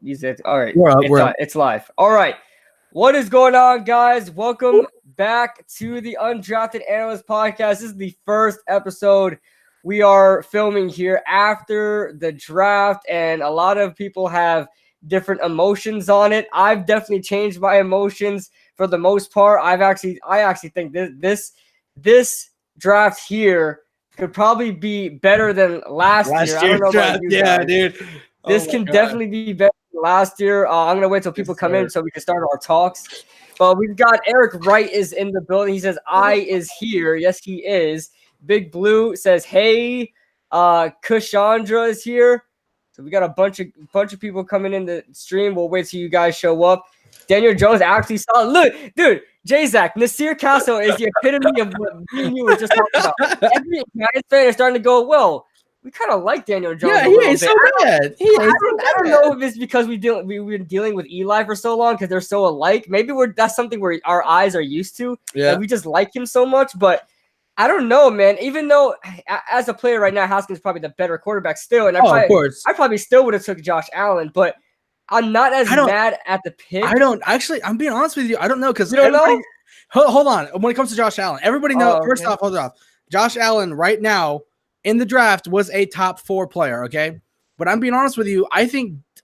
Music. All right. We're up. It's live. All right. What is going on, guys? Welcome back to the Undrafted Analysts podcast. This is the first episode we are filming here after the draft, and a lot of people have different emotions on it. I've definitely changed my emotions for the most part. I actually think this draft here could probably be better than last year. I don't know about you guys. Dude. This can definitely be better than last year. I'm gonna wait till people come in so we can start our talks. But we've got Eric Wright is in the building. He says I is here. Yes, he is. Big Blue says hey. Kushandra is here. So we got a bunch of people coming in the stream. We'll wait till you guys show up. Daniel Jones actually saw. Look, dude, Jzach, Nasir Castle is the epitome of what me and you were just talking about. Every Giants fan is starting to go, well, we kind of like Daniel Jones. Yeah, he ain't so bad. I don't know if it's because we've been dealing with Eli for so long because they're so alike. Maybe that's something where our eyes are used to. Yeah, and we just like him so much. But I don't know, man. Even though as a player right now, Haskins is probably the better quarterback still, and of course, I probably still would have took Josh Allen, but I'm not as mad at the pick. I don't actually. I'm being honest with you. I don't know because you don't know. Hold on. When it comes to Josh Allen, everybody knows. First off, hold off. Josh Allen right now in the draft was a top 4 player. Okay, but I'm being honest with you. I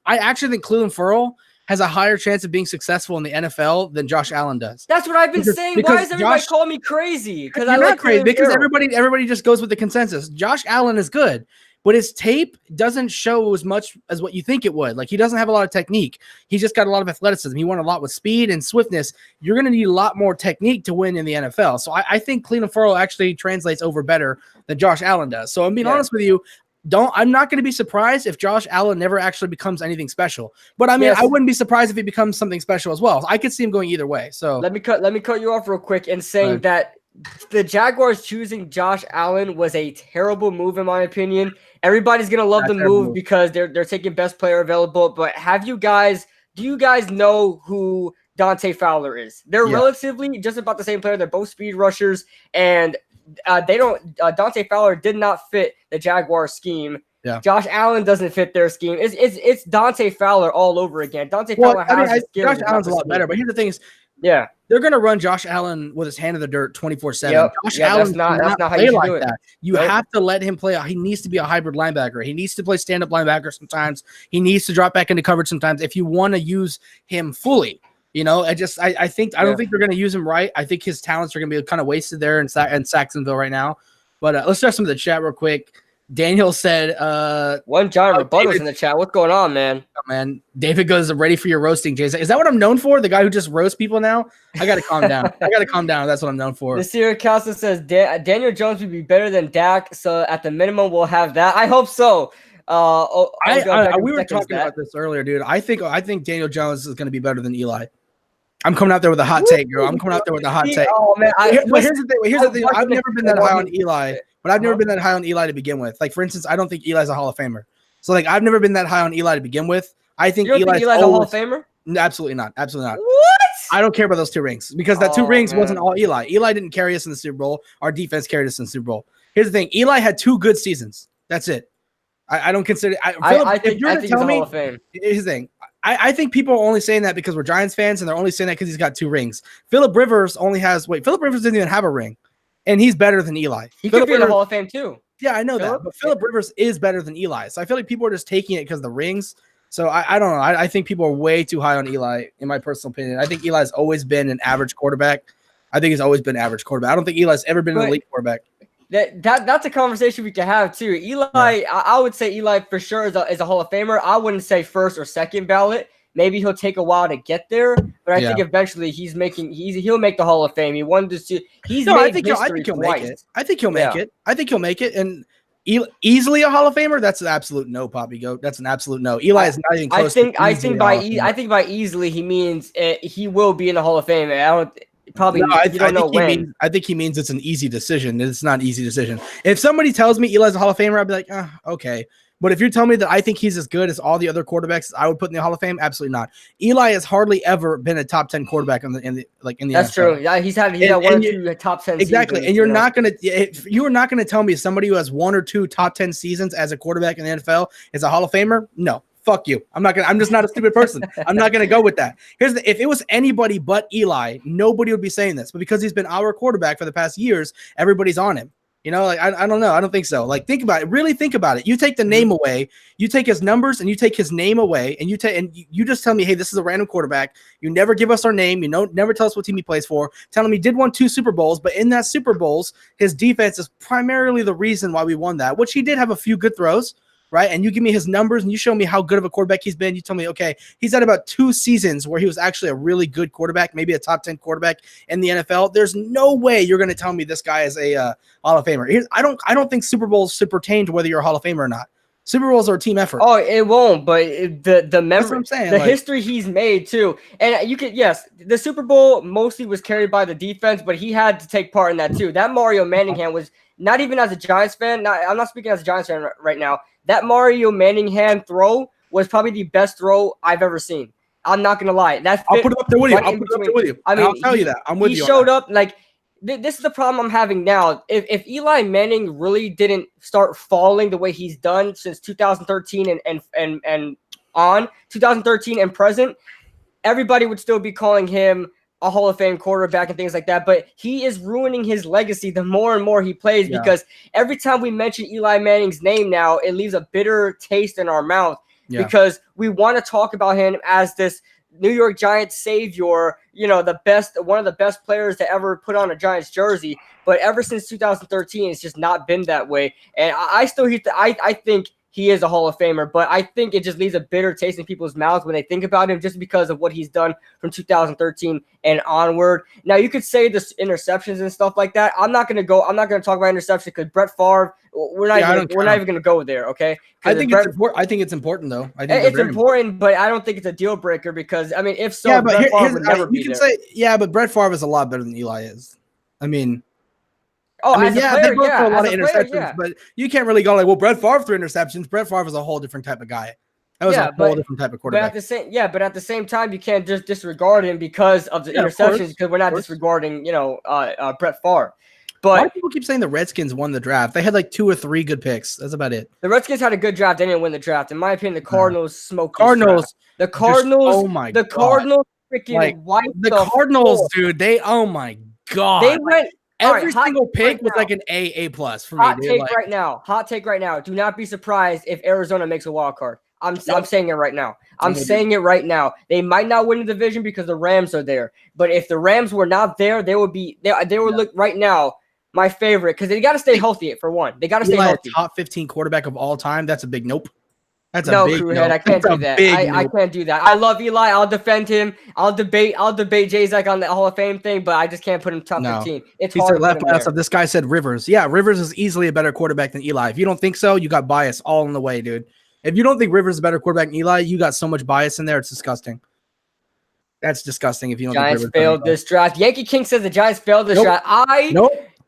actually think Clelin Ferrell has a higher chance of being successful in the NFL than Josh Allen does. That's what I've been saying. Why does everybody call me crazy? Because I'm not crazy. Because everybody just goes with the consensus. Josh Allen is good, but his tape doesn't show as much as what you think it would. Like, he doesn't have a lot of technique. He's just got a lot of athleticism. He won a lot with speed and swiftness. You're going to need a lot more technique to win in the NFL. So I think Clelin Ferrell actually translates over better than Josh Allen does. So I'm being honest with you. I'm not going to be surprised if Josh Allen never actually becomes anything special. But I mean, I wouldn't be surprised if he becomes something special as well. I could see him going either way. So let me cut you off real quick and saying that the Jaguars choosing Josh Allen was a terrible move in my opinion. Everybody's gonna love the move because they're taking best player available. But do you guys know who Dante Fowler is? They're relatively just about the same player. They're both speed rushers, and Dante Fowler did not fit the Jaguars scheme. Yeah. Josh Allen doesn't fit their scheme. It's Dante Fowler all over again. Dante Fowler has skills. Josh Allen's a lot better, but here's the thing is, they're going to run Josh Allen with his hand in the dirt 24/7. Josh Allen's that's not how you do it. You have to let him play. He needs to be a hybrid linebacker. He needs to play stand-up linebacker sometimes. He needs to drop back into coverage sometimes if you want to use him fully. You know, I don't think they're going to use him right. I think his talents are going to be kind of wasted there in Saxonville right now. But let's start some of the chat real quick. Daniel said, one John Rebuttals in the chat. What's going on, man? Oh, man, David goes, ready for your roasting, Jzach. Is that what I'm known for? The guy who just roasts people now? I got to calm down. That's what I'm known for. Nasir Castle says Daniel Jones would be better than Dak. So at the minimum, we'll have that. I hope so. We were talking about this earlier, dude. I think Daniel Jones is going to be better than Eli. I'm coming out there with a hot take, girl. I'm coming out there with a hot take. Oh man! But here's the thing. I've never been that high on Eli, but I've never been that high on Eli to begin with. Like, for instance, I don't think Eli's a Hall of Famer. So, like, I've never been that high on Eli to begin with. I think Eli's a Hall of Famer. Absolutely not. Absolutely not. What? I don't care about those 2 rings because that 2 rings wasn't all Eli. Eli didn't carry us in the Super Bowl. Our defense carried us in the Super Bowl. Here's the thing. Eli had 2 good seasons. That's it. I don't consider. I think he's a Hall of Fame. Here's the thing. I think people are only saying that because we're Giants fans, and they're only saying that because he's got 2 rings. Phillip Rivers Phillip Rivers didn't even have a ring, and he's better than Eli. He could be in the Hall of Fame too. Yeah, I know that, but Phillip Rivers is better than Eli. So I feel like people are just taking it because of the rings. So I don't know. I think people are way too high on Eli, in my personal opinion. I think Eli's always been an average quarterback. I don't think Eli's ever been an elite quarterback. That's a conversation we can have too. Eli, I would say Eli for sure is a Hall of Famer. I wouldn't say first or second ballot. Maybe he'll take a while to get there, but I think eventually he'll make the Hall of Fame. He wanted to see. I think he'll make it. I think he'll make it, and easily a Hall of Famer. That's an absolute no, Poppy Goat. That's an absolute no. Eli is not even close. I think by easily he means he will be in the Hall of Fame. I think he means it's an easy decision. It's not an easy decision. If somebody tells me Eli's a Hall of Famer, I'd be like, okay. But if you're telling me that I think he's as good as all the other quarterbacks I would put in the Hall of Fame, absolutely not. Eli has hardly ever been a top 10 quarterback in the That's NFL. True. Yeah, he's had one or 2 top 10 exactly. seasons. And you're not gonna tell me somebody who has 1 or 2 top 10 seasons as a quarterback in the NFL is a Hall of Famer. No, fuck you. I'm just not a stupid person. I'm not gonna go with that. If it was anybody but Eli, nobody would be saying this. But because he's been our quarterback for the past years, everybody's on him. Like I don't know. I don't think so. Like think about it. Really think about it. You take the name away, you take his numbers, and you take his name away, and you just tell me, hey, this is a random quarterback. You never give us our name. Never tell us what team he plays for. Tell him he did won 2 Super Bowls, but in that Super Bowls, his defense is primarily the reason why we won that. Which he did have a few good throws. Right. And you give me his numbers and you show me how good of a quarterback he's been. You tell me, okay, he's had about 2 seasons where he was actually a really good quarterback, maybe a top 10 quarterback in the NFL. There's no way you're going to tell me this guy is a Hall of Famer. I don't think Super Bowls should pertain to whether you're a Hall of Famer or not. Super Bowls are a team effort. Oh, it won't, but the memory, what I'm saying, the history he's made too. And yes, the Super Bowl mostly was carried by the defense, but he had to take part in that too. That Mario Manningham was not even as a Giants fan. I'm not speaking as a Giants fan right now. That Mario Manningham throw was probably the best throw I've ever seen. I'm not gonna lie. I'll put it up there with you. I'll put it up there with you. I mean, I'll tell you that. I'm with you. He showed up like this is the problem I'm having now. If Eli Manning really didn't start falling the way he's done since 2013 and on 2013 and present, everybody would still be calling him a Hall of Fame quarterback and things like that, but he is ruining his legacy the more and more he plays because every time we mention Eli Manning's name now, it leaves a bitter taste in our mouth because we want to talk about him as this New York Giants savior, one of the best players to ever put on a Giants jersey. But ever since 2013, it's just not been that way. And I think he is a Hall of Famer, but I think it just leaves a bitter taste in people's mouths when they think about him just because of what he's done from 2013 and onward. Now, you could say this interceptions and stuff like that. I'm not going to talk about interceptions because Brett Favre, we're not even going to go there, okay? I think it's important, though. I think it's important, but I don't think it's a deal breaker because, I mean, if so, Brett Favre would never be there. But Brett Favre is a lot better than Eli is. I mean, they both throw a lot of interceptions, but you can't really go like, well, Brett Favre threw interceptions. Brett Favre is a whole different type of guy. That was a whole different type of quarterback. But at the same time, you can't just disregard him because of the interceptions because we're not disregarding, Brett Favre. But a lot of people keep saying the Redskins won the draft. They had like 2 or 3 good picks. That's about it. The Redskins had a good draft. They didn't win the draft. In my opinion, the Cardinals smoked The Cardinals. Oh my God. The Cardinals freaking wiped the Cardinals, dude. Oh my God. They went. Every single pick was like an A+ for me. Hot take right now. Do not be surprised if Arizona makes a wild card. I'm saying it right now. I'm saying it right now. They might not win the division because the Rams are there. But if the Rams were not there, they would look right now my favorite because they got to stay healthy for one. They got to stay healthy. Top 15 quarterback of all time. That's a big nope. That's no, Crewhead. I can't do that. I can't do that. I love Eli. I'll defend him. I'll debate Jzach on the Hall of Fame thing, but I just can't put him top 15. It's hard. This guy said Rivers. Yeah, Rivers is easily a better quarterback than Eli. If you don't think so, you got bias all in the way, dude. If you don't think Rivers is a better quarterback than Eli, you got so much bias in there. It's disgusting. That's disgusting. If you don't Giants think Rivers failed this draft. Yankee King says the Giants failed this draft.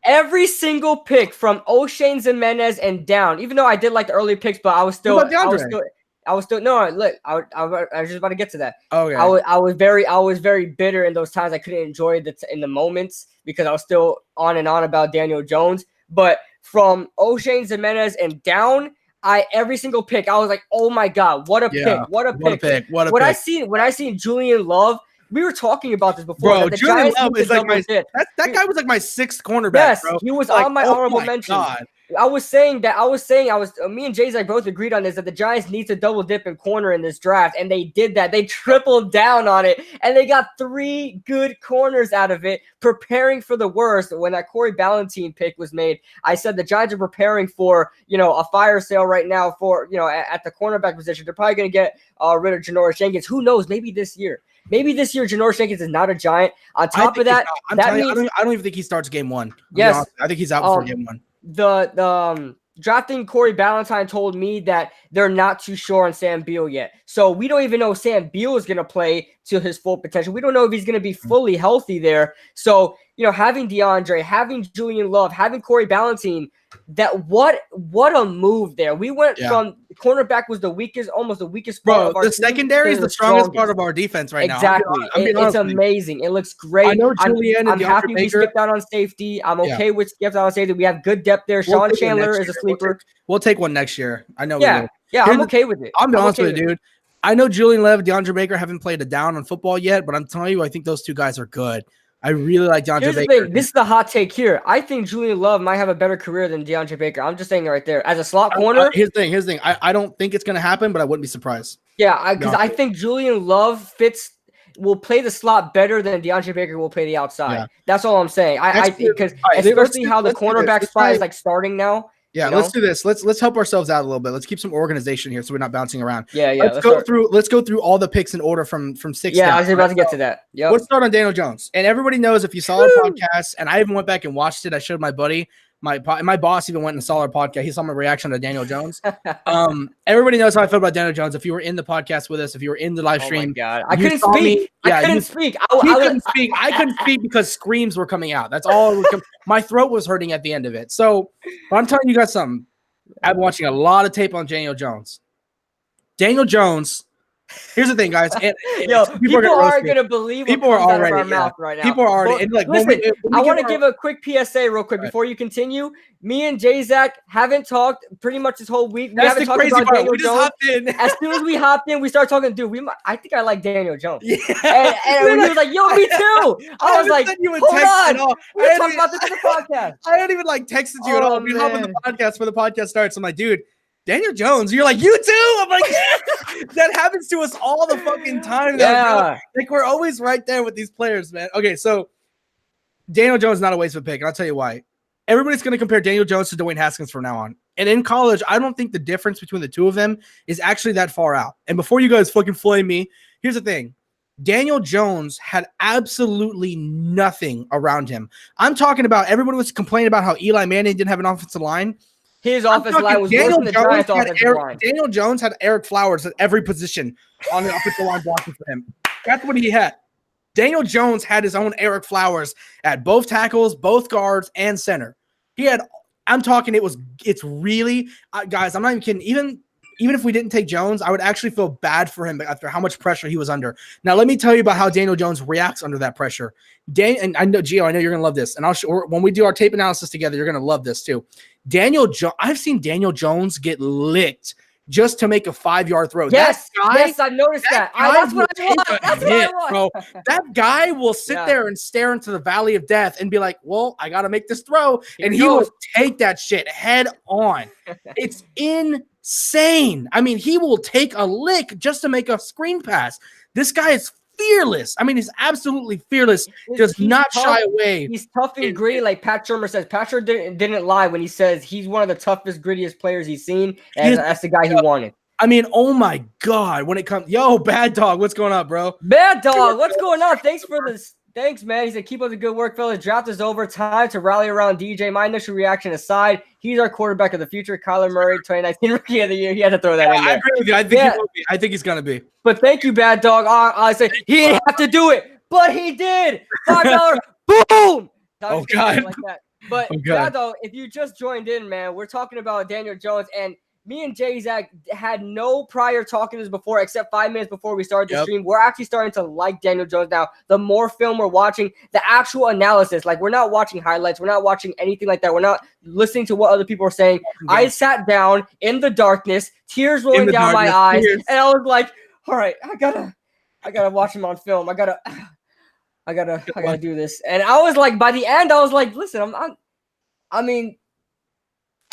Every single pick from O'Shane Jimenez and down, even though I did like the early picks, but I was still no, look, I was just about to get to that. Okay. I was very bitter in those times. I couldn't enjoy in the moments because I was still on and on about Daniel Jones. But from O'Shane Jimenez and down, every single pick, I was like, oh my God, what a pick. What a pick. When I seen Julian Love, we were talking about this before. Bro, Julian Love is like that guy was like my 6th cornerback. Yes, bro. he was on my honorable mention. God. Me and Jzach both agreed on this that the Giants need to double dip and corner in this draft, and they did that. They tripled down on it, and they got 3 good corners out of it, preparing for the worst. When that Corey Ballentine pick was made, I said the Giants are preparing for a fire sale right now for at the cornerback position. They're probably going to get rid of Janoris Jenkins. Who knows? Maybe this year, Janoris Jenkins is not a Giant. On top of that, I don't even think he starts game 1. Yes, I think he's out before game 1. The drafting Corey Ballentine told me that they're not too sure on Sam Beal yet. So we don't even know if Sam Beal is going to play to his full potential. We don't know if he's going to be fully healthy there. So, having DeAndre, having Julian Love, having Corey Ballentine, what a move there. We went from cornerback was almost the weakest part Bro, of our the team. secondary is the strongest part of our defense right now. Exactly. It's amazing. It looks great. I know Julian I'm and happy DeAndre we Baker. skipped out on safety. I'm okay with skipped out on safety. We have good depth there. Sean Chandler is a sleeper. We'll take one next year. I know. Yeah, I'm okay with it. I'm be honest with you, dude. I know Julian Lev, DeAndre Baker haven't played a down on football yet, but I'm telling you, I think those two guys are good. I really like DeAndre Baker. This is the hot take here. I think Julian Love might have a better career than DeAndre Baker. I'm just saying it right there. As a slot corner. Here's the thing. I don't think it's going to happen, but I wouldn't be surprised. Yeah, because I think Julian Love will play the slot better than DeAndre Baker will play the outside. Yeah. That's all I'm saying. Because especially how the cornerback spot is like starting now. Yeah, let's do this. Let's help ourselves out a little bit. Let's keep some organization here so we're not bouncing around. Yeah. Let's go through all the picks in order from 6. Yeah, I was about to get to that. Yep. Let's start on Daniel Jones. And everybody knows if you saw our podcast, and I even went back and watched it. I showed my buddy. My boss even went and saw our podcast. He saw my reaction to Daniel Jones. Everybody knows how I feel about Daniel Jones. If you were in the podcast with us, if you were in the live stream, oh my God, I couldn't speak. I couldn't speak. I couldn't speak because screams were coming out. That's all. My throat was hurting at the end of it. So, but I'm telling you guys something. I've been watching a lot of tape on Daniel Jones. Daniel Jones. Here's the thing, guys. And people aren't going to believe what comes out of our mouth right now. People are already listen, I want to give a quick PSA real quick before you continue. Me and Jzach haven't talked pretty much this whole week. We haven't talked about Daniel Jones. As soon as we hopped in, we started talking. Dude, I think I like Daniel Jones. Yeah. And he was like, "Yo, me too." I was like, "Hold on, we were talking about this in the podcast." I hadn't even texted you at all. We hop on the podcast before the podcast starts. I'm like, dude. Daniel Jones, you're like, you too? I'm like, yeah. That happens to us all the fucking time. Yeah. We're always right there with these players, man. Okay, so Daniel Jones is not a waste of a pick, and I'll tell you why. Everybody's going to compare Daniel Jones to Dwayne Haskins from now on. And in college, I don't think the difference between the two of them is actually that far out. And before you guys fucking flame me, here's the thing. Daniel Jones had absolutely nothing around him. I'm talking about everybody was complaining about how Eli Manning didn't have an offensive line. His offensive line was worse than the Giants' offensive line. Daniel Jones had Eric Flowers at every position on the offensive line blocking for him. That's what he had. Daniel Jones had his own Eric Flowers at both tackles, both guards, and center. He had. I'm talking. It's really guys. I'm not even kidding. Even if we didn't take Jones, I would actually feel bad for him after how much pressure he was under. Now, let me tell you about how Daniel Jones reacts under that pressure. And I know, Gio, I know you're going to love this. And I'll show, when we do our tape analysis together, you're going to love this too. I've seen Daniel Jones get licked just to make a 5-yard throw. Yes, I noticed that. That's what I want. That's what I want. Bro. That guy will sit there and stare into the valley of death and be like, well, I got to make this throw. And he will take that shit head on. It's insane. I mean, he will take a lick just to make a screen pass. This guy is fearless. I mean, he's absolutely fearless. Does not shy away. He's tough and gritty, like Pat Shermer says. Pat Shermer didn't lie when he says he's one of the toughest, grittiest players he's seen, and that's the guy he wanted. I mean, oh my God, when it comes, Bad Dog, what's going on, bro? Bad Dog, what's going on? Thanks for this. Thanks, man. He said, keep up the good work, fellas. Draft is over. Time to rally around DJ. My initial reaction aside, he's our quarterback of the future. Kyler Murray, 2019 Rookie of the Year. He had to throw that in there. I agree with you. I think he will be. I think he's going to be. But thank you, Bad Dog. I say he didn't have to do it, but he did. $5. Boom. Oh, God. Like that. But, Bad Dog, if you just joined in, man, we're talking about Daniel Jones, and me and Jzach had no prior talking to this before, except 5 minutes before we started the stream. We're actually starting to like Daniel Jones now. The more film we're watching, the actual analysis, like we're not watching highlights. We're not watching anything like that. We're not listening to what other people are saying. Yeah. I sat down in the darkness, tears rolling down my eyes, and I was like, all right, I gotta watch him on film. I gotta do this. And I was like, by the end, I was like, listen,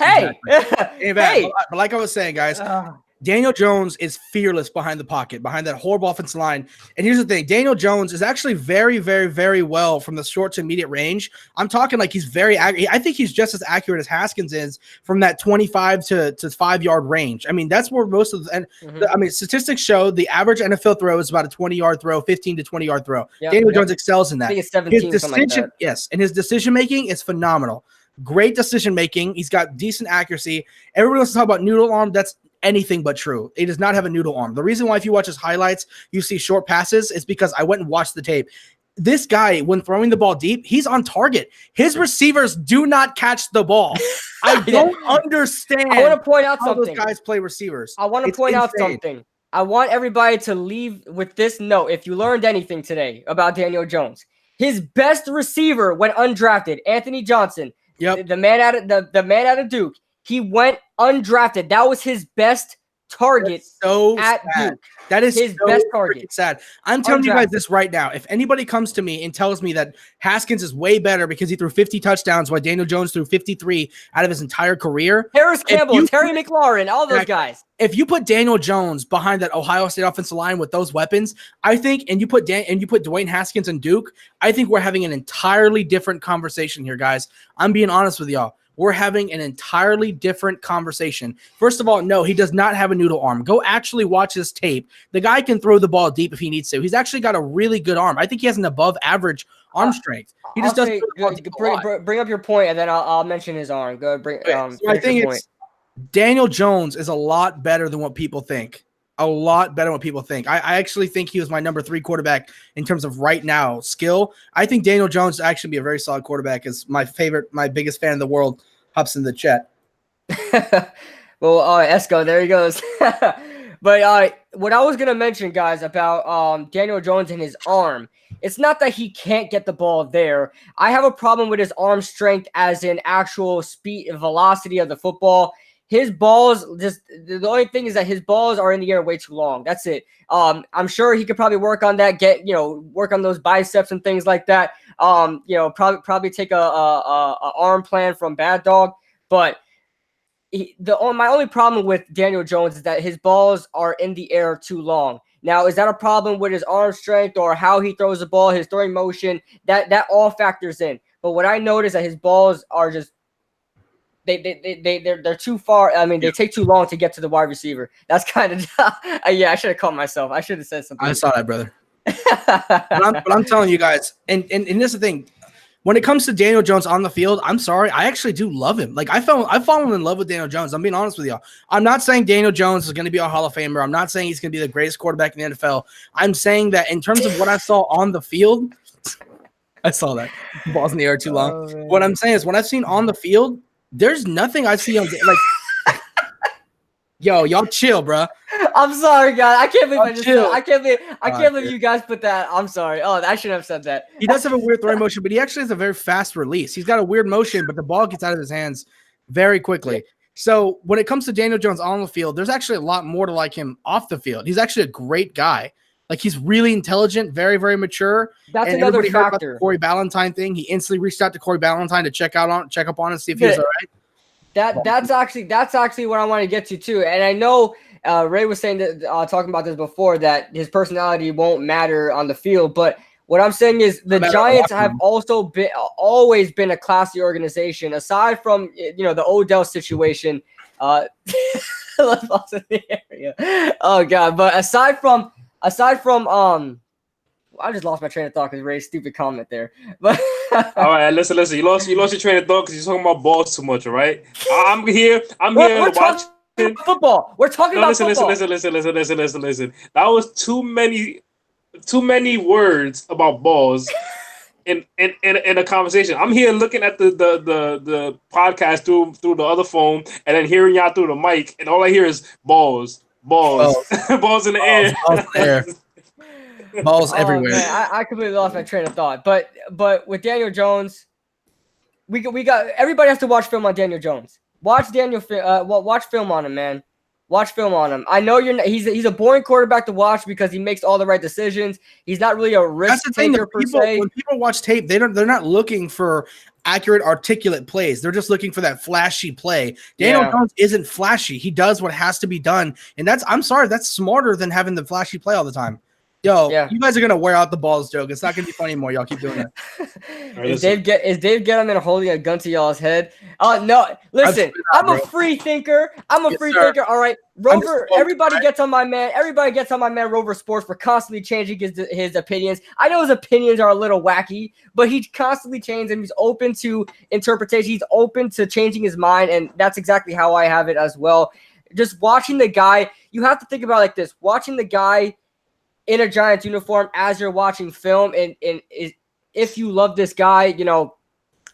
Hey, exactly. Hey. But like I was saying, guys, Daniel Jones is fearless behind the pocket, behind that horrible offensive line. And here's the thing. Daniel Jones is actually very, very, very well from the short to immediate range. I'm talking like he's very accurate. I think he's just as accurate as Haskins is from that 25 to 5-yard range. I mean, that's where most of the statistics show the average NFL throw is about a 20-yard throw, 15 to 20-yard throw. Yep, Daniel Jones excels in that. I think it's 17, his something like that. Yes, and his decision-making is phenomenal. Great decision-making. He's got decent accuracy. Everybody wants to talk about noodle arm. That's anything but true. He does not have a noodle arm. The reason why, if you watch his highlights, you see short passes is because I went and watched the tape. this guy, when throwing the ball deep, he's on target. His receivers do not catch the ball. I don't understand. I want to point out how something. those guys play receivers. I want to point out something. I want everybody to leave with this note. If you learned anything today about Daniel Jones, his best receiver went undrafted, Anthony Johnson. Yep. The man out of Duke. He went undrafted. That was his best target at Duke. That is his best target. Sad. I'm telling you guys this right now. If anybody comes to me and tells me that Haskins is way better because he threw 50 touchdowns while Daniel Jones threw 53 out of his entire career. Harris Campbell, Terry McLaurin, all those guys. If you put Daniel Jones behind that Ohio State offensive line with those weapons, I think, and you put Dwayne Haskins and Duke, I think we're having an entirely different conversation here, guys. I'm being honest with y'all. We're having an entirely different conversation. First of all, no, he does not have a noodle arm. Go actually watch his tape. The guy can throw the ball deep if he needs to. He's actually got a really good arm. I think he has an above average arm strength. He just doesn't bring up your point, and then I'll mention his arm. Go bring. So I think it's Daniel Jones is a lot better than what people think. A lot better than what people think. I actually think he was my number 3 quarterback in terms of right now skill. I think Daniel Jones will actually be a very solid quarterback. Is my biggest fan in the world. Hops in the chat. Well, Esco, there he goes. But what I was gonna mention, guys, about Daniel Jones and his arm, it's not that he can't get the ball there. I have a problem with his arm strength as in actual speed and velocity of the football. His balls, the only thing is that his balls are in the air way too long. That's it. I'm sure he could probably work on that, work on those biceps and things like that. Probably take a arm plan from Bad Dog. But my only problem with Daniel Jones is that his balls are in the air too long. Now, is that a problem with his arm strength or how he throws the ball, his throwing motion? That all factors in. But what I noticed that his balls are just they're too far. I mean, they take too long to get to the wide receiver. That's kind of yeah. I should have caught myself. I should have said something. I saw that, brother. but I'm telling you guys, and this is the thing. When it comes to Daniel Jones on the field, I'm sorry, I actually do love him. Like I've fallen in love with Daniel Jones. I'm being honest with y'all. I'm not saying Daniel Jones is going to be a Hall of Famer. I'm not saying he's going to be the greatest quarterback in the NFL. I'm saying that in terms of what I saw on the field, I saw that balls in the air too long. What I'm saying is, what I've seen on the field, there's nothing I see on like. Yo, y'all chill, bro. I'm sorry, guys. I can't believe I can't believe you guys put that. I'm sorry. Oh, I shouldn't have said that. He does have a weird throwing motion, but he actually has a very fast release. He's got a weird motion, but the ball gets out of his hands very quickly. So when it comes to Daniel Jones on the field, there's actually a lot more to like him off the field. He's actually a great guy. Like he's really intelligent, very, very mature. That's another factor. The Corey Ballantyne thing. He instantly reached out to Corey Ballantyne to check up on and see if he was all right. That's actually what I want to get to too. And I know Ray was saying that talking about this before, that his personality won't matter on the field. But what I'm saying is the Giants have always been a classy organization. Aside from the Odell situation, oh god. But aside from I just lost my train of thought because Ray's stupid comment there. But all right, listen. You lost your train of thought because you're talking about balls too much. All right, I'm here watching football. We're talking about football. Listen. That was too many words about balls in a conversation. I'm here looking at the podcast through the other phone, and then hearing y'all through the mic, and all I hear is balls, balls in the air. Balls everywhere. Man, I completely lost my train of thought. But with Daniel Jones, we got everybody has to watch film on Daniel Jones. Watch film on him, man. Watch film on him. I know he's a boring quarterback to watch because he makes all the right decisions. He's not really a risk taker per se. When people watch tape, they're not looking for accurate, articulate plays. They're just looking for that flashy play. Daniel Jones isn't flashy. He does what has to be done, and that's smarter than having the flashy play all the time. Yo, you guys are gonna wear out the balls joke. It's not gonna be funny anymore. Y'all keep doing it. Is Dave Gettleman holding a gun to y'all's head? No, listen. I'm a free thinker. I'm a free thinker. All right, Rover. Everybody gets on my man. Rover Sports for constantly changing his opinions. I know his opinions are a little wacky, but he constantly changes and he's open to interpretation. He's open to changing his mind, and that's exactly how I have it as well. Just watching the guy, you have to think about it like this: watching the guy in a Giants uniform as you're watching film, and if you love this guy, you know.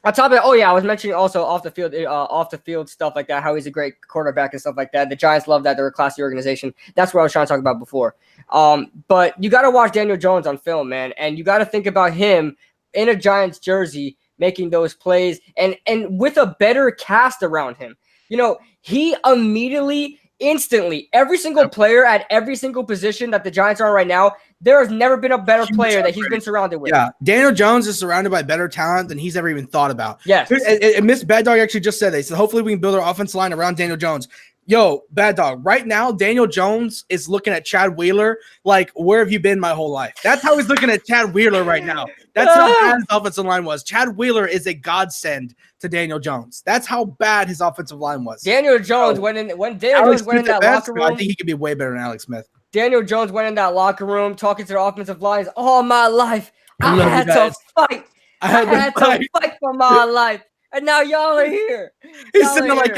On top of it, I was mentioning also off the field stuff like that, how he's a great quarterback and stuff like that. The Giants love that. They're a classy organization. That's what I was trying to talk about before. But you got to watch Daniel Jones on film, man, and you got to think about him in a Giants jersey making those plays and with a better cast around him. You know, he immediately, instantly, every single player at every single position that the Giants are right now, there has never been a better player that he's been surrounded with. Yeah, Daniel Jones is surrounded by better talent than he's ever even thought about. Yes. And Miss Bad Dog actually just said that. He said, hopefully we can build our offensive line around Daniel Jones. Yo, Bad Dog, right now, Daniel Jones is looking at Chad Wheeler like, where have you been my whole life? That's how he's looking at Chad Wheeler right now. That's how bad his offensive line was. Chad Wheeler is a godsend to Daniel Jones. That's how bad his offensive line was. Daniel Jones, when Daniel Jones went in that locker room, I think he could be way better than Alex Smith. Daniel Jones went in that locker room talking to the offensive lines. All my life, I had to fight. I had to fight for my life. And now y'all are here. He's sitting there like,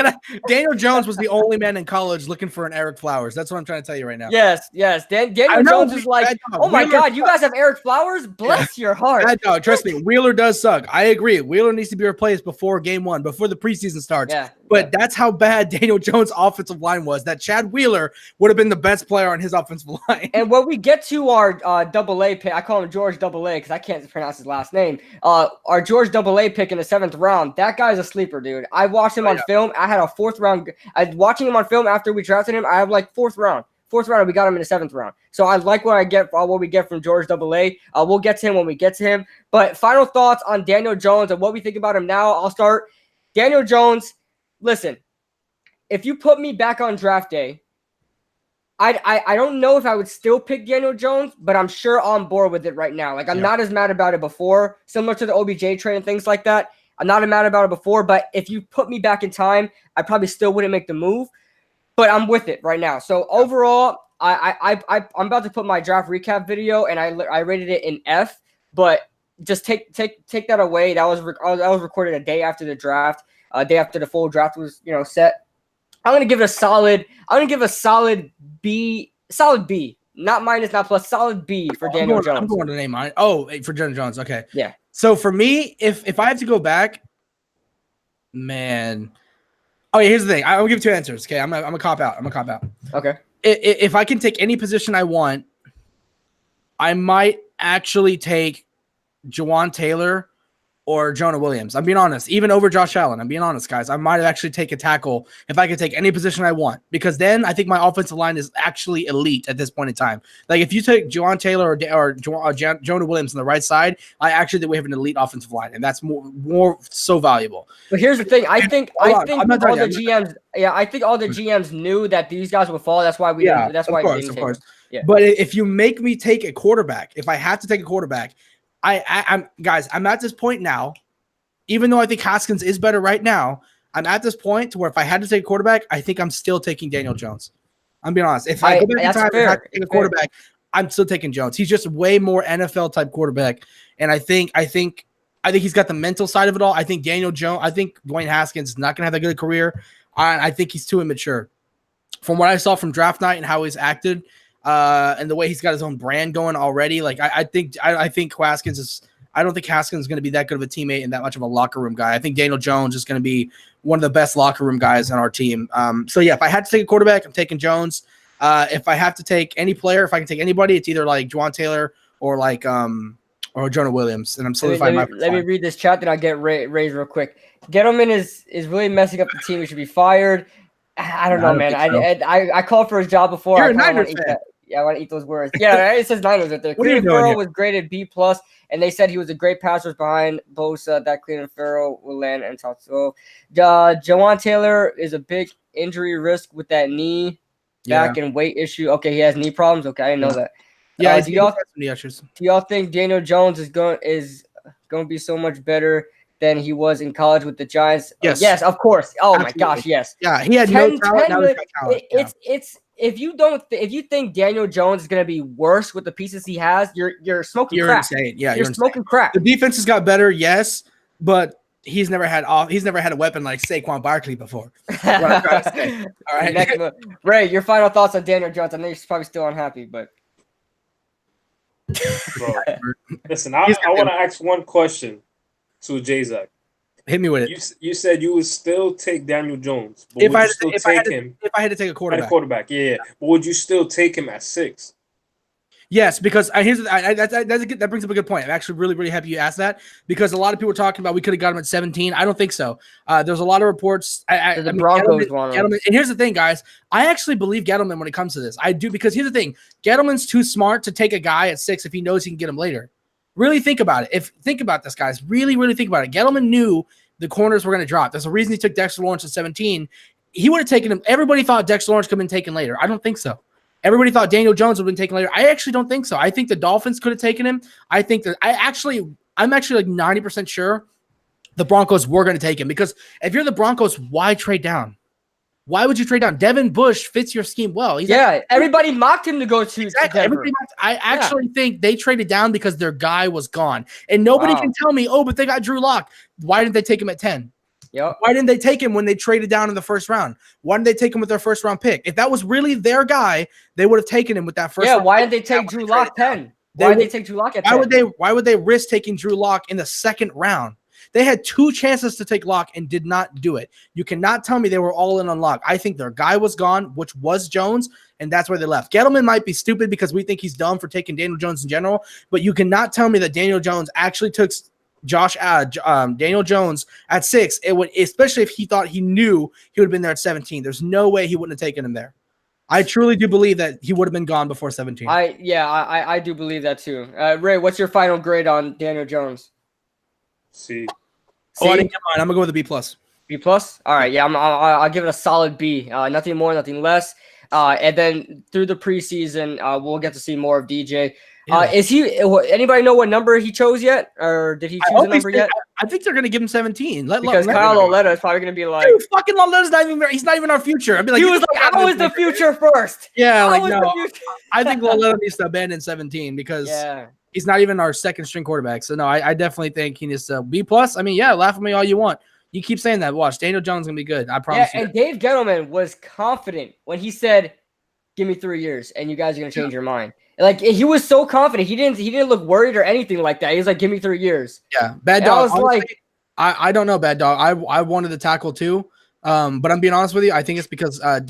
Daniel Jones was the only man in college looking for an Eric Flowers. That's what I'm trying to tell you right now. Yes. Daniel Jones is like, oh my God, you guys have Eric Flowers? Bless your heart. No, trust me, Wheeler does suck. I agree. Wheeler needs to be replaced before game one, before the preseason starts. But that's how bad Daniel Jones' offensive line was. That Chad Wheeler would have been the best player on his offensive line. And when we get to our double-A pick, I call him George Double-A because I can't pronounce his last name. Our George Double-A pick in the 7th round, that guy's a sleeper, dude. I watched him on film. I had a 4th round. Watching him on film after we drafted him, I have like 4th round. 4th round, we got him in the 7th round. So I like what we get from George Double-A. We'll get to him when we get to him. But final thoughts on Daniel Jones and what we think about him now. I'll start. Daniel Jones, listen. If you put me back on draft day, I don't know if I would still pick Daniel Jones, but I'm sure on board with it right now. Like, I'm not as mad about it before, similar to the OBJ trade and things like that. I'm not as mad about it before, but if you put me back in time, I probably still wouldn't make the move. But I'm with it right now. So overall, I'm about to put my draft recap video, and I rated it in F. But just take that away. That was recorded a day after the draft, a day after the full draft was set. I'm gonna give it a solid. I'm gonna give a solid B. Solid B. Not minus, not plus. Solid B for Daniel Jones. I'm going to name mine. Oh, for Daniel Jones. Okay. Yeah. So for me, if I have to go back, man. Oh yeah, here's the thing. I'll give 2 answers. Okay, I'm a cop out. Okay. If I can take any position I want, I might actually take Jawan Taylor or Jonah Williams. I'm being honest. Even over Josh Allen. I'm being honest, guys. I might actually take a tackle if I could take any position I want, because then I think my offensive line is actually elite at this point in time. Like, if you take Jawan Taylor or Jonah Williams on the right side, I actually think we have an elite offensive line, and that's more so valuable. But here's the thing. I think all the GMs knew that these guys would fall. That's why we didn't. That's why we didn't take them. Yeah. But if you make me take a quarterback, if I have to take a quarterback, I'm at this point now, even though I think Haskins is better right now, I'm at this point to where if I had to take a quarterback, I think I'm still taking Daniel Jones. I'm being honest. If I go back in time and have to take a quarterback, I'm still taking Jones. He's just way more NFL type quarterback. And I think he's got the mental side of it all. I think Dwayne Haskins is not going to have that good a career. I think he's too immature. From what I saw from draft night and how he's acted, and the way he's got his own brand going already, like I think Haskins is. I don't think Haskins is going to be that good of a teammate and that much of a locker room guy. I think Daniel Jones is going to be one of the best locker room guys on our team. So yeah, if I had to take a quarterback, I'm taking Jones. If I have to take any player, if I can take anybody, it's either like Jawan Taylor or like or Jonah Williams. And I'm solidifying my. Let me read this chat, then I'll get raised real quick. Gettleman is really messing up the team. He should be fired. I don't know, man. I called for his job before. You're a Niners fan. I want to eat those words. Yeah, it says Niners right there. Cleveland Farrell was graded B+, and they said he was a great passer behind Bosa. That Cleveland Farrell will land and talk. So, Jawan Taylor is a big injury risk with that knee, back, and weight issue. Okay, he has knee problems. Okay, I didn't know that. Yeah, do y'all think Daniel Jones is going to be so much better than he was in college with the Giants? Yes, yes, of course. Oh absolutely. My gosh, yes. Yeah, he had no talent. Now he's got talent. It's if you think Daniel Jones is going to be worse with the pieces he has, you're smoking crack. Insane. Yeah, you're smoking crack. The defense has got better, yes, but he's never had a weapon like Saquon Barkley before. All right, Ray, your final thoughts on Daniel Jones? I know you're probably still unhappy, but Bro, listen, I want to ask one question to Jzach. Hit me with it. You said you would still take Daniel Jones, but would you still take him? If I had to take a quarterback. Yeah. But would you still take him at 6? Yes, because that brings up a good point. I'm actually really, really happy you asked that, because a lot of people were talking about we could have got him at 17. I don't think so. There's a lot of reports. The Broncos want him. Gettleman, and here's the thing, guys. I actually believe Gettleman when it comes to this. I do, because here's the thing. Gettleman's too smart to take a guy at 6 if he knows he can get him later. Really think about it. Think about this, guys. Really, really think about it. Gettleman knew the corners were going to drop. There's a reason he took Dexter Lawrence at 17. He would have taken him. Everybody thought Dexter Lawrence could have been taken later. I don't think so. Everybody thought Daniel Jones would have been taken later. I actually don't think so. I think the Dolphins could have taken him. I think that I'm actually like 90% sure the Broncos were going to take him, because if you're the Broncos, why trade down? Why would you trade down? Devin Bush fits your scheme well. Everybody mocked him to go to Denver. I actually think they traded down because their guy was gone. And nobody can tell me, but they got Drew Lock. Why didn't they take him at 10? Yep. Why didn't they take him when they traded down in the first round? Why didn't they take him with their first round pick? If that was really their guy, they would have taken him with that first round why pick. didn't they take Drew Lock 10? Why did they take Drew Lock at 10? Why would they risk taking Drew Lock in the second round? They had 2 chances to take Lock and did not do it. You cannot tell me they were all in on Lock. I think their guy was gone, which was Jones, and that's where they left. Gettleman might be stupid because we think he's dumb for taking Daniel Jones in general, but you cannot tell me that Daniel Jones actually took Daniel Jones at 6. It would, especially if he thought he knew he would have been there at 17. There's no way he wouldn't have taken him there. I truly do believe that he would have been gone before 17. I do believe that too. Ray, what's your final grade on Daniel Jones? C. I didn't get mine. I'm gonna go with a B+. B+. All right, yeah, I'll give it a solid B. Nothing more, nothing less. And then through the preseason, we'll get to see more of DJ. Is he? Anybody know what number he chose yet, or did he choose a number yet? I think they're gonna give him 17. Because Kyle Lauletta is probably gonna be like, dude, fucking Lauletta's not even. He's not even our future. I'd be like, he was like, I was the future first. Yeah, no. I think Lauletta needs to abandon 17 because he's not even our second string quarterback. So no, I definitely think he needs to B+. I mean, laugh at me all you want. You keep saying that. Watch, Daniel Jones is gonna be good. I promise you. And Dave Gettleman was confident when he said, "Give me 3 years, and you guys are gonna change your mind." Like, he was so confident. He didn't look worried or anything like that. He was like, "Give me 3 years." Yeah, Bad Dog. I was honestly, I don't know, Bad Dog. I wanted the tackle too. But I'm being honest with you. I think it's because I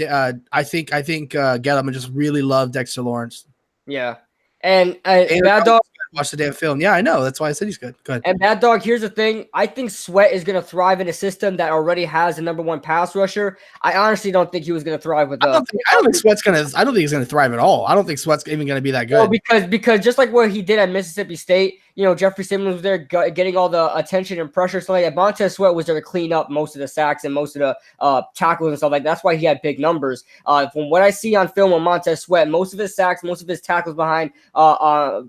think Gettleman just really loved Dexter Lawrence. Yeah, and Bad Dog. Watch the damn film. Yeah, I know. That's why I said he's good. Go ahead. And Bad Dog, here's the thing. I think Sweat is going to thrive in a system that already has a #1 pass rusher. I honestly don't think he was going to thrive with. I don't think Sweat's going to. I don't think he's going to thrive at all. I don't think Sweat's even going to be that good. No, because just like what he did at Mississippi State, Jeffrey Simmons was there getting all the attention and pressure. So like Montez Sweat was there to clean up most of the sacks and most of the tackles and stuff like that. That's why he had big numbers. From what I see on film on Montez Sweat, most of his sacks, most of his tackles behind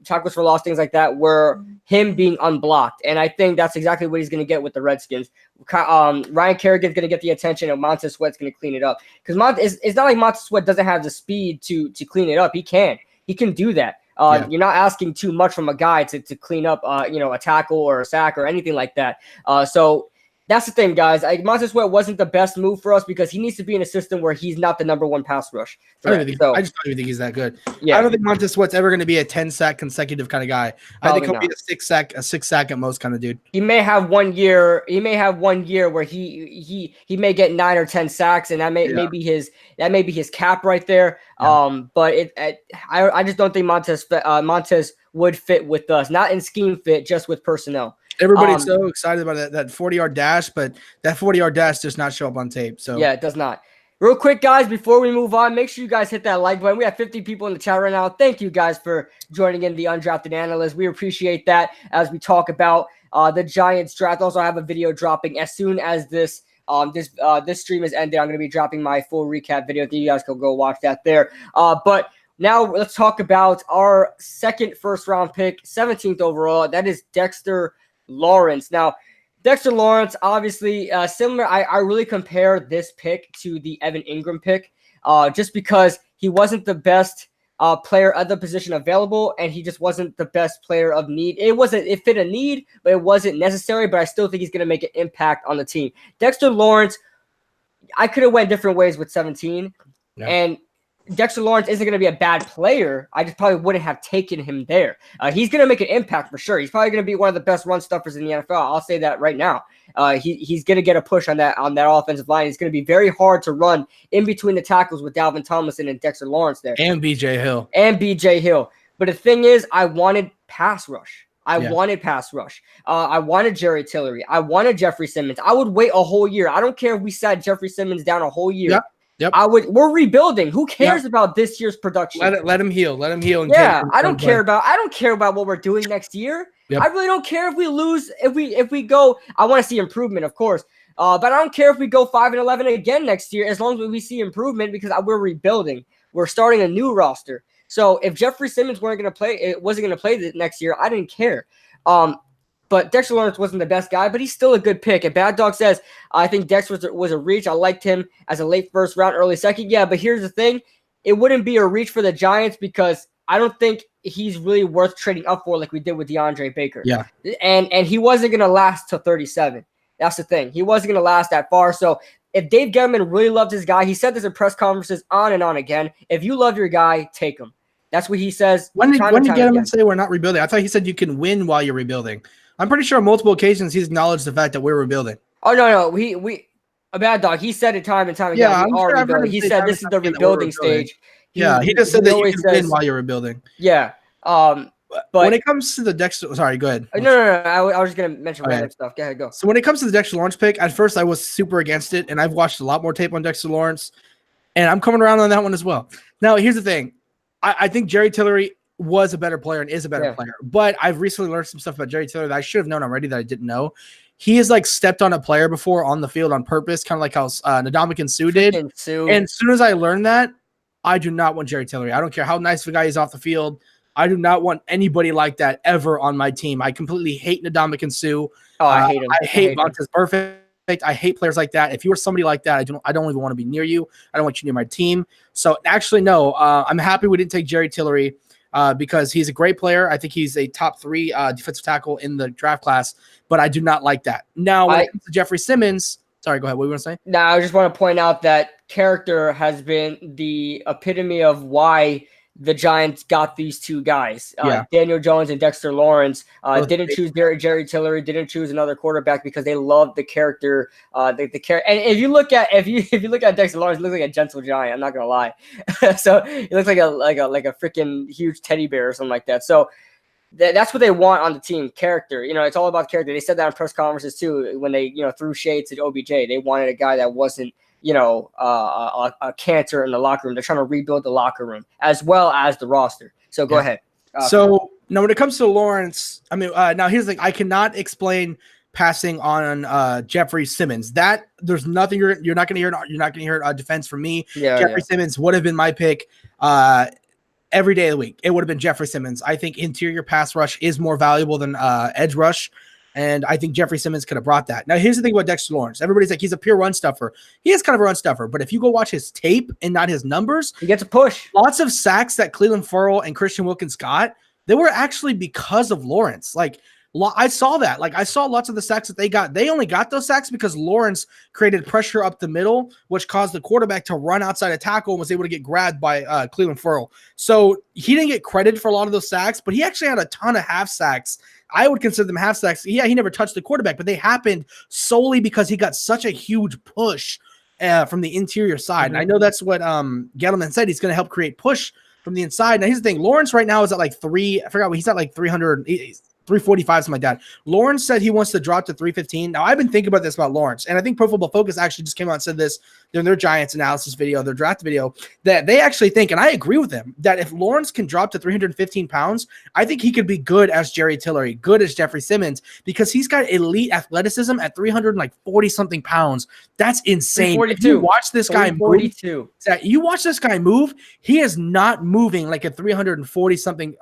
tackles for loss, things like that, were him being unblocked. And I think that's exactly what he's going to get with the Redskins. Ryan Kerrigan's going to get the attention, and Montez Sweat's going to clean it up. Because it's not like Montez Sweat doesn't have the speed to clean it up. He can do that. You're not asking too much from a guy to clean up, a tackle or a sack or anything like that. So that's the thing, guys. Montez Sweat wasn't the best move for us because he needs to be in a system where he's not the #1 pass rush. I just don't even think he's that good. Yeah. I don't think Montez Sweat's ever going to be a 10-sack consecutive kind of guy. I think he'll be a six sack at most kind of dude. He may have 1 year. He may have 1 year where he may get 9 or 10 sacks, and that may be his cap right there. Yeah. But I just don't think Montez would fit with us, not in scheme fit, just with personnel. Everybody's so excited about that 40-yard dash, but that 40-yard dash does not show up on tape. So yeah, it does not. Real quick, guys, before we move on, make sure you guys hit that like button. We have 50 people in the chat right now. Thank you guys for joining in the Undrafted Analysts. We appreciate that as we talk about the Giants draft. Also, I have a video dropping as soon as this stream is ended. I'm going to be dropping my full recap video. You guys can go watch that there. But now let's talk about our second first-round pick, 17th overall. That is Dexter Lawrence. Now, Dexter Lawrence, obviously similar. I really compare this pick to the Evan Ingram pick just because he wasn't the best player at the position available, and he just wasn't the best player of need. It fit a need, but it wasn't necessary, but I still think he's going to make an impact on the team. Dexter Lawrence, I could have went different ways with 17, and Dexter Lawrence isn't going to be a bad player. I just probably wouldn't have taken him there. He's going to make an impact for sure. He's probably going to be one of the best run stuffers in the NFL. I'll say that right now. He's going to get a push on that offensive line. It's going to be very hard to run in between the tackles with Dalvin Tomlinson and Dexter Lawrence there. And BJ Hill. But the thing is, I wanted pass rush. I wanted Jerry Tillery. I wanted Jeffrey Simmons. I would wait a whole year. I don't care if we sat Jeffrey Simmons down a whole year. Yep. We're rebuilding. Who cares about this year's production? Let him heal. Let him heal. And I don't care about what we're doing next year. Yep. I really don't care if we lose. If we go, I want to see improvement, of course. But I don't care if we go 5-11 again next year, as long as we see improvement, because we're rebuilding. We're starting a new roster. So if Jeffrey Simmons wasn't going to play the next year, I didn't care. But Dexter Lawrence wasn't the best guy, but he's still a good pick. And Bad Dog says, I think Dex was a reach. I liked him as a late first round, early second. Yeah, but here's the thing. It wouldn't be a reach for the Giants because I don't think he's really worth trading up for like we did with DeAndre Baker. Yeah. And he wasn't going to last till 37. That's the thing. He wasn't going to last that far. So if Dave Gettleman really loved his guy, he said this in press conferences on and on again. If you love your guy, take him. That's what he says. When did Gettleman say we're not rebuilding? I thought he said you can win while you're rebuilding. I'm pretty sure on multiple occasions he's acknowledged the fact that we're rebuilding. Oh no, a Bad Dog. He said it time and time again. Yeah, we are rebuilding. He said this is the rebuilding stage. He just said that you can win while you're rebuilding. Yeah. But when it comes to the Dexter, sorry, go ahead. No. I was just gonna mention random stuff. Go ahead, go. So when it comes to the Dexter Lawrence pick, at first I was super against it, and I've watched a lot more tape on Dexter Lawrence, and I'm coming around on that one as well. Now, here's the thing: I think Jerry Tillery was a better player and is a better player. But I've recently learned some stuff about Jerry Tillery that I should have known already that I didn't know. He has stepped on a player before on the field on purpose, kind of like how Ndamukong Suh did. And as soon as I learned that, I do not want Jerry Tillery. I don't care how nice of a guy he's off the field. I do not want anybody like that ever on my team. I completely hate Ndamukong Suh. I hate him. I hate Vontaze Perfect. I hate players like that. If you were somebody like that, I don't even want to be near you. I don't want you near my team. So actually, no. I'm happy we didn't take Jerry Tillery. Because he's a great player. I think he's a top 3 defensive tackle in the draft class, but I do not like that. Now, when it comes to Jeffrey Simmons, sorry, go ahead. What do you want to say? No, I just want to point out that character has been the epitome of why the Giants got these two guys, Daniel Jones and Dexter Lawrence. Didn't choose Jerry Tillery, didn't choose another quarterback because they loved the character. The character. And if you look at Dexter Lawrence, he looks like a gentle giant. I'm not gonna lie. So he looks like a freaking huge teddy bear or something like that. So that's what they want on the team, character. It's all about character. They said that in press conferences too when they threw shades at OBJ. They wanted a guy that wasn't a cancer in the locker room. They're trying to rebuild the locker room as well as the roster. So go ahead. So now when it comes to Lawrence, now here's the thing. I cannot explain passing on Jeffrey Simmons. That there's nothing you're not going to hear. You're not going to hear a defense from me. Jeffrey Simmons would have been my pick every day of the week. It would have been Jeffrey Simmons. I think interior pass rush is more valuable than edge rush. And I think Jeffrey Simmons could have brought that. Now, here's the thing about Dexter Lawrence. Everybody's like, he's a pure run stuffer. He is kind of a run stuffer. But if you go watch his tape and not his numbers, he gets a push. Lots of sacks that Cleveland Ferrell and Christian Wilkins got, they were actually because of Lawrence. I saw that. I saw lots of the sacks that they got. They only got those sacks because Lawrence created pressure up the middle, which caused the quarterback to run outside a tackle and was able to get grabbed by Cleveland Ferrell. So he didn't get credit for a lot of those sacks, but he actually had a ton of half sacks. I would consider them half sacks. Yeah, he never touched the quarterback, but they happened solely because he got such a huge push from the interior side. And I know that's what Gettleman said. He's going to help create push from the inside. Now, here's the thing. Lawrence right now is at 345, something like that. Lawrence said he wants to drop to 315. Now, I've been thinking about this about Lawrence, and I think Pro Football Focus actually just came out and said this in their Giants analysis video, their draft video, that they actually think, and I agree with them, that if Lawrence can drop to 315 pounds, I think he could be good as Jerry Tillery, good as Jeffrey Simmons, because he's got elite athleticism at 340-something pounds. That's insane. If you watch this guy move, you watch this guy move, he is not moving like a 340-something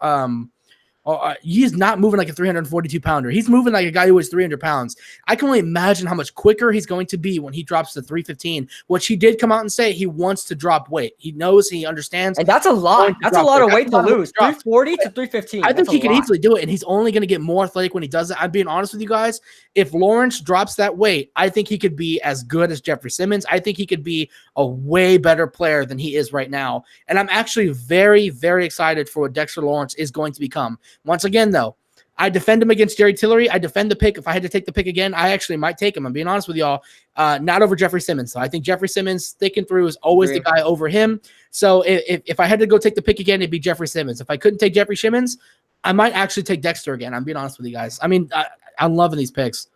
He's not moving like a 342 pounder. He's moving like a guy who weighs 300 pounds. I can only imagine how much quicker he's going to be when he drops to 315, which he did come out and say he wants to drop weight. He knows, he understands. And that's a lot. That's a lot of weight to lose. 340 to 315. I think he can easily do it, and he's only going to get more athletic when he does it. I'm being honest with you guys. If Lawrence drops that weight, I think he could be as good as Jeffrey Simmons. I think he could be a way better player than he is right now. And I'm actually very, very excited for what Dexter Lawrence is going to become. Once again, though, I defend him against Jerry Tillery. I defend the pick. If I had to take the pick again, I actually might take him. I'm being honest with y'all. Not over Jeffrey Simmons. So I think Jeffrey Simmons sticking through is always the guy over him. So if I had to go take the pick again, it'd be Jeffrey Simmons. If I couldn't take Jeffrey Simmons, I might actually take Dexter again. I'm being honest with you guys. I mean, I'm loving these picks.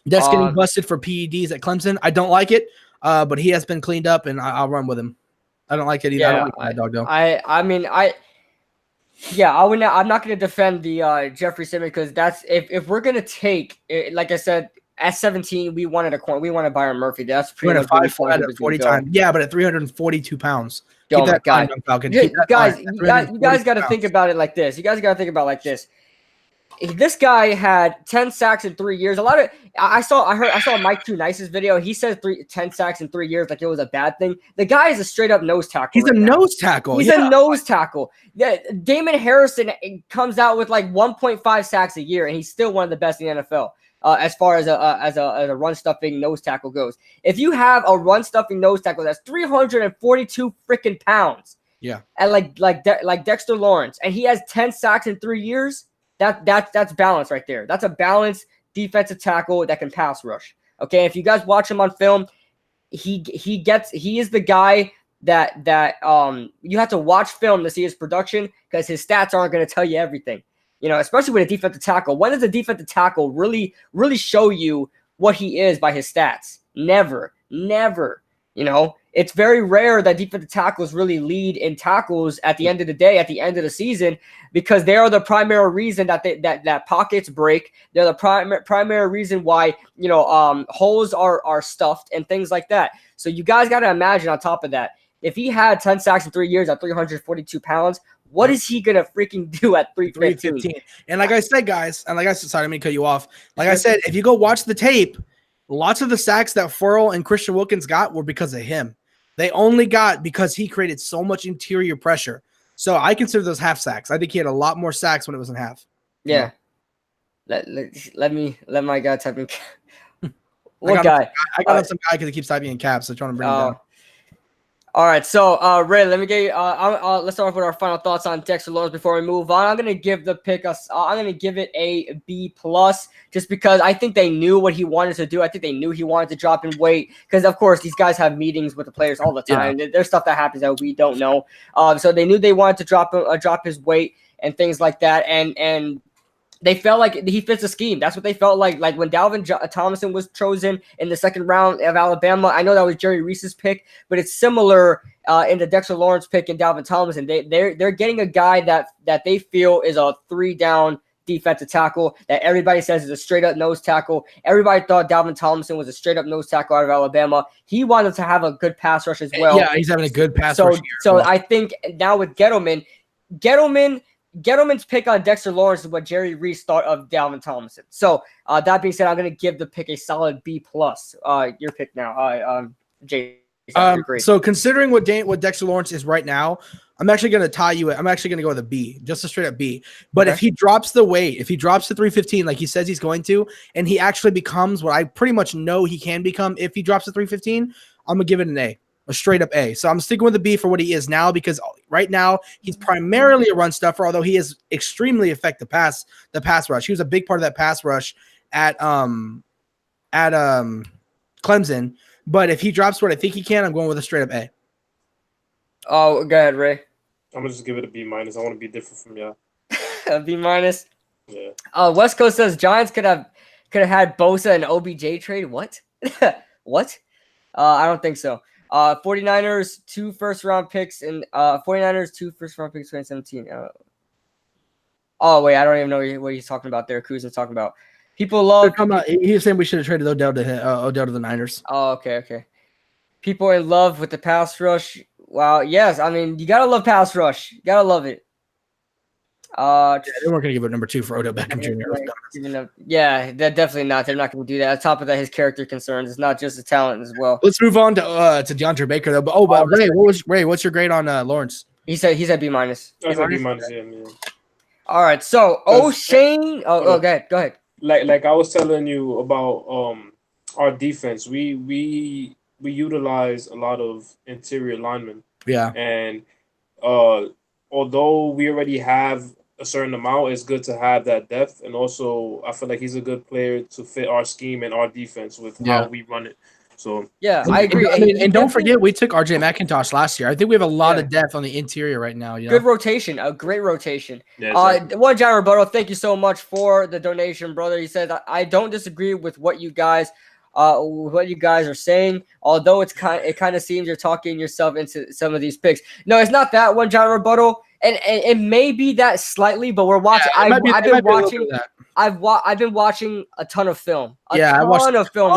Dex getting busted for PEDs at Clemson. I don't like it, but he has been cleaned up, and I'll run with him. I don't like it either. Yeah, I don't like that dog, though. I'm not going to defend the Jeffrey Simmons because that's if we're going to take, like I said, at 17, we wanted a corner. We wanted Byron Murphy. That's pretty much 5'4" at 40 times. Yeah, but at 342 pounds. Oh my God. You guys got to think about it like this. This guy had 10 sacks in 3 years. I saw Mike Too Nice's video. He said 10 sacks in 3 years like it was a bad thing. The guy is a straight up nose tackle. He's a nose tackle. He's a nose tackle. Yeah, Damon Harrison comes out with like 1.5 sacks a year, and he's still one of the best in the NFL. As far as a run stuffing nose tackle goes, if you have a run stuffing nose tackle that's 342 freaking pounds, and like Dexter Lawrence, and he has 10 sacks in 3 years, that's balance right there. That's a balanced defensive tackle that can pass rush. Okay, if you guys watch him on film, he is the guy that you have to watch film to see his production because his stats aren't going to tell you everything. You know, especially with a defensive tackle. When does a defensive tackle really show you what he is by his stats? Never. You know, it's very rare that defensive tackles really lead in tackles at the end of the day, at the end of the season, because they are the primary reason that pockets break. They're the primary reason why, you know, holes are stuffed and things like that. So you guys got to imagine on top of that, if he had 10 sacks in 3 years at 342 pounds, what is he going to freaking do at 315? And like I said, guys, sorry, let me cut you off. Like I said, if you go watch the tape, lots of the sacks that Furl and Christian Wilkins got were because of him. They only got because he created so much interior pressure. So I consider those half sacks. I think he had a lot more sacks when it was in half. Yeah. Let my guy type in. What guy? I got some guy because he keeps typing in caps. So I'm trying to bring him down. All right, so Ray, let me get you. Let's start off with our final thoughts on Dexter Lawrence before we move on. I'm gonna give the pick I'm gonna give it a B+, just because I think they knew what he wanted to do. I think they knew he wanted to drop in weight because, of course, these guys have meetings with the players all the time. Yeah. There's stuff that happens that we don't know. So they knew they wanted to drop his weight and things like that, and they felt like he fits the scheme. That's what they felt like. Like when Dalvin Tomlinson was chosen in the second round of Alabama, I know that was Jerry Reese's pick, but it's similar in the Dexter Lawrence pick and Dalvin Tomlinson. They're getting a guy that they feel is a 3-down defensive tackle that everybody says is a straight-up nose tackle. Everybody thought Dalvin Tomlinson was a straight-up nose tackle out of Alabama. He wanted to have a good pass rush as well. Yeah, he's having a good pass rush. So I think now with Gettleman's pick on Dexter Lawrence is what Jerry Reese thought of Dalvin Tomlinson. So that being said, I'm going to give the pick a solid B+. Your pick now, Jay. So considering what Dexter Lawrence is right now, I'm actually going to tie you. I'm actually going to go with a B, just a straight up B. But if he drops the weight, if he drops to 315 like he says he's going to, and he actually becomes what I pretty much know he can become if he drops to 315, I'm going to give it an A. A straight up A. So I'm sticking with the B for what he is now because right now he's primarily a run stuffer, although he is extremely effective the pass rush. He was a big part of that pass rush at Clemson. But if he drops what I think he can, I'm going with a straight up A. Oh, go ahead, Ray. I'm gonna just give it a B-. I want to be different from y'all. A B-. Yeah. West Coast says Giants could have had Bosa and OBJ trade. What? What? I don't think so. 49ers, 2 first-round picks, and 49ers, 2 first-round picks, 2017. Oh, wait, I don't even know what he's talking about there. Kuz is talking about. People love. He was saying we should have traded Odell to the Niners. Oh, okay. People are in love with the pass rush. Wow, yes. I mean, you got to love pass rush. You got to love it. They weren't going to give it number 2 for Odell Beckham Jr. Let's be honest. Yeah, that definitely not. They're not going to do that. On top of that, his character concerns. It's not just the talent as well. Let's move on to DeAndre Baker though. But Ray, what's your grade on Lawrence? He said B minus. I said B minus. Yeah, man. All right, so O'Shane. Go ahead. Like I was telling you about our defense. We utilize a lot of interior linemen. Yeah, and although we already have a certain amount, it's good to have that depth, and also I feel like he's a good player to fit our scheme and our defense with how we run it. So yeah, I agree. And don't forget, we took RJ McIntosh last year. I think we have a lot of depth on the interior right now. You know? Good rotation, a great rotation. Yeah, exactly. One John Roberto, thank you so much for the donation, brother. He said, I don't disagree with what you guys are saying, although it kind of seems you're talking yourself into some of these picks. No, it's not that one, John Roberto. And it may be that slightly, but we're watching. I've been watching a ton of film. I watched a ton of film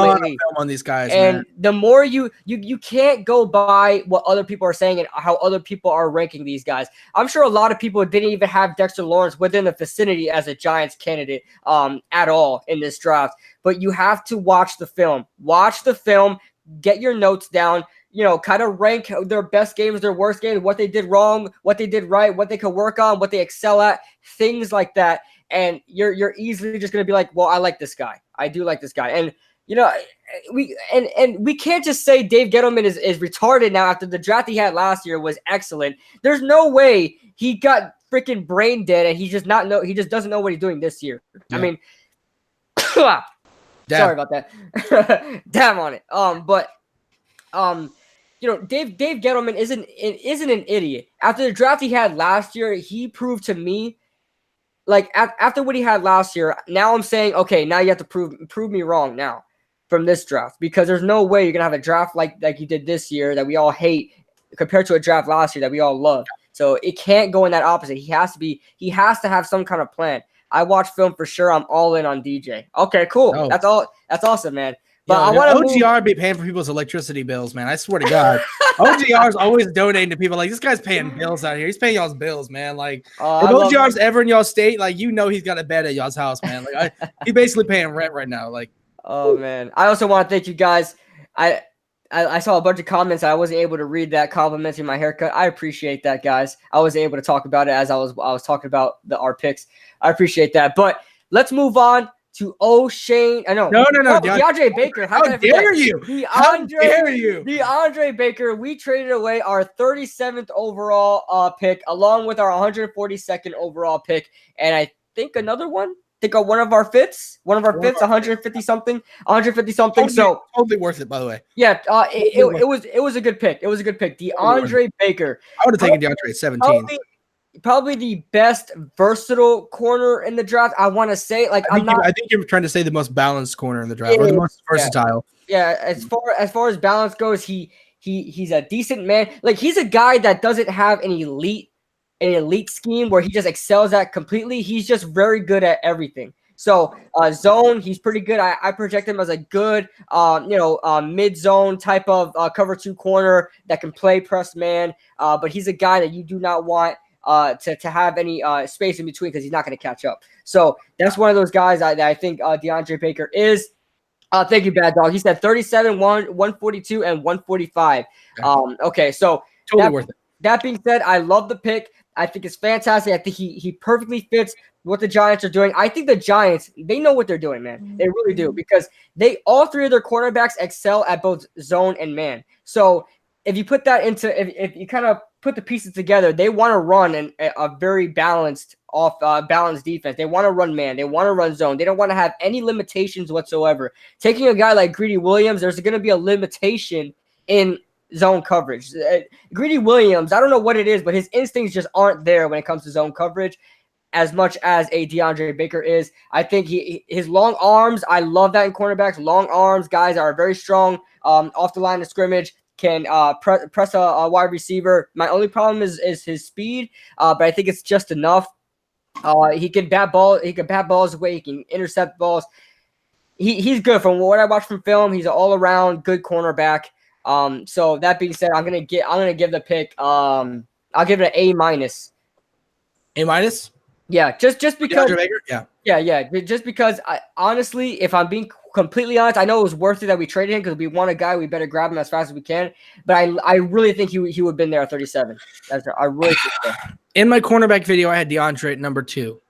on these guys. And man. the more you can't go by what other people are saying and how other people are ranking these guys. I'm sure a lot of people didn't even have Dexter Lawrence within the vicinity as a Giants candidate at all in this draft. But you have to watch the film. Watch the film. Get your notes down. You know, kind of rank their best games, their worst games, what they did wrong, what they did right, what they could work on, what they excel at, things like that. And you're easily just going to be like, well, I like this guy. I do like this guy. And, you know, we can't just say Dave Gettleman is retarded now after the draft he had last year was excellent. There's no way he got freaking brain dead and he just doesn't know what he's doing this year. Yeah. I mean, sorry about that. Damn on it. You know, Dave Gettleman isn't an idiot. After the draft he had last year, he proved to me, like after what he had last year, now I'm saying, okay, now you have to prove me wrong now from this draft, because there's no way you're gonna have a draft like you did this year that we all hate compared to a draft last year that we all love. So it can't go in that opposite. He has to have some kind of plan. I watch film for sure. I'm all in on DJ. Okay, cool. Oh. That's awesome, man. But I want to OGR be paying for people's electricity bills, man. I swear to God, OGR is always donating to people. Like, this guy's paying bills out here. He's paying y'all's bills, man. Like, if OGR's ever in y'all state, like, you know, he's got a bed at y'all's house, man. Like, he's basically paying rent right now. Like, oh man. I also want to thank you guys. I saw a bunch of comments. I wasn't able to read that complimenting my haircut. I appreciate that, guys. I wasn't able to talk about it as I was talking about our picks. I appreciate that. But let's move on to O'Shane. I know. No. DeAndre Baker. How dare you? How dare you? DeAndre Baker. We traded away our 37th overall pick along with our 142nd overall pick, and I think another one. One of our fifths, 150 something. So totally worth it, by the way. Yeah, it was a good pick. It was a good pick. DeAndre Baker. I would have taken DeAndre at 17. Probably the best versatile corner in the draft. I want to say, like, I think you're trying to say the most balanced corner in the draft, or the most versatile. Yeah, as far as balance goes, he's a decent man. Like, he's a guy that doesn't have an elite scheme where he just excels at completely. He's just very good at everything. So zone, he's pretty good. I project him as a good, mid-zone type of cover 2 corner that can play press man. But he's a guy that you do not want to have any space in between because he's not going to catch up. So that's one of those guys that I think DeAndre Baker is. Thank you, Bad Dog. He said 37, 142, and 145. Okay, so totally worth it. That being said, I love the pick. I think it's fantastic. I think he perfectly fits what the Giants are doing. I think the Giants, they know what they're doing, man. They really do, because all three of their quarterbacks excel at both zone and man. So if you put that if you kind of put the pieces together, they want to run a very balanced defense. They want to run man. They want to run zone. They don't want to have any limitations whatsoever. Taking a guy like Greedy Williams, there's going to be a limitation in zone coverage. Greedy Williams, I don't know what it is, but his instincts just aren't there when it comes to zone coverage as much as a DeAndre Baker is. I think his long arms, I love that in cornerbacks. Long arms, guys are very strong off the line of scrimmage, can press a wide receiver. My only problem is his speed, but I think it's just enough. He can bat balls away. He can intercept balls. He's good. From what I watched from film, he's an all-around good cornerback. So that being said, I'm gonna give the pick. I'll give it an A-. A-? Yeah, just because. DeAndre Baker? Yeah. Yeah. Just because, honestly, if I'm being completely honest, I know it was worth it that we traded him because we want a guy. We better grab him as fast as we can. But I really think he would have been there at 37. I really think so. In my cornerback video, I had DeAndre at number 2.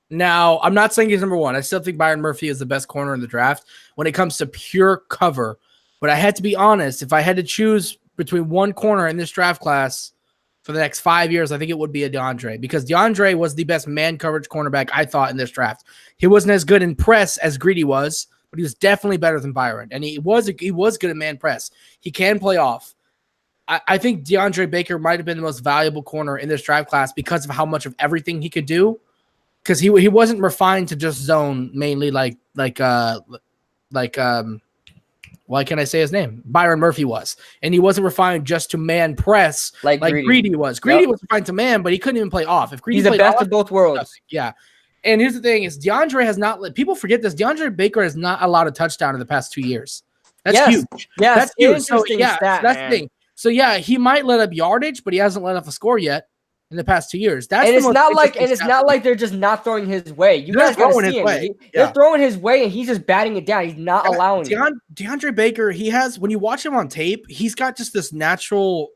Now, I'm not saying he's number 1. I still think Byron Murphy is the best corner in the draft when it comes to pure cover. But I had to be honest. If I had to choose between one corner in this draft class for the next 5 years, I think it would be a DeAndre, because DeAndre was the best man coverage cornerback I thought in this draft. He wasn't as good in press as Greedy was, but he was definitely better than Byron. And he was good at man press. He can play off. I think DeAndre Baker might have been the most valuable corner in this draft class because of how much of everything he could do. Because he wasn't refined to just zone mainly like why can't I say his name? Byron Murphy was. And he wasn't refined just to man press like Greedy was. Greedy was refined to man, but he couldn't even play off. If Greedy He's the best of both worlds. Yeah. And here's the thing is DeAndre has not let people forget this. DeAndre Baker has not allowed a touchdown in the past 2 years. That's huge. Yes, that's huge. So yeah, that's the thing. So yeah, he might let up yardage, but he hasn't let up a score yet in the past 2 years. It's not like they're just not throwing his way. You guys gotta see him. They're throwing his way, and he's just batting it down. He's not allowing it. DeAndre Baker, when you watch him on tape, he's got just this natural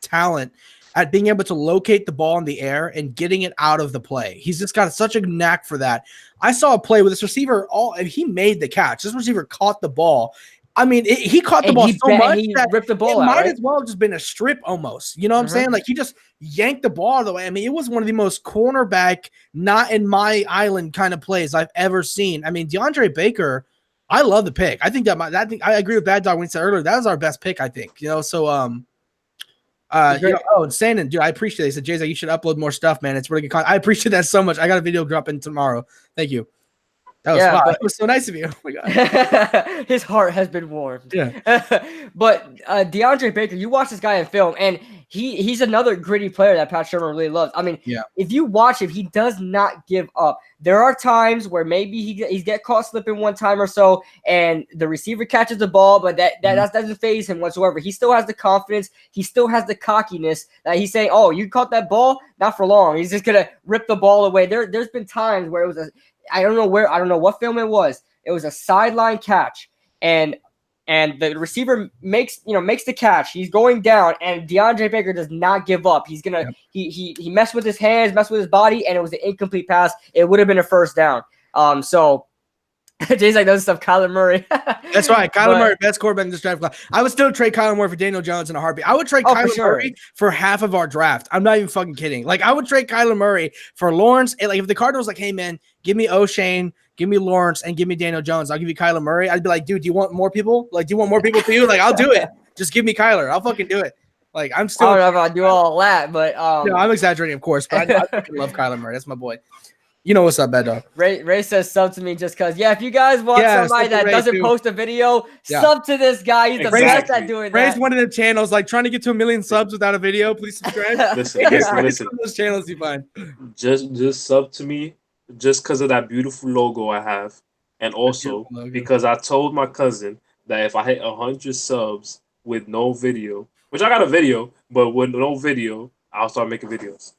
talent at being able to locate the ball in the air and getting it out of the play. He's just got such a knack for that. I saw a play with this receiver. He made the catch. This receiver caught the ball. I mean, he caught the ball so much he ripped the ball out. It might as well have just been a strip almost. You know what I'm saying? Like, he just yanked the ball out of the way. I mean, it was one of the most cornerback, not in my island kind of plays I've ever seen. I mean, DeAndre Baker, I love the pick. I think I agree with Bad Dog when he said earlier, that was our best pick, I think. So and Sandon, dude, I appreciate it. He said, Jzach, you should upload more stuff, man. It's really good content. I appreciate that so much. I got a video dropping tomorrow. Thank you. It was so nice of you. Oh my God. His heart has been warmed. Yeah. But DeAndre Baker, you watch this guy in film, and he's another gritty player that Pat Shermer really loves. I mean, if you watch him, he does not give up. There are times where maybe he's get caught slipping one time or so, and the receiver catches the ball, but that doesn't faze him whatsoever. He still has the confidence. He still has the cockiness that he's saying, "Oh, you caught that ball? Not for long." He's just gonna rip the ball away. There's been times where it was I don't know what film it was. It was a sideline catch, and the receiver makes the catch. He's going down, and DeAndre Baker does not give up. He's gonna he messed with his hands, messed with his body, and it was an incomplete pass. It would have been a first down. So Jay's like those stuff. Kyler Murray. That's right. Kyler Murray, best quarterback in this draft class. I would still trade Kyler Murray for Daniel Jones in a heartbeat. I would trade Kyler Murray for half of our draft. I'm not even fucking kidding. Like, I would trade Kyler Murray for Lawrence. And like, if the Cardinals like, hey man, give me O'Shane, give me Lawrence, and give me Daniel Jones, I'll give you Kyler Murray. I'd be like, dude, do you want more people? Like, do you want more people for you? Like, I'll do it. Just give me Kyler. I'll fucking do it. Like, I'm still. I don't know if I'll do all that, but no, I'm exaggerating, of course. But I fucking love Kyler Murray. That's my boy. You know what's up, Bad Dog? Ray says sub to me just because. Yeah, if you guys want somebody that doesn't post a video, sub to this guy. He's the best at doing that. Ray's one of the channels like trying to get to 1 million subs without a video. Please subscribe. Listen. Those channels you find. Just sub to me just because of that beautiful logo I have, and also because I told my cousin that if I hit 100 subs with no video, which I got a video, but with no video, I'll start making videos.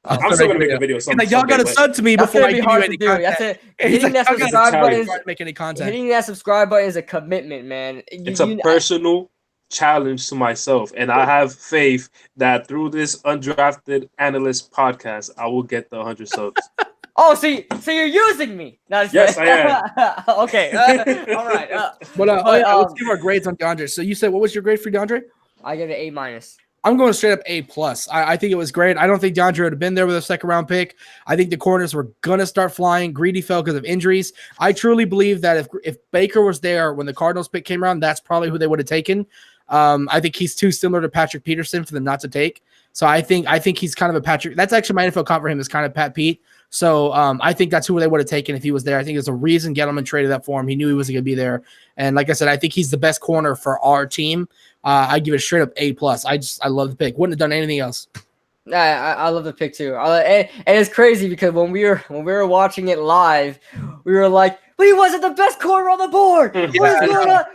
I'm still gonna make a video. Like, y'all gotta sub to me before I give you any content. That's it. Hitting that subscribe button. Make any content. Hitting that subscribe button is a commitment, man. It's a personal challenge to myself, and I have faith that through this Undrafted Analysts podcast, I will get the 100 subs. Oh, so you're using me? Yes, I am. Okay, all right. Let's give our grades on DeAndre. So you said, what was your grade for DeAndre? I give it A-. I'm going straight up A+. I think it was great. I don't think DeAndre would have been there with a second-round pick. I think the corners were going to start flying. Greedy fell because of injuries. I truly believe that if Baker was there when the Cardinals pick came around, that's probably who they would have taken. I think he's too similar to Patrick Peterson for them not to take. So I think he's kind of a Patrick. That's actually my NFL comp for him is kind of Pat Pete. So I think that's who they would have taken if he was there. I think there's a reason Gettleman traded that for him. He knew he wasn't going to be there. And like I said, I think he's the best corner for our team. I give it a straight up A+. I love the pick. Wouldn't have done anything else. I love the pick too. And it's crazy because when we were watching it live, we were like, but he wasn't the best corner on the board.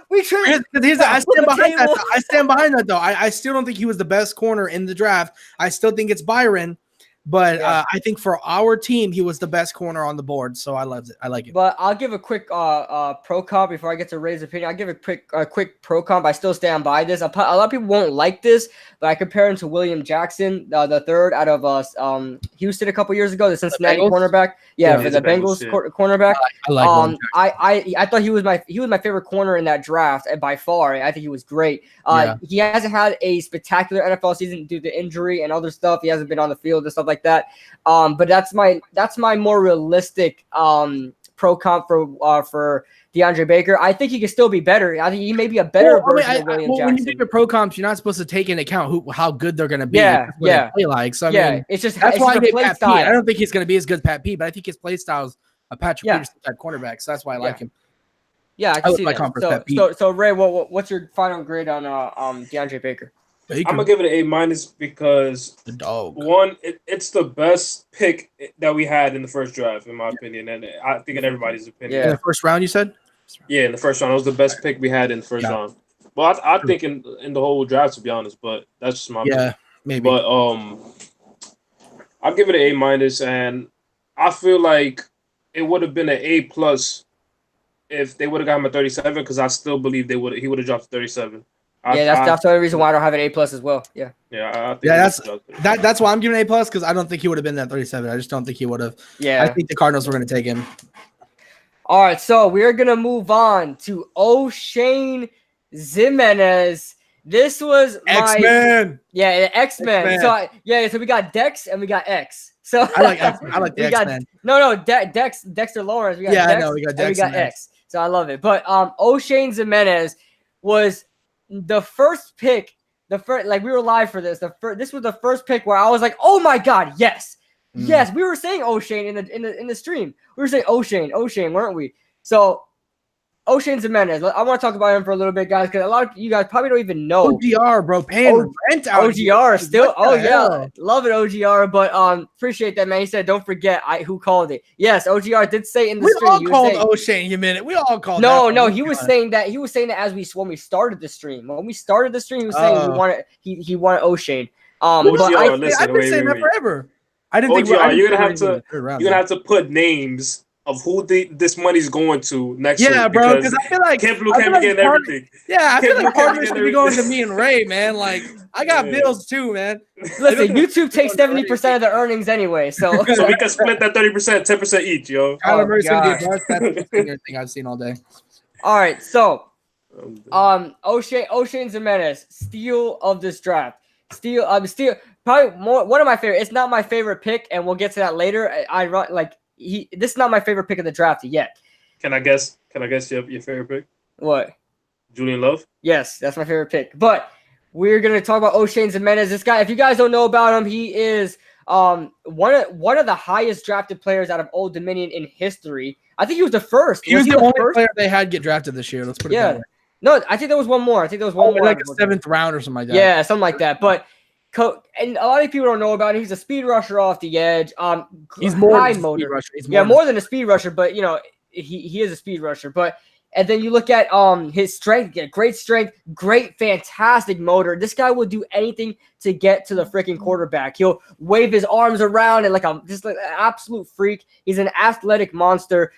We traded. I stand behind that though. I still don't think he was the best corner in the draft. I still think it's Byron. But I think for our team, he was the best corner on the board. So I loved it. I like it. But I'll give a quick pro comp before I get to Ray's opinion. I'll give a quick pro comp. I still stand by this. A lot of people won't like this, but I compare him to William Jackson, the third out of Houston a couple years ago, the Cincinnati cornerback. Yeah, for the Bengals cornerback. I like I thought he was my favorite corner in that draft by far. I think he was great. He hasn't had a spectacular NFL season due to injury and other stuff. He hasn't been on the field and stuff like that. But that's my more realistic pro comp for DeAndre Baker. I think he could still be better. I think he may be a better version of William Jackson. When you give your pro comps, you're not supposed to take into account how good they're going to be. Yeah. Play like. So I mean, it's just that's why I play Pat style. Pete. I don't think he's going to be as good as Pat Pete, but I think his play style is a Patrick Peterson type cornerback. So that's why I like him. Yeah, I can see that. So Ray, what's your final grade on DeAndre Baker? I'm gonna give it an A- because the dog. One, it's the best pick that we had in the first draft, in my opinion, and I think in everybody's opinion. Yeah, in the first round, you said. Yeah, in the first round, it was the best pick we had in the first round. Well, I think in the whole draft, to be honest, but that's just my opinion. Maybe. But I'll give it an A-, and I feel like it would have been an A+ if they would have got him at 37, because I still believe he would have dropped to 37. That's the only reason why I don't have an A+ as well. Yeah. I think that's why I'm giving an A+, because I don't think he would have been that 37. I just don't think he would have. Yeah. I think the Cardinals were going to take him. All right, so we're gonna move on to O'Shane Jimenez. This was X-Men. X-Men. So so we got Dex and we got X. So I like X-Men. I like the X-Men. Dexter Lawrence. We got Dex, I know we got Dex. And we got X. So I love it. But O'Shane Jimenez was the first pick. We were live for this. This was the first pick where I was like, oh my god, yes. Yes, we were saying O'Shane in the stream. We were saying O'Shane, weren't we? So O'Shane Jimenez. I want to talk about him for a little bit, guys, because a lot of you guys probably don't even know. OGR, bro, paying rent out. OGR still. Oh yeah, love it, OGR. But appreciate that, man. He said, don't forget who called it. Yes, OGR did say in the stream. We all called O'Shane. We all called. No, he was saying that. He was saying that when we started the stream. When we started the stream, he was saying he wanted O'Shane. I've been saying that forever. I didn't think you're gonna have to put names of who this money's going to next week. Yeah, bro, because I feel like Camp Blue can't be getting everything. Yeah, I feel like part of it should be going to me and Ray, man. Like, I got bills too, man. Listen, YouTube takes 70% of the earnings anyway, so we can split that 30%, 10% each, yo. Kyler Murray's gonna be a bust. That's the thing I've seen all day. All right, so O'Shane Jimenez, steal of this draft. Steal, probably one of my favorite. It's not my favorite pick, and we'll get to that later. This is not my favorite pick of the draft yet. Can I guess your favorite pick? What? Julian Love? Yes, that's my favorite pick. But we're gonna talk about O'Shane Jimenez. This guy, if you guys don't know about him, he is one of the highest drafted players out of Old Dominion in history. I think he was the first. He was the only player they had get drafted this year. Let's put it that way. No, I think there was one more. More, like a 7th round or something like that. Yeah, something like that. But and a lot of people don't know about him. He's a speed rusher off the edge. He's more high than a motor. Speed rusher. He's more than a speed rusher. But he is a speed rusher. But and then you look at his strength. Great strength, fantastic motor. This guy will do anything to get to the freaking quarterback. He'll wave his arms around and just like an absolute freak. He's an athletic monster.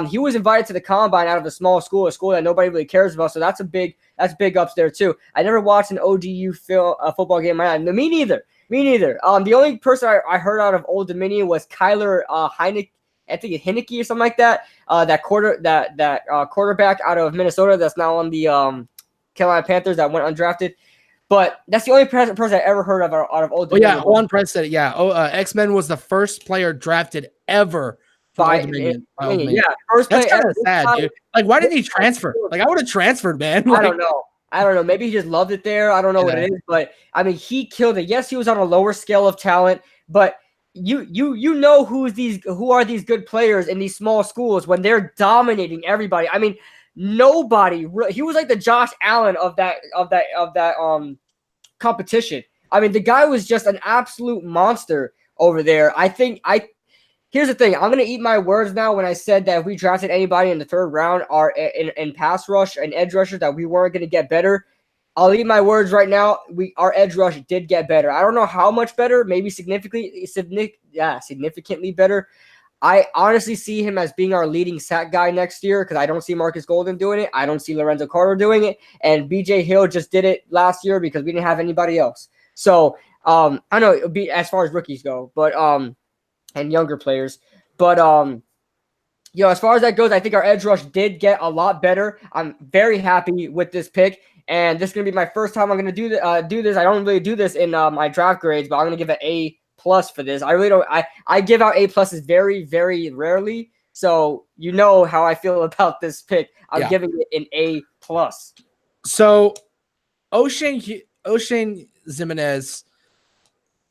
He was invited to the combine out of a small school, a school that nobody really cares about. So that's big ups there too. I never watched an ODU football game in my life. No, me neither. The only person I heard out of Old Dominion was Kyler Heinicke. I think it's Heineke or something like that. That quarterback out of Minnesota that's now on the Carolina Panthers that went undrafted. But that's the only person I ever heard of out of Old Dominion. Yeah, Juan Press said it. Yeah, X-Men was the first player drafted ever by Old Dominion. Yeah, first player. That's kind of sad, dude. Like, why didn't he transfer? Like, I would have transferred, man. Like, I don't know. Maybe he just loved it there. I don't know what it is, but I mean, he killed it. Yes, he was on a lower scale of talent, but you know who are these good players in these small schools when they're dominating everybody. I mean, nobody. He was like the Josh Allen of that competition. I mean, the guy was just an absolute monster over there. Here's the thing. I'm going to eat my words now when I said that if we drafted anybody in the 3rd round in pass rush and edge rushers that we weren't going to get better. I'll eat my words right now. Our edge rush did get better. I don't know how much better, maybe significantly better. I honestly see him as being our leading sack guy next year because I don't see Marcus Golden doing it. I don't see Lorenzo Carter doing it. And BJ Hill just did it last year because we didn't have anybody else. So I know it would be as far as rookies go, but and younger players. But as far as that goes, I think our edge rush did get a lot better. I'm very happy with this pick. And this is going to be my first time I'm going to do this. I don't really do this in my draft grades, but I'm going to give an A+ for this. I really don't. I give out A+ very, very rarely. So you know how I feel about this pick. I'm giving it an A+. So Oshane Ximines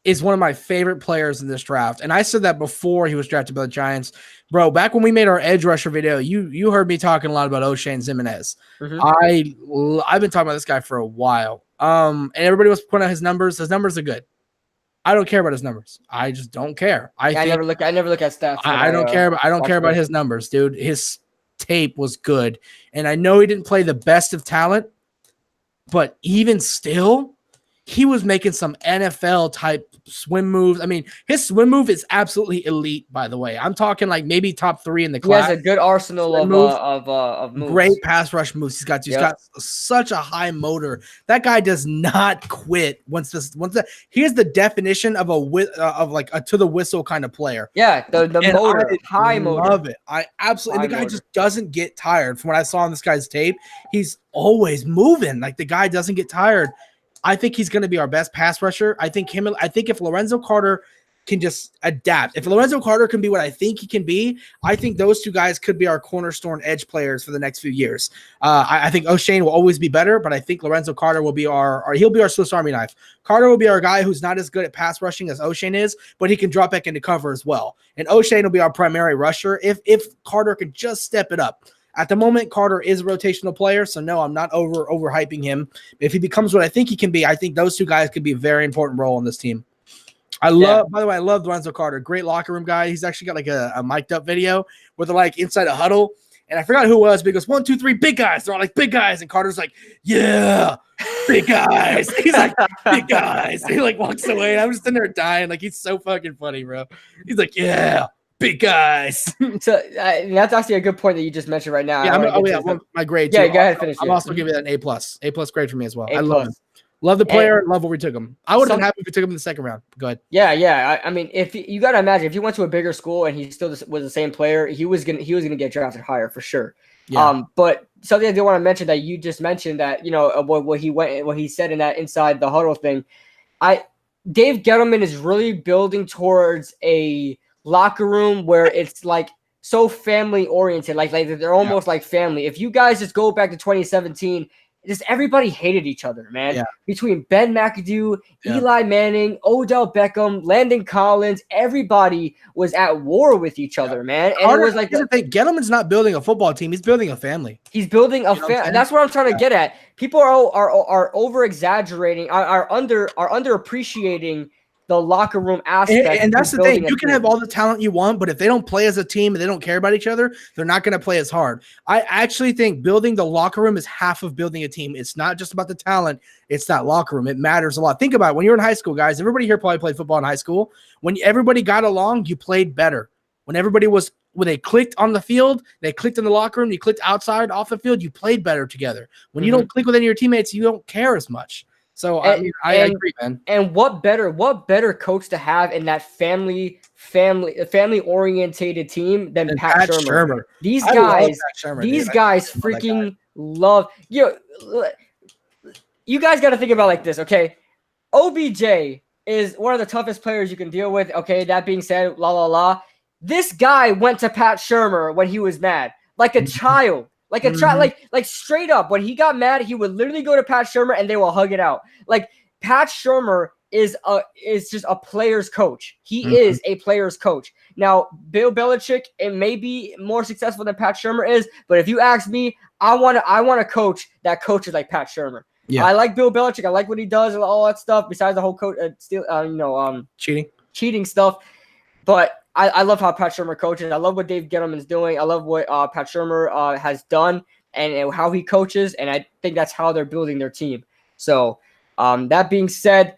is one of my favorite players in this draft. And I said that before he was drafted by the Giants. Bro, back when we made our edge rusher video, you heard me talking a lot about Oshane Ximines. Mm-hmm. I've been talking about this guy for a while. And everybody was pointing out his numbers. His numbers are good. I don't care about his numbers. I just don't care. I never look at stats. I don't care. I don't care about his numbers, dude. His tape was good. And I know he didn't play the best of talent, but even still, he was making some NFL type swim moves. I mean, his swim move is absolutely elite, by the way. I'm talking like maybe top 3 in the class. He has a good arsenal of moves. Great pass rush moves. He's got such a high motor. That guy does not quit here's the definition of a to the whistle kind of player. Yeah, the motor, high motor. Love it. I absolutely. And the guy just doesn't get tired. From what I saw on this guy's tape, he's always moving. Like the guy doesn't get tired. I think he's going to be our best pass rusher. I think if Lorenzo Carter can just adapt, if Lorenzo Carter can be what I think he can be, I think those two guys could be our cornerstone edge players for the next few years. I think Oshane will always be better, but I think Lorenzo Carter will be he'll be our Swiss Army knife. Carter will be our guy who's not as good at pass rushing as Oshane is, but he can drop back into cover as well. And Oshane will be our primary rusher if Carter can just step it up. At the moment, Carter is a rotational player, so no, I'm not overhyping him. If he becomes what I think he can be, I think those two guys could be a very important role on this team. By the way, I love Lorenzo Carter. Great locker room guy. He's actually got like a mic'd up video where they're like inside a huddle, and I forgot who it was, but he goes, 1, 2, 3, big guys. They're all like, big guys, and Carter's like, yeah, big guys. He's like, big guys. And he like walks away, and I'm just in there dying. Like, he's so fucking funny, bro. He's like, yeah. Big guys. So that's actually a good point that you just mentioned right now. Yeah, my grade. Yeah, go ahead, finish. I'm also giving it an A+. A+ grade for me as well. I love him. Love the player. Love where we took him. I would have been happy if we took him in the second round. Go ahead. Yeah. I mean, if you got to imagine, if he went to a bigger school and he still was the same player, he was gonna get drafted higher for sure. Yeah. But something I do want to mention that you just mentioned that what he said in that inside the huddle thing. Dave Gettleman is really building towards a locker room where it's like so family oriented, like they're almost like family. If you guys just go back to 2017, just everybody hated each other, man. Yeah. Between Ben McAdoo, Eli Manning, Odell Beckham, Landon Collins, everybody was at war with each other, man. And Carter, it was like Gettleman's not building a football team; he's building a family. He's building a family. That's what I'm trying to get at. People are over exaggerating, are underappreciating the locker room aspect. And that's the thing. You can have all the talent you want, but if they don't play as a team and they don't care about each other, they're not going to play as hard. I actually think building the locker room is half of building a team. It's not just about the talent. It's that locker room. It matters a lot. Think about it. When you're in high school, guys, everybody here probably played football in high school. When everybody got along, you played better. When they clicked on the field, they clicked in the locker room, you clicked outside off the field, you played better together. When you don't click with any of your teammates, you don't care as much. So I agree, man. And what better coach to have in that family orientated team than Pat Shurmur. These guys freaking love you. You guys got to think about it like this, okay? OBJ is one of the toughest players you can deal with. Okay, that being said, this guy went to Pat Shurmur when he was mad, like a child. Like a child, like straight up. When he got mad, he would literally go to Pat Shurmur and they will hug it out. Like Pat Shurmur is just a player's coach. He is a player's coach. Now, Bill Belichick, it may be more successful than Pat Shurmur is, but if you ask me, I want a coach that coaches like Pat Shurmur. Yeah. I like Bill Belichick. I like what he does and all that stuff. Besides the whole cheating stuff, but. I love how Pat Shurmur coaches. I love what Dave Gettleman's doing. I love what Pat Shurmur has done and how he coaches, and I think that's how they're building their team. So, that being said,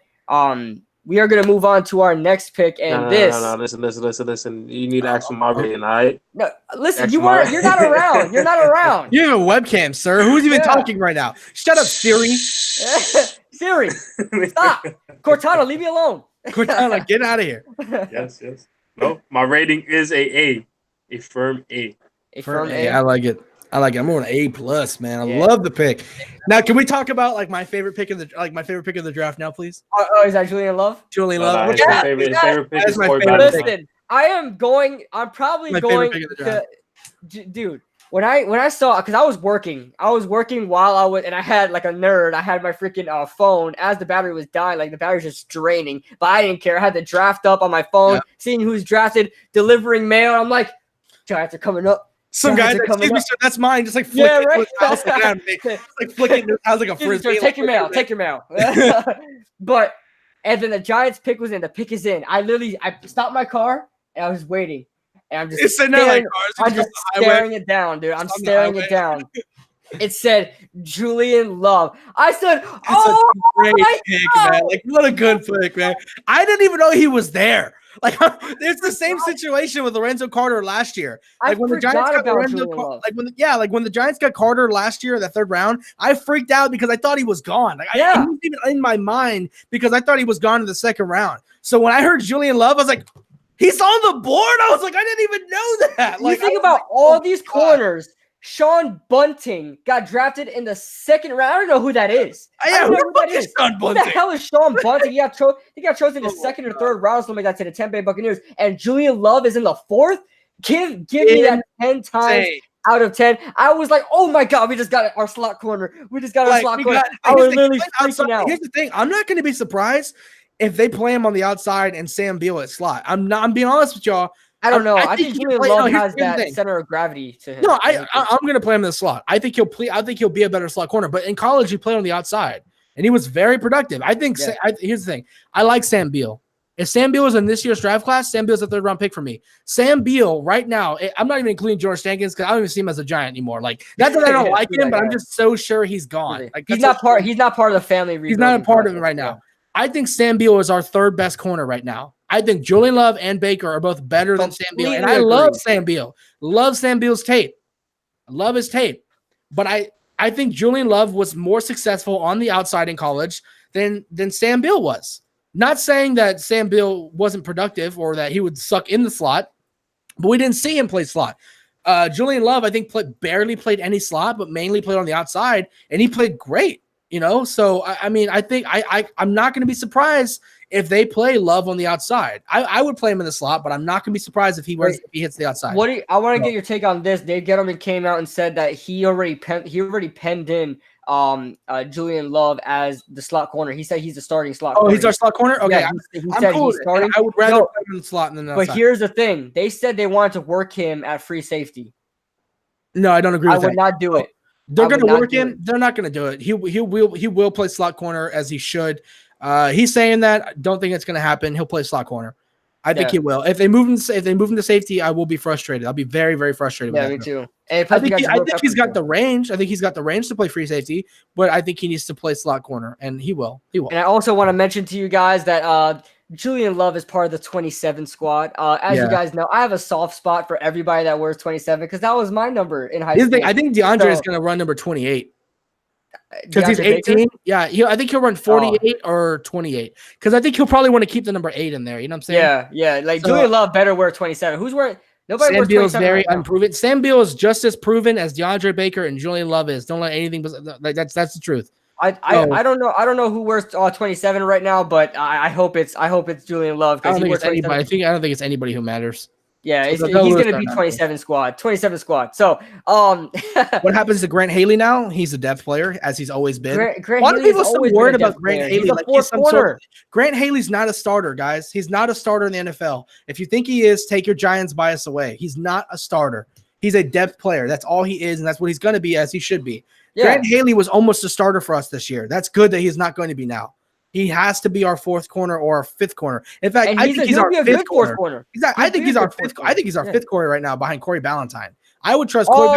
we are gonna move on to our next pick, and No. Listen. You need to ask for my rating, all right? No, listen, Ask you for my- weren't. You're not around. You're not around. You have a webcam, sir. Who's even talking right now? Shut up, Siri. Siri, stop. Cortana, leave me alone. Cortana, get out of here. Yes. No, my rating is a firm A. A firm A. I like it. I'm going A plus, man. I Yeah. love the pick. Now, can we talk about like my favorite pick of the draft now, please? Oh, is that Julian Love? Julian No, Love. his favorite pick is my Corey favorite Batterson. Listen, I'm probably My going favorite pick of the draft. dude. When I saw, because I was working while I was, and I had like a nerd. I had my freaking phone as the battery was dying, like the battery was just draining. But I didn't care. I had the draft up on my phone, seeing who's drafted, delivering mail. I'm like, Giants are coming up. Some guy, excuse me, sir, that's mine. Just like flick it to his house like that. Like flicking his house like a frisbee. Take your mail. Take your mail. But and then the Giants pick was in. The pick is in. I stopped my car and I was waiting. And I'm just staring it down, dude. I'm staring it down. It said Julian Love. I said, "Oh, great pick, man! Like what a good pick, man! I didn't even know he was there. Like it's the same situation with Lorenzo Carter last year. Like when the Giants got Lorenzo, when the Giants got Carter last year in the third round, I freaked out because I thought he was gone. Like he wasn't even in my mind because I thought he was gone in the second round. So when I heard Julian Love, I was like, he's on the board. I was like, I didn't even know that. Like, you think about all these corners. Sean Bunting got drafted in the second round. I don't know who that is. Who the hell is Sean Bunting? He got chosen in the second or third round, something like that, to the Tampa Bay Buccaneers. And Julian Love is in the fourth. Give me that 10 times out of 10. I was like, oh my God, we just got our slot corner. We just got our slot corner. I was literally freaking out. Here's the thing. I'm not going to be surprised if they play him on the outside and Sam Beal at slot. I'm being honest with y'all. I don't know. I think Julian Love has that center of gravity to him. No, I'm going to play him in the slot. I think he'll be a better slot corner. But in college, he played on the outside, and he was very productive. I think. Here's the thing. I like Sam Beal. If Sam Beal was in this year's draft class, Sam Beal's a third round pick for me. Sam Beal right now. I'm not even including George Jenkins because I don't even see him as a Giant anymore. Like that's that I don't like him, but I'm just so sure he's gone. Like he's not part of the family. He's not a part of it right now. I think Sam Beal is our third best corner right now. I think Julian Love and Baker are both better than Sam Beal. And I love Sam Beal. Love Sam Beal's tape. Love his tape. But I think Julian Love was more successful on the outside in college than Sam Beal was. Not saying that Sam Beal wasn't productive or that he would suck in the slot, but we didn't see him play slot. Julian Love, I think, barely played any slot, but mainly played on the outside, and he played great. So I think I'm not going to be surprised if they play Love on the outside. I would play him in the slot, but I'm not going to be surprised if he hits the outside. I want to get your take on this. Dave Gettleman came out and said that he already penned in Julian Love as the slot corner. He said he's a starting slot corner. He's our slot corner? Okay. Yeah, he said he's starting. I would rather put him in the slot than the outside. But here's the thing. They said they wanted to work him at free safety. No, I don't agree with that. I would not do it. They're going to work him. They're not going to do it. He will play slot corner as he should. He's saying that. Don't think it's going to happen. He'll play slot corner. I think he will. If they move him to safety, I will be frustrated. I'll be very, very frustrated. Yeah, me too. I think he's got the range. I think he's got the range to play free safety, but I think he needs to play slot corner, and he will. And I also want to mention to you guys that Julian Love is part of the 27 squad. As you guys know, I have a soft spot for everybody that wears 27 because that was my number in high school. I think DeAndre is going to run number 28. Because he's 18. Baker? Yeah, I think he'll run 48 or 28. Because I think he'll probably want to keep the number 8 in there. You know what I'm saying? Yeah. Like Julian Love better wear 27. Who's wearing? Nobody wears 27. Sam Beal is very unproven. Sam Beal is just as proven as DeAndre Baker and Julian Love is. Don't let anything. Like that's the truth. I don't know. I don't know who wears 27 right now, but I hope it's Julian Love because he wears anybody. I don't think it's anybody who matters. Yeah, he's going to be 27 squad. So, what happens to Grant Haley now? He's a depth player, as he's always been. A lot of people are still worried about Grant Haley. He's a fourth Grant Haley's not a starter, guys. He's not a starter in the NFL. If you think he is, take your Giants bias away. He's not a starter. He's a depth player. That's all he is, and that's what he's going to be, as he should be. Yeah. Grant Haley was almost a starter for us this year. That's good that he's not going to be now. He has to be our fourth corner or our fifth corner. In fact, And I think he's our fifth corner. Exactly. I think he's our fifth. I think he's our fifth corner right now behind Corey Ballantyne. I would trust Corey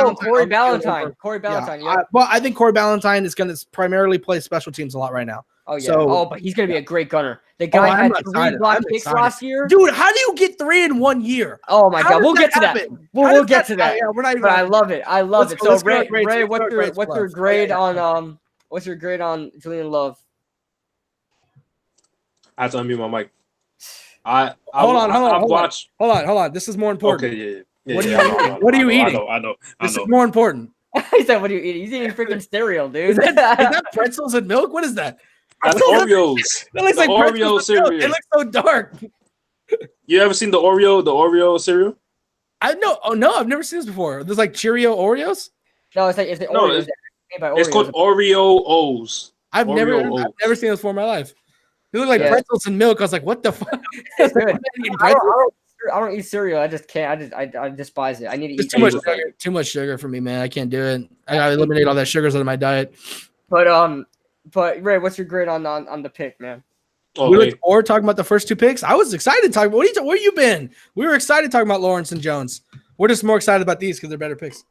Ballantyne. Corey Ballantyne. Yeah. But I think Corey Ballantyne is going to primarily play special teams a lot right now. Oh yeah. So, but he's going to be a great gunner. The guy had 3 block kicks last year. Dude, how do you get 3 in 1 year? Oh my God, we'll get to that. We'll get to that. Yeah, we're not even. But I love it. I love it. So Ray, what's your grade on Julian Love? I have to unmute my mic. Hold on. This is more important. Okay, What are you eating? I know. This is more important. He said, "What are you eating?" He's eating freaking cereal, dude. Is that pretzels and milk? What is that? That's Oreos. That looks like Oreo cereal. It looks so dark. You ever seen the Oreo cereal? No, I've never seen this before. There's like Cheerio Oreos. No, it's Oreos. It's called Oreo O's. I've never seen this before in my life. They look like pretzels and milk. I was like, what the fuck? I don't eat cereal. I just can't. I despise it. I need to eat too much sugar for me, man. I can't do it. I gotta eliminate all that sugars out of my diet. But Ray, what's your grade on the pick, man? We looked forward talking about the first 2 picks. I was excited talking about where you been? We were excited talking about Lawrence and Jones. We're just more excited about these because they're better picks.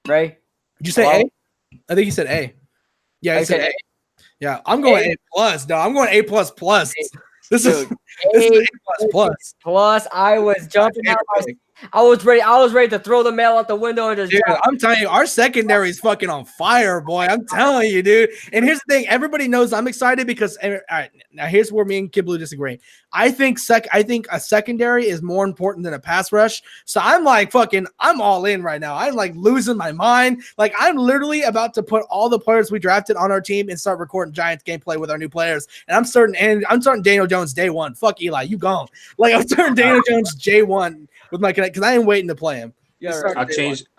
Ray, did you say A? I think you said A. Yeah, I said A. Yeah, I'm going A plus. No, I'm going A plus plus. This is A plus plus. I was jumping out. I was ready to throw the mail out the window and just. Dude, I'm telling you, our secondary is fucking on fire, boy. I'm telling you, dude. And here's the thing: everybody knows I'm excited because. All right, now here's where me and Kibblue disagree. I think a secondary is more important than a pass rush. So I'm like I'm all in right now. I'm like losing my mind. Like I'm literally about to put all the players we drafted on our team and start recording Giants gameplay with our new players. And I'm starting Daniel Jones day 1. Fuck Eli, you gone. Like I'm starting Daniel Jones J1 with my connect because I ain't waiting to play him. Yeah, I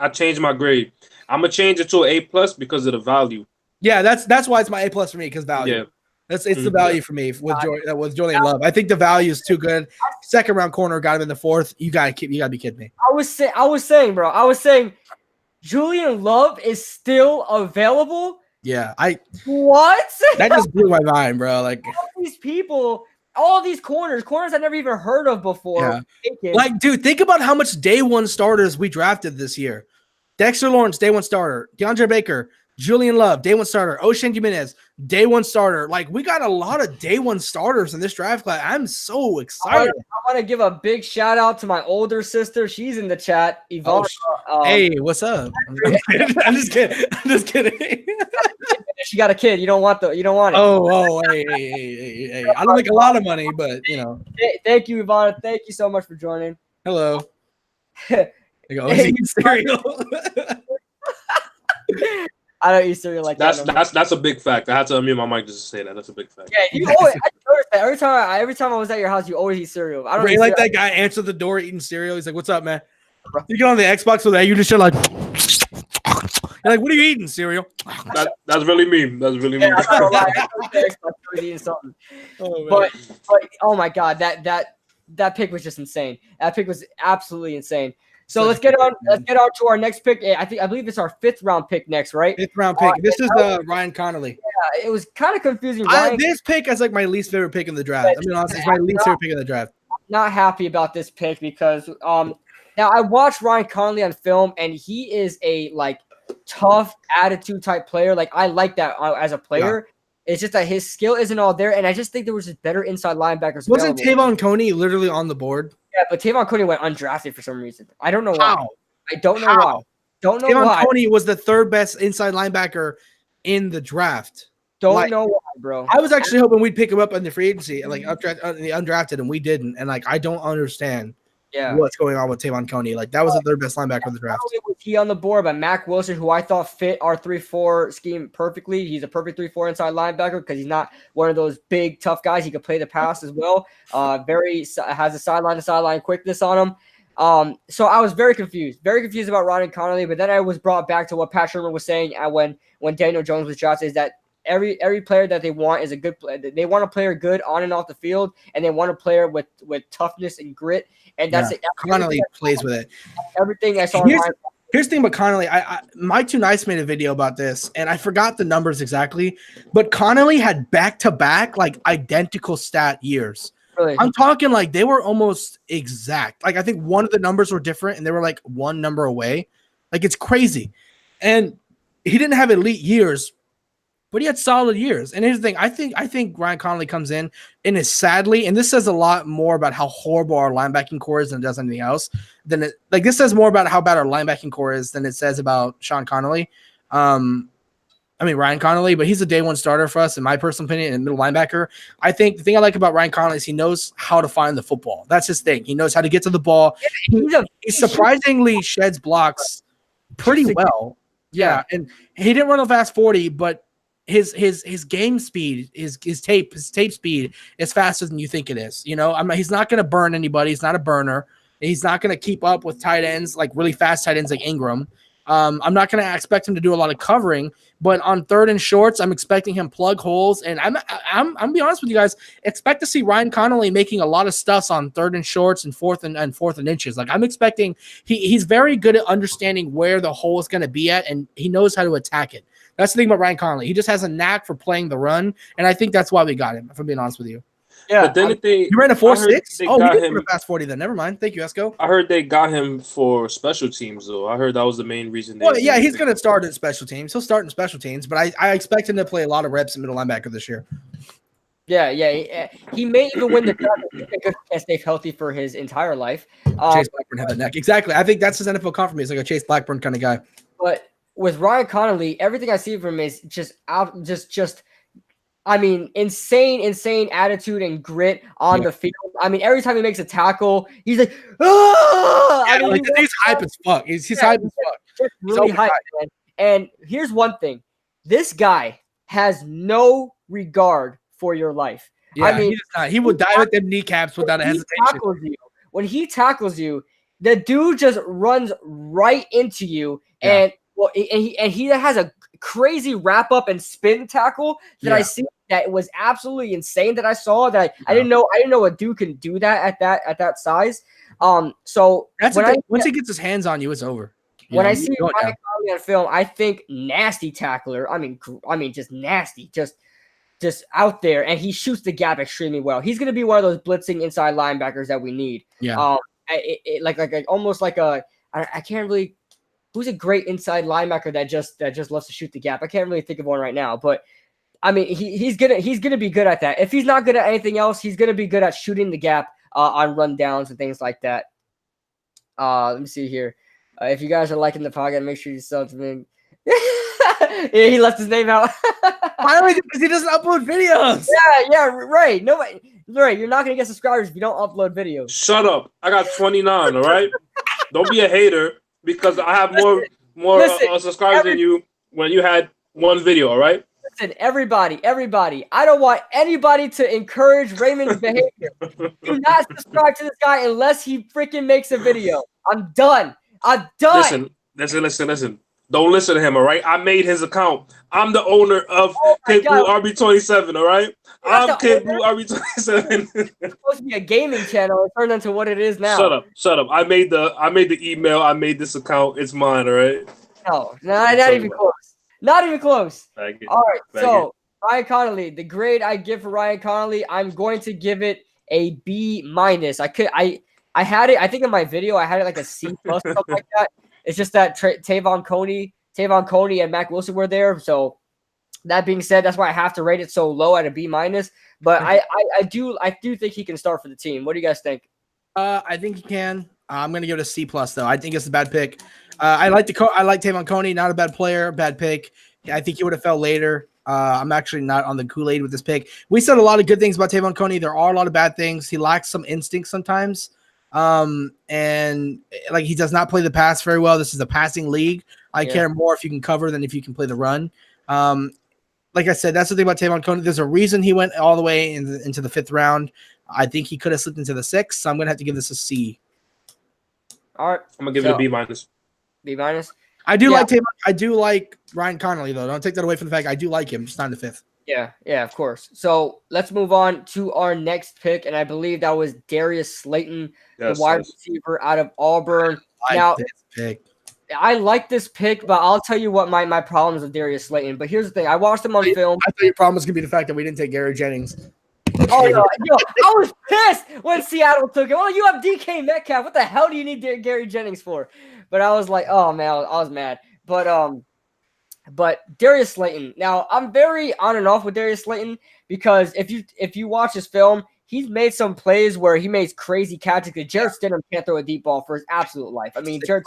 changed my grade. I'm gonna change it to an A plus because of the value. Yeah, that's why it's my A plus for me because value. Yeah. It's the value for me with Julian Love. I think the value is too good. Second round corner got him in the 4th. You gotta be kidding me. I was saying Julian Love is still available. Yeah, what? That just blew my mind, bro. Like all these corners I never even heard of before. Yeah. Like, dude, think about how much day 1 starters we drafted this year. Dexter Lawrence, day 1 starter. DeAndre Baker, Julian Love, day 1 starter. O'Shane Jimenez, day 1 starter. Like, we got a lot of day 1 starters in this draft class. I'm so excited. I want to give a big shout out to my older sister. She's in the chat. Ivana. Hey, what's up? I'm just kidding. She got a kid. You don't want it. Oh, hey. I don't make a lot of money, but you know. Thank you, Ivana. Thank you so much for joining. Hello. I go, eating cereal. I don't eat cereal like that. That's a big fact. I had to unmute my mic just to say that. That's a big fact. Yeah, you always. I noticed that every time I was at your house, you always eat cereal. I don't really like that guy answer the door eating cereal. He's like, "What's up, man?" You get on the Xbox with that, you just shit like. You're like, what are you eating, cereal? That's really me. That's really me. But oh my God, that pick was just insane. That pick was absolutely insane. So let's get on to our next pick. I believe it's our 5th round pick next, right? 5th round pick. This is Ryan Connolly. Yeah, it was kind of confusing. This pick is like my least favorite pick in the draft. I mean, honestly, it's my least favorite pick in the draft. Not happy about this pick because now I watched Ryan Connolly on film and he is a tough attitude type player. Like I like that as a player. Yeah. It's just that his skill isn't all there, and I just think there was just better inside linebackers. Wasn't Tavon Coney literally on the board? Yeah, but Tavon Coney went undrafted for some reason. I don't know why. I don't know why. Don't know Tavon why. Coney was the 3rd best inside linebacker in the draft. Don't know why, bro. I was actually hoping we'd pick him up in the free agency, like the undrafted, and we didn't. And I don't understand. Yeah, what's going on with Tavon Coney? Like that was the 3rd best linebacker in the draft. Not only was he on the board, but Mac Wilson, who I thought fit our 3-4 scheme perfectly. He's a perfect 3-4 inside linebacker because he's not one of those big tough guys. He can play the pass as well. Has a sideline to sideline quickness on him. So I was very confused about Ryan Connolly. But then I was brought back to what Pat Shermer was saying when Daniel Jones was drafted, is that every player that they want is a good player. They want a player good on and off the field, and they want a player with toughness and grit. And that's it. Connolly plays with it. Everything I saw Here's the thing about Connolly. My Too Nice made a video about this, and I forgot the numbers exactly, but Connolly had back-to-back, like, identical stat years. Really? I'm talking like they were almost exact. Like, I think one of the numbers were different, and they were like one number away. Like, it's crazy. And he didn't have elite years, but he had solid years. And here's the thing: I think Ryan Connolly comes in and is sadly, and this says a lot more about how horrible our linebacking core is than it does anything else. This says more about how bad our linebacking core is than it says about Sean Connolly. Ryan Connolly, but he's a day one starter for us, in my personal opinion, and middle linebacker. I think the thing I like about Ryan Connolly is he knows how to find the football. That's his thing. He knows how to get to the ball. He surprisingly sheds blocks pretty well. Yeah, and he didn't run a fast 40, but his game speed, his tape speed is faster than you think it is. He's not going to burn anybody. He's not a burner. He's not going to keep up with tight ends, like really fast tight ends like Ingram. I'm not going to expect him to do a lot of covering, but on third and shorts, I'm expecting him plug holes. And I'm gonna be honest with you guys, expect to see Ryan Connolly making a lot of stuffs on third and shorts and fourth and inches. Like, I'm expecting he's very good at understanding where the hole is going to be at, and he knows how to attack it. That's the thing about Ryan Connolly. He just has a knack for playing the run, and I think that's why we got him, if I'm being honest with you. Yeah, but then you ran a 4.6? Oh, he did run a fast 40 then. Never mind. Thank you, Esco. I heard they got him for special teams, though. I heard that was the main reason. He's going to start at special teams. He'll start in special teams, but I expect him to play a lot of reps in middle linebacker this year. Yeah. He may even win the draft if he can stay healthy for his entire life. Chase Blackburn had that neck. Exactly. I think that's his NFL confirmation. He's like a Chase Blackburn kind of guy. But with Ryan Connolly, everything I see from him is insane attitude and grit on the field. Every time he makes a tackle, he's like, ah! He's hype as fuck. He's hype as fuck. Just really hype, man. And here's one thing. This guy has no regard for your life. Yeah, he will die with them kneecaps without a hesitation. When he tackles you, the dude just runs right into you, and he has a crazy wrap up and spin tackle that I see that was absolutely insane. That I saw that I didn't know a dude can do that at that size. So that's once he gets his hands on you, it's over. When I see Ryan Connolly on film, I think nasty tackler. Just nasty, just out there, and he shoots the gap extremely well. He's going to be one of those blitzing inside linebackers that we need. Yeah. Almost like I can't really. Who's a great inside linebacker that just loves to shoot the gap? I can't really think of one right now, but he's gonna be good at that. If he's not good at anything else, he's gonna be good at shooting the gap on rundowns and things like that. Let me see here. If you guys are liking the podcast, make sure you sub to me. Yeah, he left his name out. Finally, because he doesn't upload videos. Yeah, right. Right. You're not gonna get subscribers if you don't upload videos. Shut up. I got 29. All right. Don't be a hater because I have more subscribers than you when you had one video. All right. Listen, everybody. I don't want anybody to encourage Raymond's behavior. Do not subscribe to this guy unless he freaking makes a video. I'm done. Listen. Don't listen to him, all right? I made his account. I'm the owner of Kid Blue RB27, all right? I'm Kid Blue RB27. It's supposed to be a gaming channel. It turned into what it is now. Shut up. I made the email. I made this account. It's mine, all right? No, not even close. Not even close. All right, so Ryan Connolly, the grade I give for Ryan Connolly, I'm going to give it a B-. I had it, I think in my video, I had it like a C+ something like that. It's just that Tavon Coney and Mac Wilson were there. So that being said, that's why I have to rate it so low at a B-. But I do think he can start for the team. What do you guys think? I think he can. I'm gonna give it a C+ though. I think it's a bad pick. I like Tavon Coney, not a bad player, bad pick. I think he would have fell later. I'm actually not on the Kool-Aid with this pick. We said a lot of good things about Tavon Coney. There are a lot of bad things. He lacks some instinct sometimes. And like he does not play the pass very well. This is a passing league. I care more if you can cover than if you can play the run. Like I said, that's the thing about Tavon Coney. There's a reason he went all the way into the 5th round. I think he could have slipped into the 6th. So I'm gonna have to give this a C. All right, I'm gonna give it a B-. B-. I do like Tavon. I do like Ryan Connolly though. Don't take that away from the fact I do like him. Just not in the 5th. Yeah, of course. So let's move on to our next pick, and I believe that was Darius Slayton, the wide receiver out of Auburn. Now, this pick. I like this pick, but I'll tell you what my problems with Darius Slayton. But here's the thing: I watched him on film. I thought your problem was gonna be the fact that we didn't take Gary Jennings. Oh no, yo, I was pissed when Seattle took him. Oh, you have DK Metcalf. What the hell do you need Gary Jennings for? But I was like, oh man, I was mad. But Darius Slayton. Now I'm very on and off with Darius Slayton because if you watch his film, he's made some plays where he makes crazy catches. Jarrett Stidham can't throw a deep ball for his absolute life. I mean, Jarrett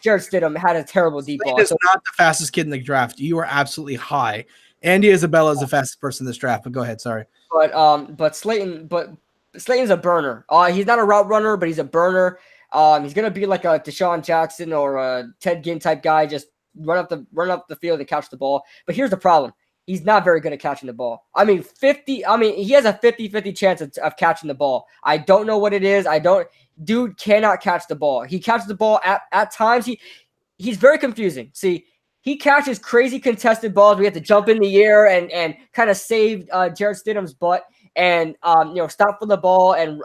Stidham had a terrible deep ball. He's not the fastest kid in the draft. You are absolutely high. Andy Isabella is the fastest person in this draft. But go ahead, sorry. But Slayton's a burner. He's not a route runner, but he's a burner. He's gonna be like a Deshaun Jackson or a Ted Ginn type guy, just run up the field and catch the ball. But here's the problem. He's not very good at catching the ball. I mean, he has a 50-50 chance of catching the ball. I don't know what it is. Dude cannot catch the ball. He catches the ball at times. He's very confusing. See, he catches crazy contested balls. We have to jump in the air and kind of save Jarrett Stidham's butt and stop for the ball and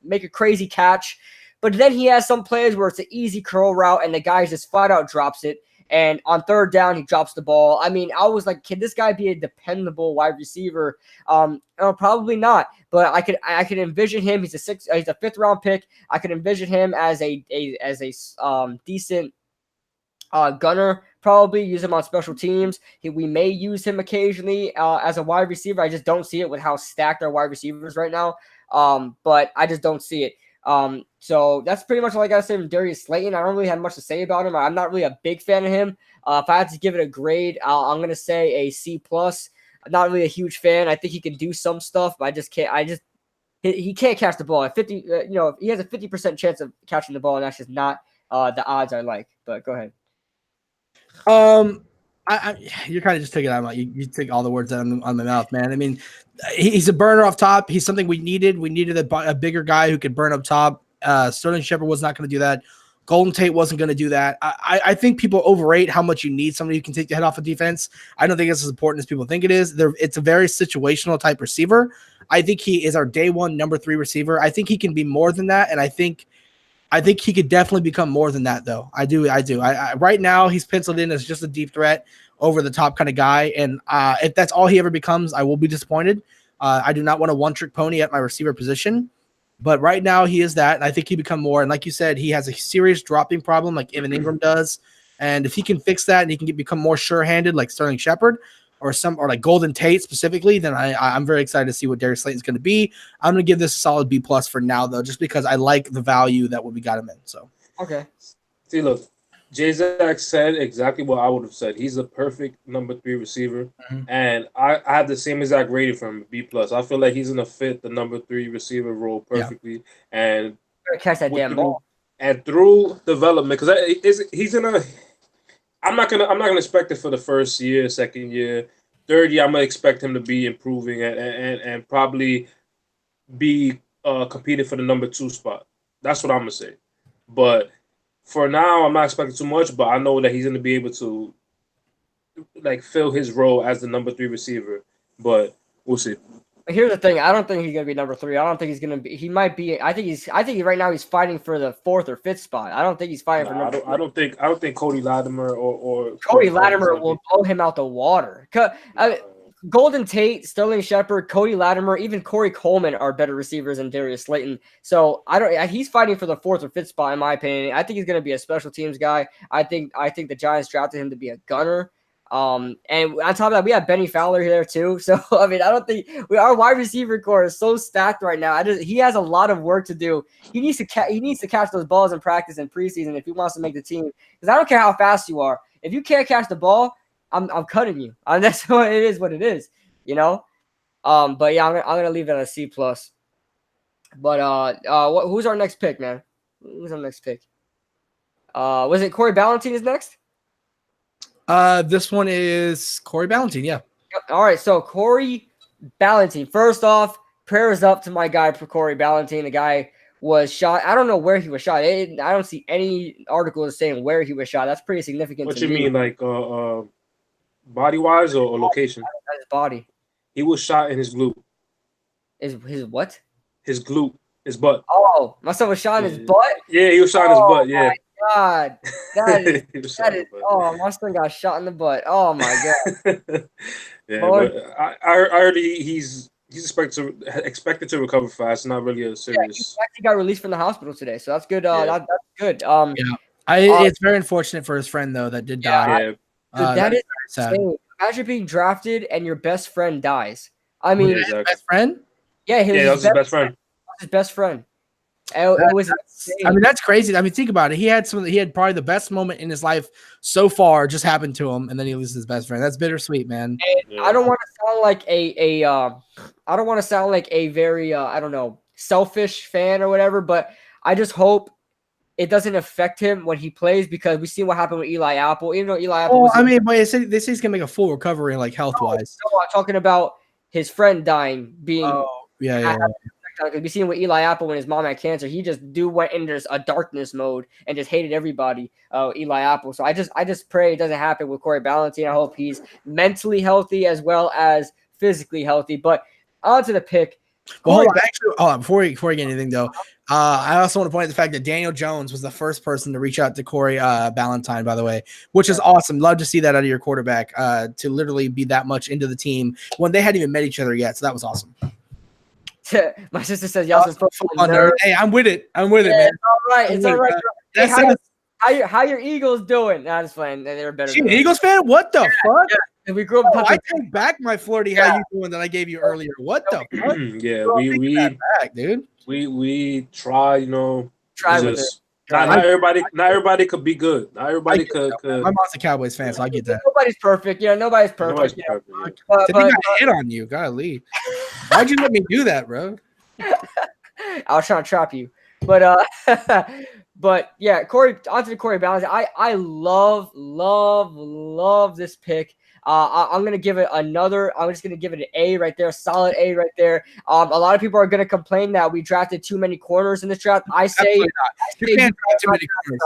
make a crazy catch. But then he has some plays where it's an easy curl route and the guy just flat out drops it. And on third down, he drops the ball. I mean, I was like, can this guy be a dependable wide receiver? Probably not. But I could envision him. He's a fifth round pick. I could envision him as a decent gunner. Probably use him on special teams. We may use him occasionally as a wide receiver. I just don't see it with how stacked our wide receivers right now. But I just don't see it. So that's pretty much all I got to say from Darius Slayton. I don't really have much to say about him. I'm not really a big fan of him. If I had to give it a grade, I'm going to say a C+. I'm not really a huge fan. I think he can do some stuff, but I just can't. He can't catch the ball. At 50, he has a 50% chance of catching the ball, and that's just not the odds I like. But go ahead. You're kind of just taking it out. You take all the words out on my mouth, man. I mean, he's a burner off top. He's something we needed. We needed a bigger guy who could burn up top. Sterling Shepard was not going to do that. Golden Tate wasn't going to do that. I think people overrate how much you need somebody who can take the head off of defense. I don't think it's as important as people think it is. It's a very situational type receiver. I think he is our day one number 3 receiver. I think he can be more than that, and I think he could definitely become more than that, though. I do. Right now, he's penciled in as just a deep threat, over the top kind of guy, and if that's all he ever becomes, I will be disappointed. I do not want a one-trick pony at my receiver position, but right now he is that, and I think he become more. And like you said, he has a serious dropping problem, like Evan Ingram does. And if he can fix that and he can become more sure-handed, like Sterling Shepard, or like Golden Tate specifically, then I'm very excited to see what Darius Slayton's going to be. I'm going to give this a solid B+ for now, though, just because I like the value that we got him in. So okay. See, look, Jzach said exactly what I would have said. He's a perfect number 3 receiver, and I have the same exact rating for him, B+. I feel like he's going to fit the number 3 receiver role perfectly, and catch that damn ball. And through development, because he's in a. I'm not gonna expect it for the first year, second year, third year. I'm gonna expect him to be improving and probably be competing for the number 2 spot. That's what I'm gonna say. But for now, I'm not expecting too much. But I know that he's gonna be able to like fill his role as the number 3 receiver. But we'll see. Here's the thing. I don't think he's gonna be number 3. I don't think he's gonna be. He might be. I think right now he's fighting for the 4th or 5th spot. I don't think he's fighting for number 3. I don't think Cody Latimer or Cody Latimer will blow him out the water. Golden Tate, Sterling Shepard, Cody Latimer, even Corey Coleman are better receivers than Darius Slayton. So he's fighting for the 4th or 5th spot in my opinion. I think he's going to be a special teams guy. I think the Giants drafted him to be a gunner. And on top of that, we have Benny Fowler here too. So I mean, I don't think our wide receiver core is so stacked right now. He has a lot of work to do. He needs to catch those balls in practice and preseason if he wants to make the team. Because I don't care how fast you are. If you can't catch the ball, I'm cutting you. That's what it is. What it is, you know. But yeah, I'm gonna leave it at a C+. But who's our next pick, man? Who's our next pick? Was it Corey Ballentine is next? This one is Corey Ballentine. Yeah. All right. So Corey Ballentine. First off, prayers up to my guy for Corey Ballentine. The guy was shot. I don't know where he was shot. I don't see any articles saying where he was shot. That's pretty significant. What you mean, like body wise or location? His body. He was shot in his glute. His what? His glute. His butt. Oh, my son was shot in his butt. Yeah, he was shot in his butt. Yeah. God. That is. Oh, my son got shot in the butt. Oh my God. Yeah, Lord. but I heard he's expected to recover fast. Not really a Yeah, he serious. actually got released from the hospital today, so that's good. Yeah. That's good. Yeah. It's very unfortunate for his friend though that did die. Yeah, Dude, that is sad. insane. Imagine being drafted and your best friend dies. I mean, His best friend? yeah, he was that was his best friend. his best friend. It was insane. I mean, that's crazy. I mean, think about it. He had probably the best moment in his life so far just happened to him, and then he loses his best friend. That's bittersweet, man. And I don't want to sound like I don't want to sound like a very I don't know, selfish fan or whatever, but I just hope it doesn't affect him when he plays, because we seen what happened with Eli Apple. Even though Eli Apple I mean, but they say he's gonna make a full recovery, like health wise. No, I'm talking about his friend dying, being Yeah. because we seen with Eli Apple when his mom had cancer, he just went into a darkness mode and just hated everybody. Eli Apple. So I just pray it doesn't happen with Corey Ballentine. I hope he's mentally healthy as well as physically healthy. But on to the pick. Well, hold on. Before you get anything though, I also want to point out the fact that Daniel Jones was the first person to reach out to Corey Ballentine, by the way, which is awesome. Love to see that out of your quarterback, to literally be that much into the team when they hadn't even met each other yet. So that was awesome. My sister says y'all some football nerd. Hey, I'm with it, man. It's all right. It's all right. Hey, how your Eagles doing? Nah, just playing. They're better. She an Eagles fan? What the fuck? Yeah. We grew up. I take back my flirty how you doing that I gave you earlier. What the fuck? Yeah, we back, dude. We try, try with it. Not everybody could be good. Not everybody could. My mom's a Cowboys fan, so I get that. Nobody's perfect. Nobody's perfect. But I hit on you. Golly. Why'd you let me do that, bro? I was trying to trap you. But but yeah, onto the Corey Ballentine. I love this pick. I'm gonna give it I'm just gonna give it an A right there, solid A right there. A lot of people are gonna complain that we drafted too many corners in this draft. I say you can't draft too many corners.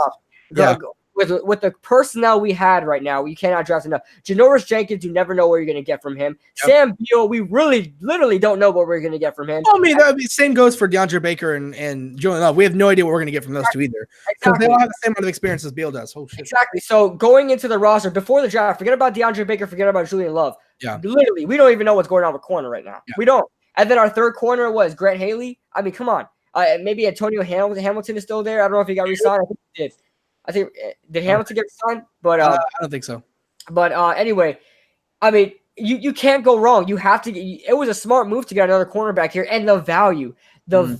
Yeah. With the personnel we had right now, we cannot draft enough. Janoris Jenkins, you never know what you're going to get from him. Yep. Sam Beal, we really, literally don't know what we're going to get from him. I mean, same goes for DeAndre Baker and Julian Love. We have no idea what we're going to get from those two either. Because they all have the same amount of experience as Beal does. Oh, shit. Exactly. So going into the roster, before the draft, forget about DeAndre Baker, forget about Julian Love. Yeah. Literally, we don't even know what's going on with corner right now. Yeah. We don't. And then our third corner was Grant Haley. I mean, come on. Maybe Antonio Hamilton is still there. I don't know if he got re-signed. I think he did. I think did Hamilton get signed? But I don't think so. But anyway, I mean, you can't go wrong. You have to. It was a smart move to get another cornerback here, and the value. The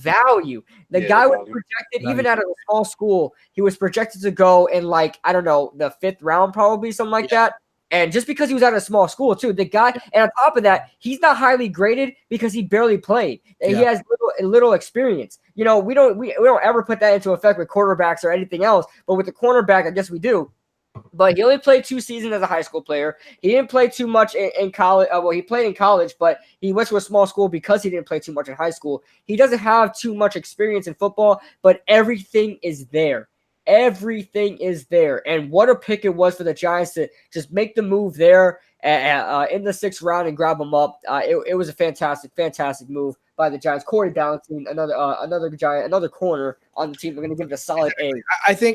guy was projected, even out of a small school, he was projected to go in like I don't know the 5th round, probably something like that. And just because he was at a small school too, the guy, and on top of that, he's not highly graded because he barely played. He has little experience. We don't ever put that into effect with quarterbacks or anything else. But with the cornerback, I guess we do. But he only played 2 seasons as a high school player. He didn't play too much in college. Well, he played in college, but he went to a small school because he didn't play too much in high school. He doesn't have too much experience in football, but everything is there. Everything is there. And what a pick it was for the Giants to just make the move there in the 6th round and grab him up. It was a fantastic move by the Giants. Corey Ballentine, another Giant, another corner on the team. We're going to give it a solid A.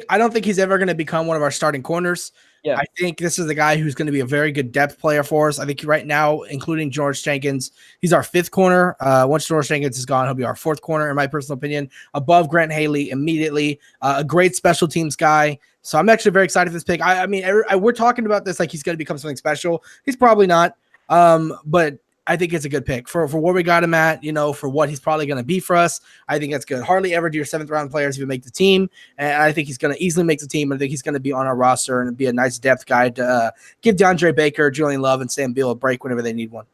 I don't think he's ever going to become one of our starting corners. Yeah. I think this is the guy who's going to be a very good depth player for us. I think right now, including George Jenkins, he's our 5th corner. Once George Jenkins is gone, he'll be our 4th corner, in my personal opinion, above Grant Haley immediately. A great special teams guy. So I'm actually very excited for this pick. I mean, we're talking about this like he's going to become something special. He's probably not. But I think it's a good pick for where we got him at, for what he's probably going to be for us. I think that's good. Hardly ever do your 7th round players even make the team. And I think he's going to easily make the team. I think he's going to be on our roster and be a nice depth guy to give DeAndre Baker, Julian Love, and Sam Beal a break whenever they need one.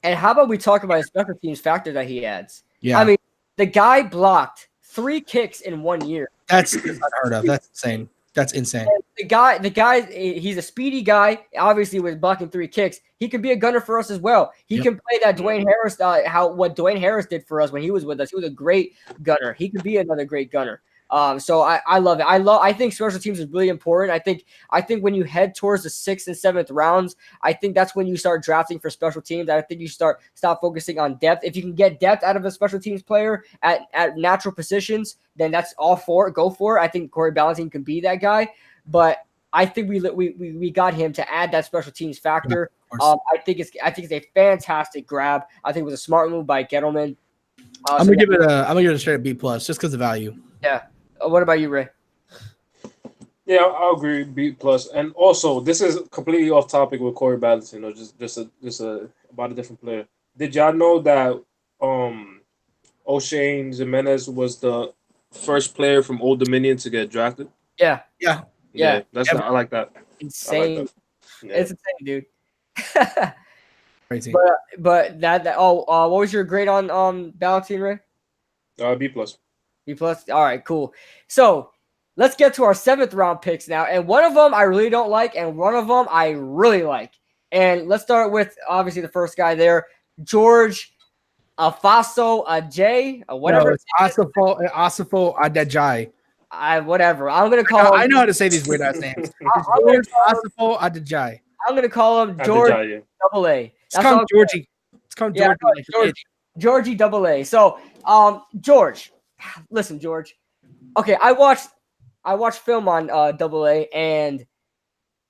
And how about we talk about his special teams factor that he adds? Yeah. I mean, the guy blocked 3 kicks in 1 year. That's unheard of. That's insane. That's insane. And the guy, he's a speedy guy. Obviously, with blocking 3 kicks, he can be a gunner for us as well. He can play that Dwayne Harris, what Dwayne Harris did for us when he was with us. He was a great gunner. He could be another great gunner. So I love it. I think special teams is really important. I think when you head towards the 6th and 7th rounds, I think that's when you start drafting for special teams. I think you stop focusing on depth. If you can get depth out of a special teams player at natural positions, then that's all for it. Go for it. I think Corey Ballentine can be that guy, but I think we got him to add that special teams factor. I think it's a fantastic grab. I think it was a smart move by Gettleman. I'm gonna give it a straight B plus just because of value. Yeah. What about you, Ray? Yeah, I'll agree. B plus, and also this is completely off topic with Corey Ballentine, just about a different player. Did y'all know that O'Shane Jimenez was the first player from Old Dominion to get drafted? Yeah. That's I like that. Insane. I like that. Yeah. It's insane, dude. Crazy. But what was your grade on Ballentine, Ray? B plus. B plus. All right, cool. So let's get to our 7th round picks now. And one of them I really don't like, and one of them I really like. And let's start with obviously the first guy there, George Afaso Ajay, whatever. No, it's Asafo Adejai. Whatever. I'm gonna call him. I know how to say these weird ass names. George Asafo Adejai. I'm gonna call him George Double A. It's called Georgie. It's called Georgie. Georgie Double A. So, George, listen, George. Okay, I watched film on Double A, and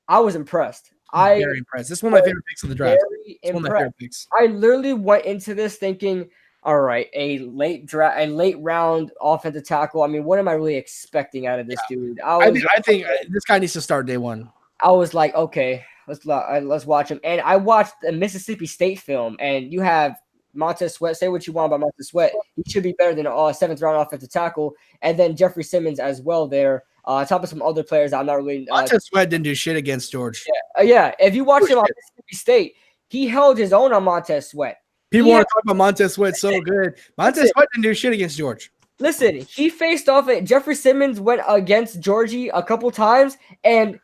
I was impressed. Very impressed. This is one of my favorite picks of the draft. It's one of my favorite picks. I literally went into this thinking, all right, a late round offensive tackle. I mean, what am I really expecting out of this dude? I think this guy needs to start day one. I was like, okay, let's watch him. And I watched the Mississippi State film, and you have Montez Sweat. Say what you want about Montez Sweat. He should be better than a 7th round offensive tackle. And then Jeffrey Simmons as well there. On top of some other players I'm not really. Montez Sweat didn't do shit against George. Yeah. If you watch him on Mississippi State, he held his own on Montez Sweat. People want to talk about Montez Sweat so good. Montez Sweat didn't do shit against George. Listen, he faced off it. Jeffrey Simmons went against Georgie a couple times, and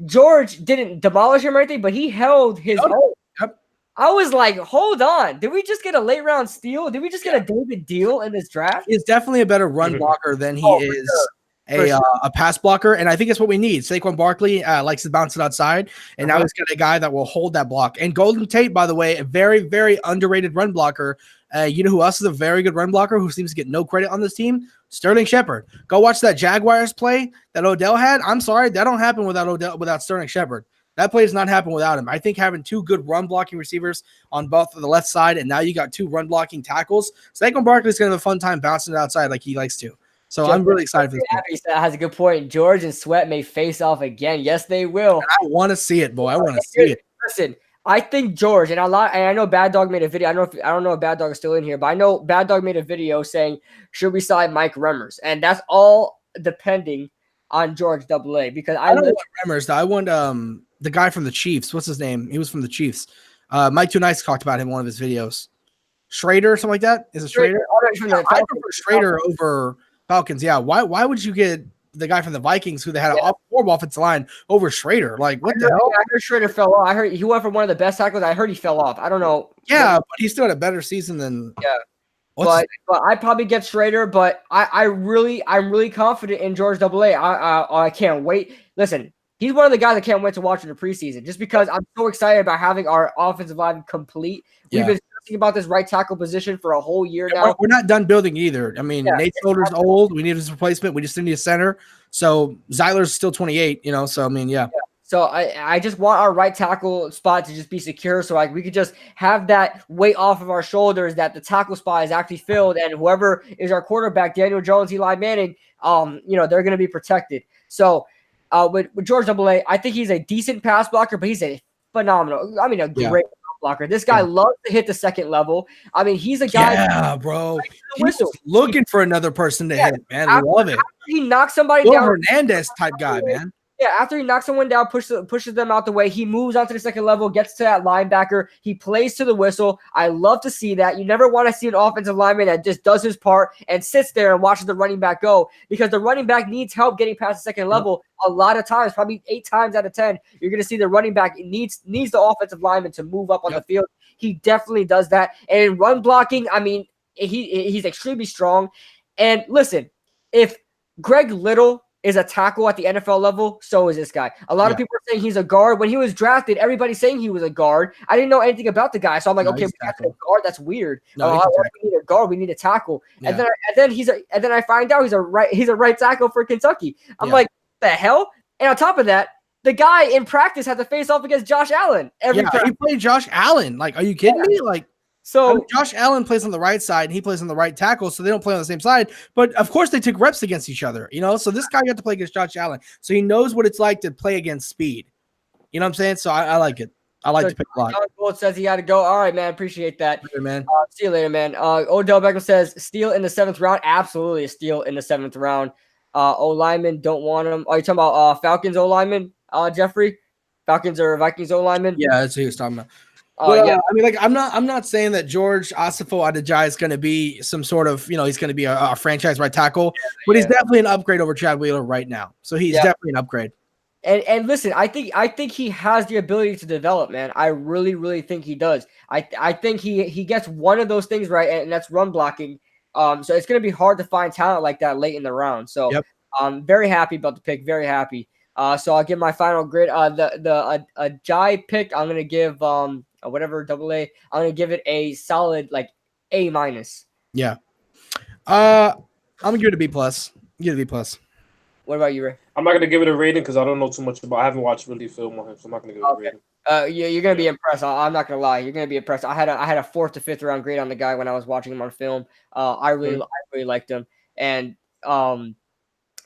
George didn't demolish him or anything, but he held his own. Yep. I was like, hold on. Did we just get a late round steal? Did we just get a David Deal in this draft? He's definitely a better run blocker than he is a pass blocker, and I think that's what we need. Saquon Barkley likes to bounce it outside, and now he's got a guy that will hold that block. And Golden Tate, by the way, a very, very underrated run blocker. You know who else is a very good run blocker who seems to get no credit on this team? Sterling Shepard. Go watch that Jaguars play that Odell had. I'm sorry, that don't happen without Sterling Shepard. That play does not happen without him. I think having 2 good run blocking receivers on both of the left side, and now you got 2 run blocking tackles. Saquon Barkley's going to have a fun time bouncing it outside like he likes to. So I'm really excited for this. That has a good point. George and Sweat may face off again. Yes, they will. And I want to see it, boy. I want to see it. Listen, I think George, and I know Bad Dog made a video. I don't know if Bad Dog is still in here, but I know Bad Dog made a video saying, should we sign Mike Remmers? And that's all depending on George AA, because I don't want Remmers. I want the guy from the Chiefs. What's his name? He was from the Chiefs. Mike Too Nice talked about him in one of his videos. Schrader or something like that? Is it Schrader? I prefer Schrader over Falcons. Yeah. Why would you get the guy from the Vikings who they had a horrible offensive line over Schrader? Like, what the hell? I heard Schrader fell off. I heard he went for one of the best tackles. I heard he fell off. I don't know. Yeah, but he still had a better season than But I'd probably get Schrader, but I'm really confident in George AA. I can't wait. Listen, he's one of the guys I can't wait to watch in the preseason, just because I'm so excited about having our offensive line complete. We've been thinking about this right tackle position for a whole year now. We're not done building either. I mean, Nate Solder's old. We need his replacement. We just need a center. So Zeiler's still 28, so I mean, So I just want our right tackle spot to just be secure, so we could just have that weight off of our shoulders that the tackle spot is actually filled, and whoever is our quarterback, Daniel Jones, Eli Manning, they're going to be protected. So with George AA, I think he's a decent pass blocker, but he's a phenomenal. I mean, a great blocker. This guy loves to hit the second level. I mean, he's a guy. Yeah, bro. He's looking for another person to hit, man. I love it. After he knocks somebody down, Hernandez type guy, man. Yeah, after he knocks someone down, pushes them out the way, he moves onto the second level, gets to that linebacker. He plays to the whistle. I love to see that. You never want to see an offensive lineman that just does his part and sits there and watches the running back go, because the running back needs help getting past the second level. A lot of times, probably 8 times out of 10, you're going to see the running back needs the offensive lineman to move up on the field. He definitely does that. And in run blocking, I mean, he's extremely strong. And listen, if Greg Little is a tackle at the NFL level. So is this guy. A lot of people are saying he's a guard. When he was drafted, everybody's saying he was a guard. I didn't know anything about the guy, so I'm like, okay, we got a guard. That's weird. No, we need a guard. We need a tackle. And then I find out he's a right tackle for Kentucky. I'm like, the hell? And on top of that, the guy in practice had to face off against Josh Allen every practice. He played Josh Allen. Like, are you kidding me? Like, so Josh Allen plays on the right side and he plays on the right tackle, so they don't play on the same side. But of course, they took reps against each other, you know. So this guy got to play against Josh Allen, so he knows what it's like to play against speed. You know what I'm saying? So I like it. I like to pick a lot. John Gold says he had to go. All right, man. Appreciate that. Later, man. See you later, man. Odell Beckham says steal in the 7th round. Absolutely a steal in the 7th round. O lineman, don't want him. Are you talking about Falcons O lineman, Jeffrey? Falcons or Vikings O lineman? Yeah, that's what he was talking about. Yeah, I mean, like, I'm not saying that George Asafo Adejai is going to be some sort of, you know, he's going to be a franchise right tackle, but he's definitely an upgrade over Chad Wheeler right now. So he's definitely an upgrade. And listen, I think he has the ability to develop, man. I really, really think he does. I think he gets one of those things right, and that's run blocking. So it's going to be hard to find talent like that late in the round. So I'm very happy about the pick. Very happy. So I'll give my final grade. The Jai pick, I'm going to give whatever AA. I'm going to give it a solid like A-. Yeah. I'm going to give it a B+. Give it a B+. What about you, Ray? I'm not going to give it a rating because I don't know too much about. I haven't watched really film on him, so I'm not going to give it a rating. You're going to be impressed. I'm not going to lie. You're going to be impressed. I had a 4th to 5th round grade on the guy when I was watching him on film. I really liked him. And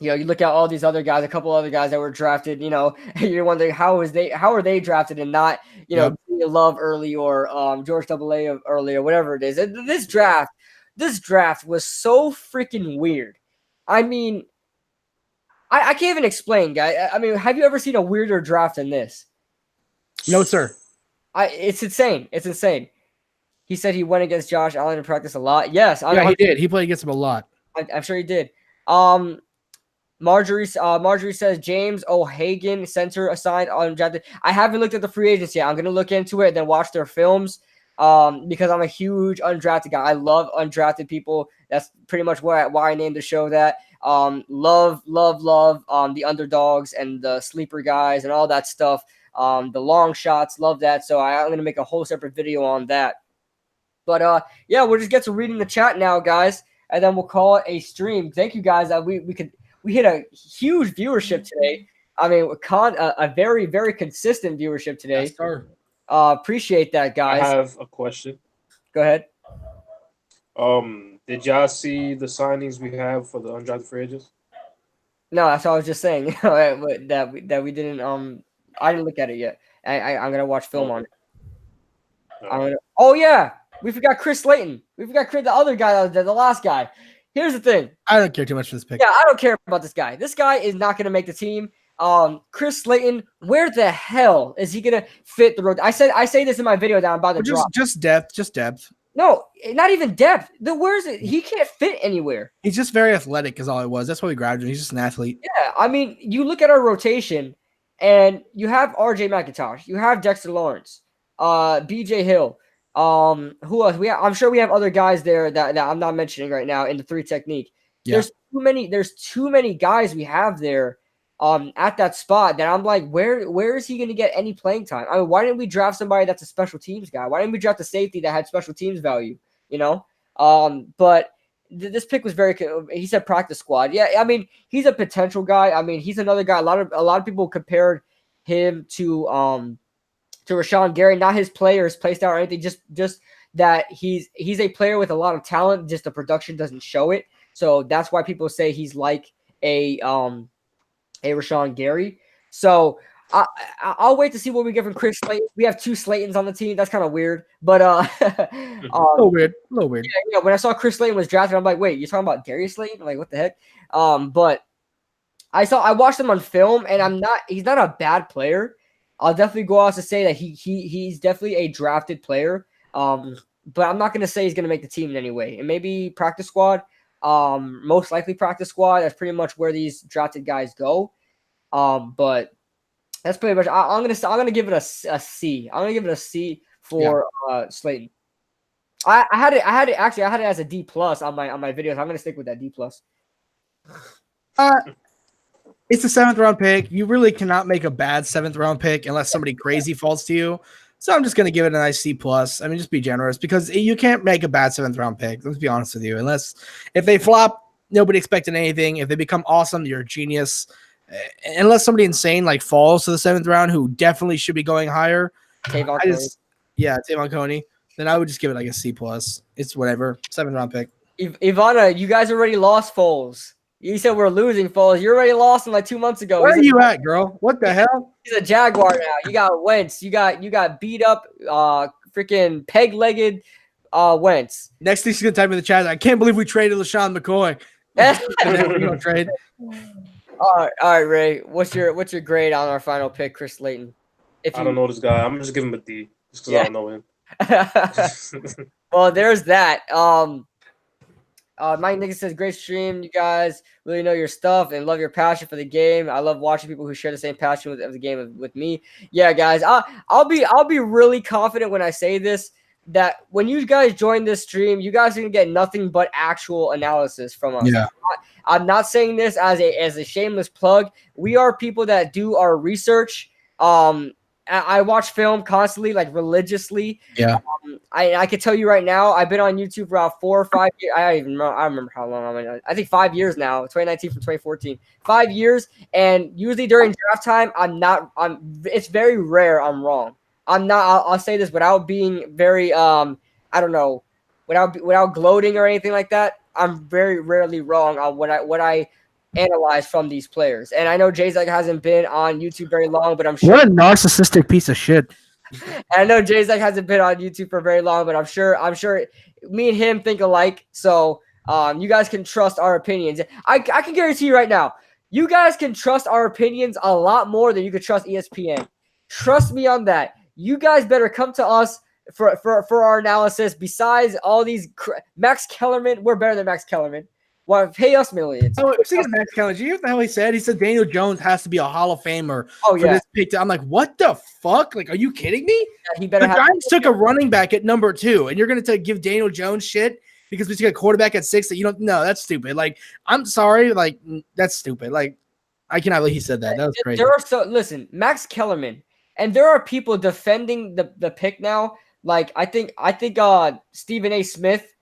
you know, you look at all these other guys, a couple other guys that were drafted. You know, you're wondering how are they drafted and not, you know, Love early or George AA early or whatever it is. This draft was so freaking weird. I mean, I can't even explain, guy. I mean, have you ever seen a weirder draft than this? No, sir. It's insane. It's insane. He said he went against Josh Allen in practice a lot. Yes, he did. He played against him a lot. I'm sure he did. Marjorie says James O'Hagan center assigned undrafted. I haven't looked at the free agents yet. I'm gonna look into it, then watch their films. Because I'm a huge undrafted guy. I love undrafted people. That's pretty much why I named the show that. Love the underdogs and the sleeper guys and all that stuff. The long shots, love that. So I'm gonna make a whole separate video on that. But yeah, we'll just get to reading the chat now, guys, and then we'll call it a stream. Thank you guys. We hit a huge viewership today. I mean, a very, very consistent viewership today. Yes, sir. Appreciate that, guys. I have a question. Go ahead. Did y'all see the signings we have for the undrafted free agents? No, that's what I was just saying. that we didn't. I didn't look at it yet. I'm gonna watch film on it. Oh yeah, we forgot Chris Slayton. We forgot the other guy, the last guy. Here's the thing. I don't care too much for this pick. Yeah, I don't care about this guy. This guy is not gonna make the team. Chris Slayton, where the hell is he gonna fit the road? I say this in my video that I'm about to drop. Just depth. No, not even depth. Where's it? He can't fit anywhere. He's just very athletic, is all it was. That's why we grabbed him. He's just an athlete. Yeah, I mean, you look at our rotation, and you have R.J. McIntosh, you have Dexter Lawrence, B.J. Hill. Who else? I'm sure we have other guys there that I'm not mentioning right now in the 3 technique. Yeah. There's too many guys we have there. At that spot that I'm like, where is he going to get any playing time? I mean, why didn't we draft somebody that's a special teams guy? Why didn't we draft a safety that had special teams value? You know, but this pick was he said practice squad. Yeah, I mean, he's a potential guy. I mean, he's another guy. A lot of people compared him to Rashawn Gary, not his player, his play style or anything. Just that he's a player with a lot of talent. Just the production doesn't show it. So that's why people say he's like a Rashawn Gary. So I'll wait to see what we get from Chris Slayton. We have 2 Slaytons on the team. That's kind of weird. But a little weird. Yeah, when I saw Chris Slayton was drafted, I'm like, wait, you're talking about Darius Slayton? I'm like, what the heck? But I watched him on film, and he's not a bad player. I'll definitely go out to say that he's definitely a drafted player. But I'm not gonna say he's gonna make the team in any way. And maybe practice squad. Most likely practice squad. That's pretty much where these drafted guys go. But that's pretty much. I'm gonna give it a C. I'm gonna give it a C for Slayton. I had it as a D+ on my videos. I'm gonna stick with that D+. It's a 7th-round pick. You really cannot make a bad 7th-round pick unless somebody crazy falls to you. So I'm just going to give it a nice C+. I mean, just be generous because you can't make a bad 7th-round pick. Let's be honest with you. If they flop, nobody expected anything. If they become awesome, you're a genius. Unless somebody insane like falls to the 7th round, who definitely should be going higher. Tavon Coney. Then I would just give it like a C+. It's whatever. 7th-round pick. Ivana, you guys already lost Foles. You said we're losing Foles. You already lost him like 2 months ago. Where are you at, girl? What the hell? He's a Jaguar now. You got Wentz. You got beat up, freaking peg-legged Wentz. Next thing she's gonna type in the chat, I can't believe we traded LaShawn McCoy. We don't trade. All right, Ray. What's your grade on our final pick, Chris Slayton? I don't know this guy. I'm just giving him a D just because I don't know him. Well, there's that. Mike Nick says, great stream. You guys really know your stuff and love your passion for the game. I love watching people who share the same passion of the game with me. Yeah, guys, I'll be really confident when I say this, that when you guys join this stream, you guys are gonna get nothing but actual analysis from us. Yeah. I'm not saying this as a shameless plug. We are people that do our research. I watch film constantly, like religiously. Yeah. I can tell you right now, I've been on YouTube for about 4 or 5 years. I remember how long I'm in. I think 5 years now, 2019 from 2014. 5 years, and usually during draft time, it's very rare I'm wrong. I'll say this without being very I don't know, without gloating or anything like that. I'm very rarely wrong on what I analyze from these players. And I know Jzach hasn't been on YouTube very long, but I'm sure. What a narcissistic piece of shit. I know Jzach hasn't been on YouTube for very long, but I'm sure me and him think alike. So you guys can trust our opinions. I can guarantee you right now, you guys can trust our opinions a lot more than you could trust ESPN. Trust me on that. You guys better come to us for our analysis. Besides all these Max Kellerman, we're better than Max Kellerman. Well, pay us millions. Oh, speaking of Max Kellerman, did you hear what the hell he said? He said Daniel Jones has to be a Hall of Famer for this pick. I'm like, what the fuck? Like, are you kidding me? Yeah, he better. The Giants took a running back at number 2, and you're going to give Daniel Jones shit because we took a quarterback at 6 that you don't know. That's stupid. Like, I'm sorry. Like, that's stupid. Like, I cannot believe he said that. That was crazy. Listen, Max Kellerman, and there are people defending the pick now. Like, I think Stephen A. Smith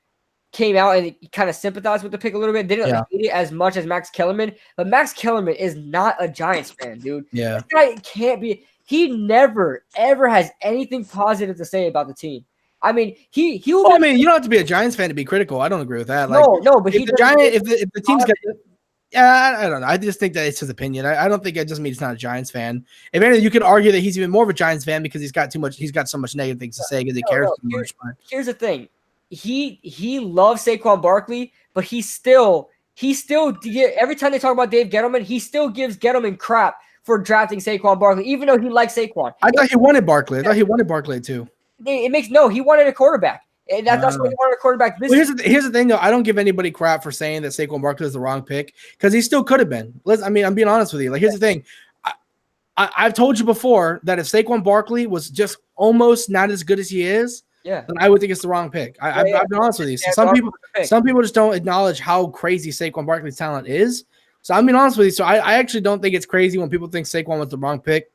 came out and he kind of sympathized with the pick a little bit. Didn't hate it as much as Max Kellerman, but Max Kellerman is not a Giants fan, dude. Yeah, this guy can't be. He never ever has anything positive to say about the team. I mean, he will. Well, I mean, you don't have to be a Giants fan to be critical. I don't agree with that. Like, no, but if the team's got. Yeah, I don't know. I just think that it's his opinion. I don't think it just means he's not a Giants fan. If anything, you could argue that he's even more of a Giants fan because he's got so much negative things to say because he cares too much. Here's the thing. He loves Saquon Barkley, but he still every time they talk about Dave Gettleman, he still gives Gettleman crap for drafting Saquon Barkley, even though he likes Saquon. I thought he wanted Barkley. I thought he wanted Barkley too. He wanted a quarterback. And that's what he wanted a quarterback. Well, here's the thing though. I don't give anybody crap for saying that Saquon Barkley is the wrong pick because he still could have been. I mean, I'm being honest with you. Like, here's the thing. I've told you before that if Saquon Barkley was just almost not as good as he is, then I would think it's the wrong pick. I've been honest with you. So some people just don't acknowledge how crazy Saquon Barkley's talent is. So I'm being honest with you. So I actually don't think it's crazy when people think Saquon was the wrong pick.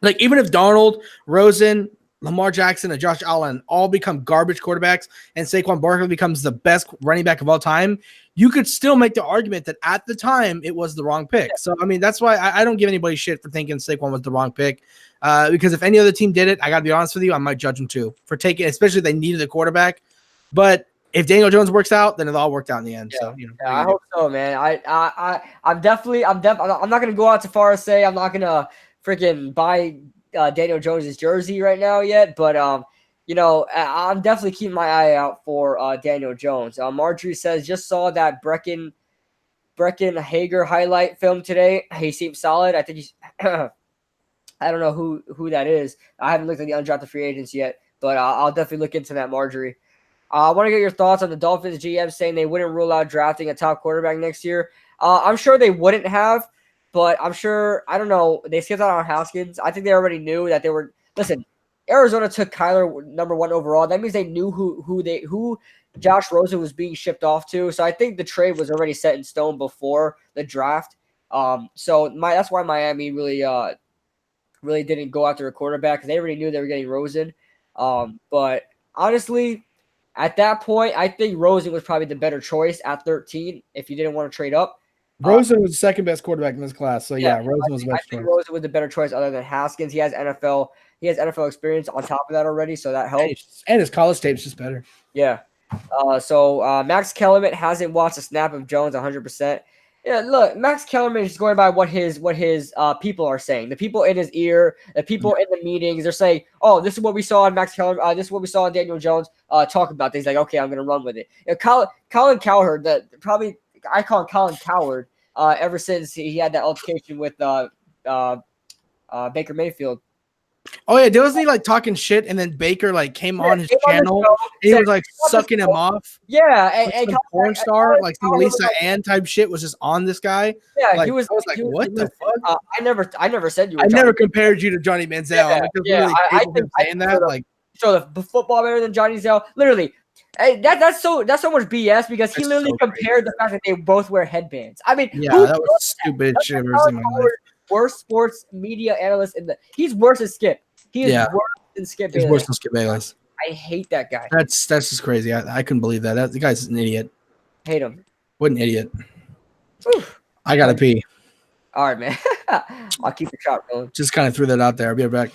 Like, even if Darnold, Rosen, Lamar Jackson, and Josh Allen all become garbage quarterbacks and Saquon Barkley becomes the best running back of all time, you could still make the argument that at the time it was the wrong pick. So, I mean, that's why I don't give anybody shit for thinking Saquon was the wrong pick. Because if any other team did it, I got to be honest with you, I might judge them too for taking, especially if they needed a quarterback. But if Daniel Jones works out, then it all worked out in the end. So, I hope so, man. I'm not going to go out too far as say I'm not going to freaking buy Daniel Jones's jersey right now yet, but I'm definitely keeping my eye out for Daniel Jones. Marjorie says, just saw that Brecken Hager highlight film today. He seems solid. I think he's I don't know who that is. I haven't looked at the undrafted free agents yet, but I'll definitely look into that, Marjorie. I want to get your thoughts on the Dolphins GM saying they wouldn't rule out drafting a top quarterback next year. I'm sure they wouldn't have, but I'm sure, I don't know, they skipped out on Haskins. I think they already knew that they were – listen, Arizona took Kyler number 1 overall. That means they knew who Josh Rosen was being shipped off to. So I think the trade was already set in stone before the draft. So that's why Miami really didn't go after a quarterback because they already knew they were getting Rosen. But honestly, at that point, I think Rosen was probably the better choice at 13 if you didn't want to trade up. Rosen was the second best quarterback in this class. So yeah, Rosen was the best I think choice. Rosen was the better choice other than Haskins. He has NFL experience on top of that already, so that helps. And his college tape's just better. Yeah. So Max Kellerman hasn't watched a snap of Jones 100%. Yeah, look, Max Kellerman is going by what his people are saying. The people in his ear, the people in the meetings, they're saying, "Oh, this is what we saw in Max Kellerman. This is what we saw in Daniel Jones talk about." Things like, "Okay, I'm going to run with it." You know, Colin Cowherd, I call him Colin Cowherd. Ever since he had that altercation with Baker Mayfield. Oh yeah, wasn't he like talking shit, and then Baker like came on his channel, and he was like sucking him off. Yeah, and some porn star, like some Lisa Ann type shit, was just on this guy. Yeah, like, I was like, what the fuck? I never said you were. I never compared you to Johnny Manziel. Yeah, I'm like, yeah, I think saying that. Like, so the football better than Johnny Manziel. Literally, that's so much BS because he literally compared the fact that they both wear headbands. I mean, yeah, that was stupid shit I've ever seen in my life. Worst sports media analyst he's worse than Skip. He is worse than Skip Bayless. He's worse than Skip Bayless. I hate that guy. That's just crazy. I couldn't believe that. The guy's an idiot. Hate him. What an idiot. Oof. I gotta pee. All right, man. I'll keep the shot rolling. Just kind of threw that out there. I'll be right back.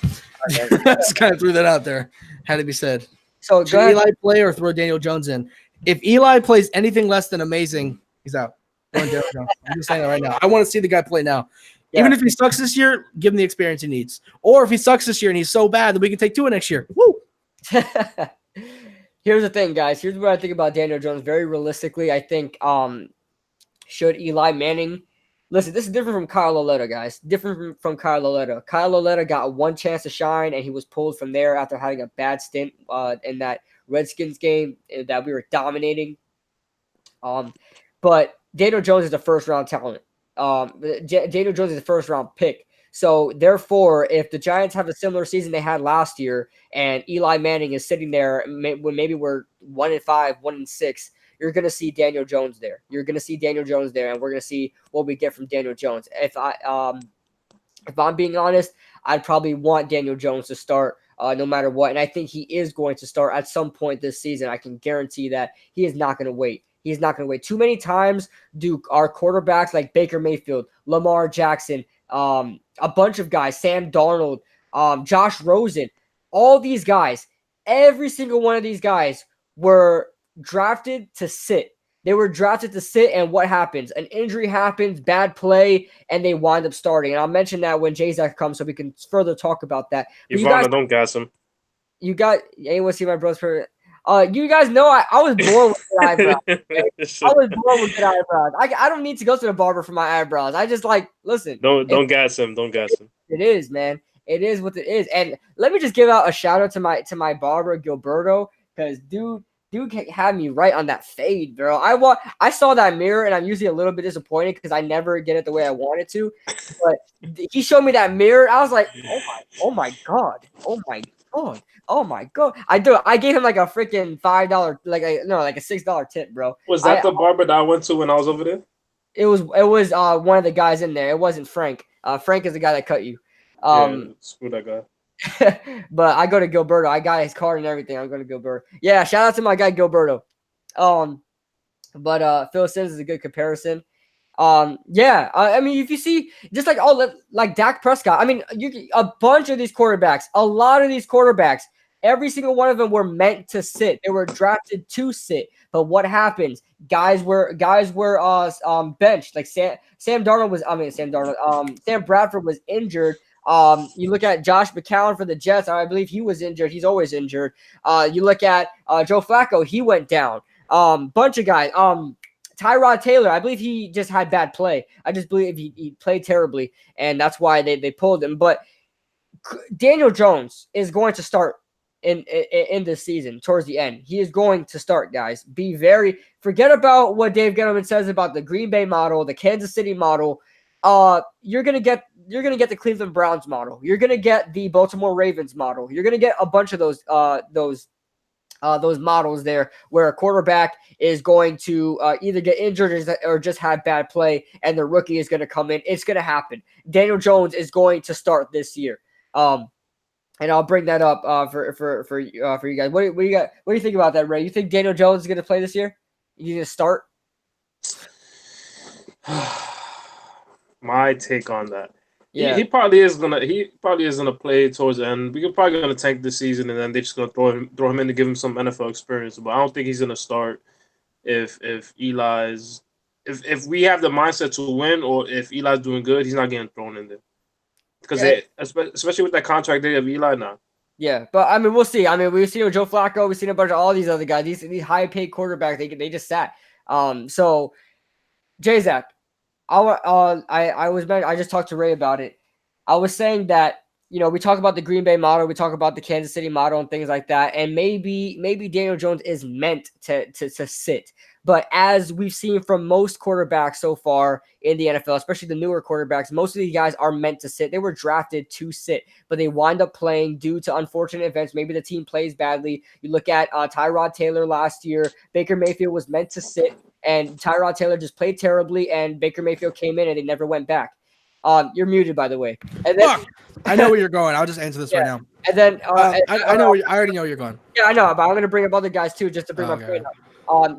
Right, just kind of threw that out there. Had to be said. So should Eli play or throw Daniel Jones in? If Eli plays anything less than amazing, he's out. I'm just saying that right now. I want to see the guy play now. Yeah. Even if he sucks this year, give him the experience he needs. Or if he sucks this year and he's so bad, then we can take Tua next year. Woo! Here's the thing, guys. Here's what I think about Daniel Jones. Very realistically, I think should Eli Manning – listen, this is different from Kyle Lauletta, guys. Different from Kyle Lauletta. Kyle Lauletta got one chance to shine, and he was pulled from there after having a bad stint in that Redskins game that we were dominating. But Daniel Jones is a first-round talent. Daniel Jones is a first-round pick. So, therefore, if the Giants have a similar season they had last year and Eli Manning is sitting there when maybe we're 1-5, 1-6, you're going to see Daniel Jones there. You're going to see Daniel Jones there, and we're going to see what we get from Daniel Jones. If I'm being honest, I'd probably want Daniel Jones to start no matter what, and I think he is going to start at some point this season. I can guarantee that he is not going to wait. He's not going to wait. Too many times do our quarterbacks like Baker Mayfield, Lamar Jackson, a bunch of guys, Sam Darnold, Josh Rosen, all these guys, every single one of these guys were drafted to sit. They were drafted to sit, and what happens? An injury happens, bad play, and they wind up starting. And I'll mention that when Jzach comes so we can further talk about that. Ivana, don't gas him. Anyone see my brother's you guys know I was born with good eyebrows. I was born with good eyebrows. I don't need to go to the barber for my eyebrows. I just listen. Don't gas him. Don't gas him. It is, man. It is what it is. And let me just give out a shout out to my barber Gilberto, because dude had me right on that fade, bro. I saw that mirror, and I'm usually a little bit disappointed because I never get it the way I wanted to. But he showed me that mirror. I was like, oh my god. I gave him like a freaking $5, like a $6 tip, bro. Was that the barber that I went to when I was over there? It was one of the guys in there. It wasn't Frank. Frank is the guy that cut you. Screw that guy. But I go to Gilberto. I got his card and everything. I'm going to Gilberto. Yeah, shout out to my guy Gilberto. But Phil Simms is a good comparison. I mean, if you see just like Dak Prescott, I mean, a bunch of these quarterbacks, a lot of these quarterbacks, every single one of them were meant to sit. They were drafted to sit. But what happens? Guys were benched. Like Sam Bradford was injured. You look at Josh McCown for the Jets. I believe he was injured. He's always injured. You look at Joe Flacco. He went down. Bunch of guys. Tyrod Taylor, I believe he just had bad play. I just believe he played terribly, and that's why they pulled him. But Daniel Jones is going to start in this season towards the end. He is going to start, guys. Forget about what Dave Gettleman says about the Green Bay model, the Kansas City model. You're gonna get the Cleveland Browns model. You're gonna get the Baltimore Ravens model. You're gonna get a bunch of those those models there where a quarterback is going to either get injured or just have bad play, and the rookie is going to come in. It's going to happen. Daniel Jones is going to start this year. And I'll bring that up for you guys. What do you got? What do you think about that, Ray? You think Daniel Jones is going to play this year? You going to start? My take on that. Yeah. He probably is gonna play towards the end. We're probably gonna tank this season, and then they're just gonna throw him in to give him some NFL experience. But I don't think he's gonna start if Eli's if we have the mindset to win, or if Eli's doing good, he's not getting thrown in there. Because especially with that contract they have Eli now. Yeah, but I mean, we'll see. I mean, we've seen Joe Flacco, we've seen a bunch of all these other guys. These high paid quarterbacks, they just sat. So Jzach, I just talked to Ray about it. I was saying that, you know, we talk about the Green Bay model, we talk about the Kansas City model and things like that, and maybe Daniel Jones is meant to sit. But as we've seen from most quarterbacks so far in the NFL, especially the newer quarterbacks, most of these guys are meant to sit. They were drafted to sit, but they wind up playing due to unfortunate events. Maybe the team plays badly. You look at Tyrod Taylor last year. Baker Mayfield was meant to sit, and Tyrod Taylor just played terribly, and Baker Mayfield came in and they never went back. You're muted, by the way. And then, I know where you're going. I'll just answer this right now. And then I already know where you're going. Yeah, I know, but I'm going to bring up other guys too, just to bring my point up.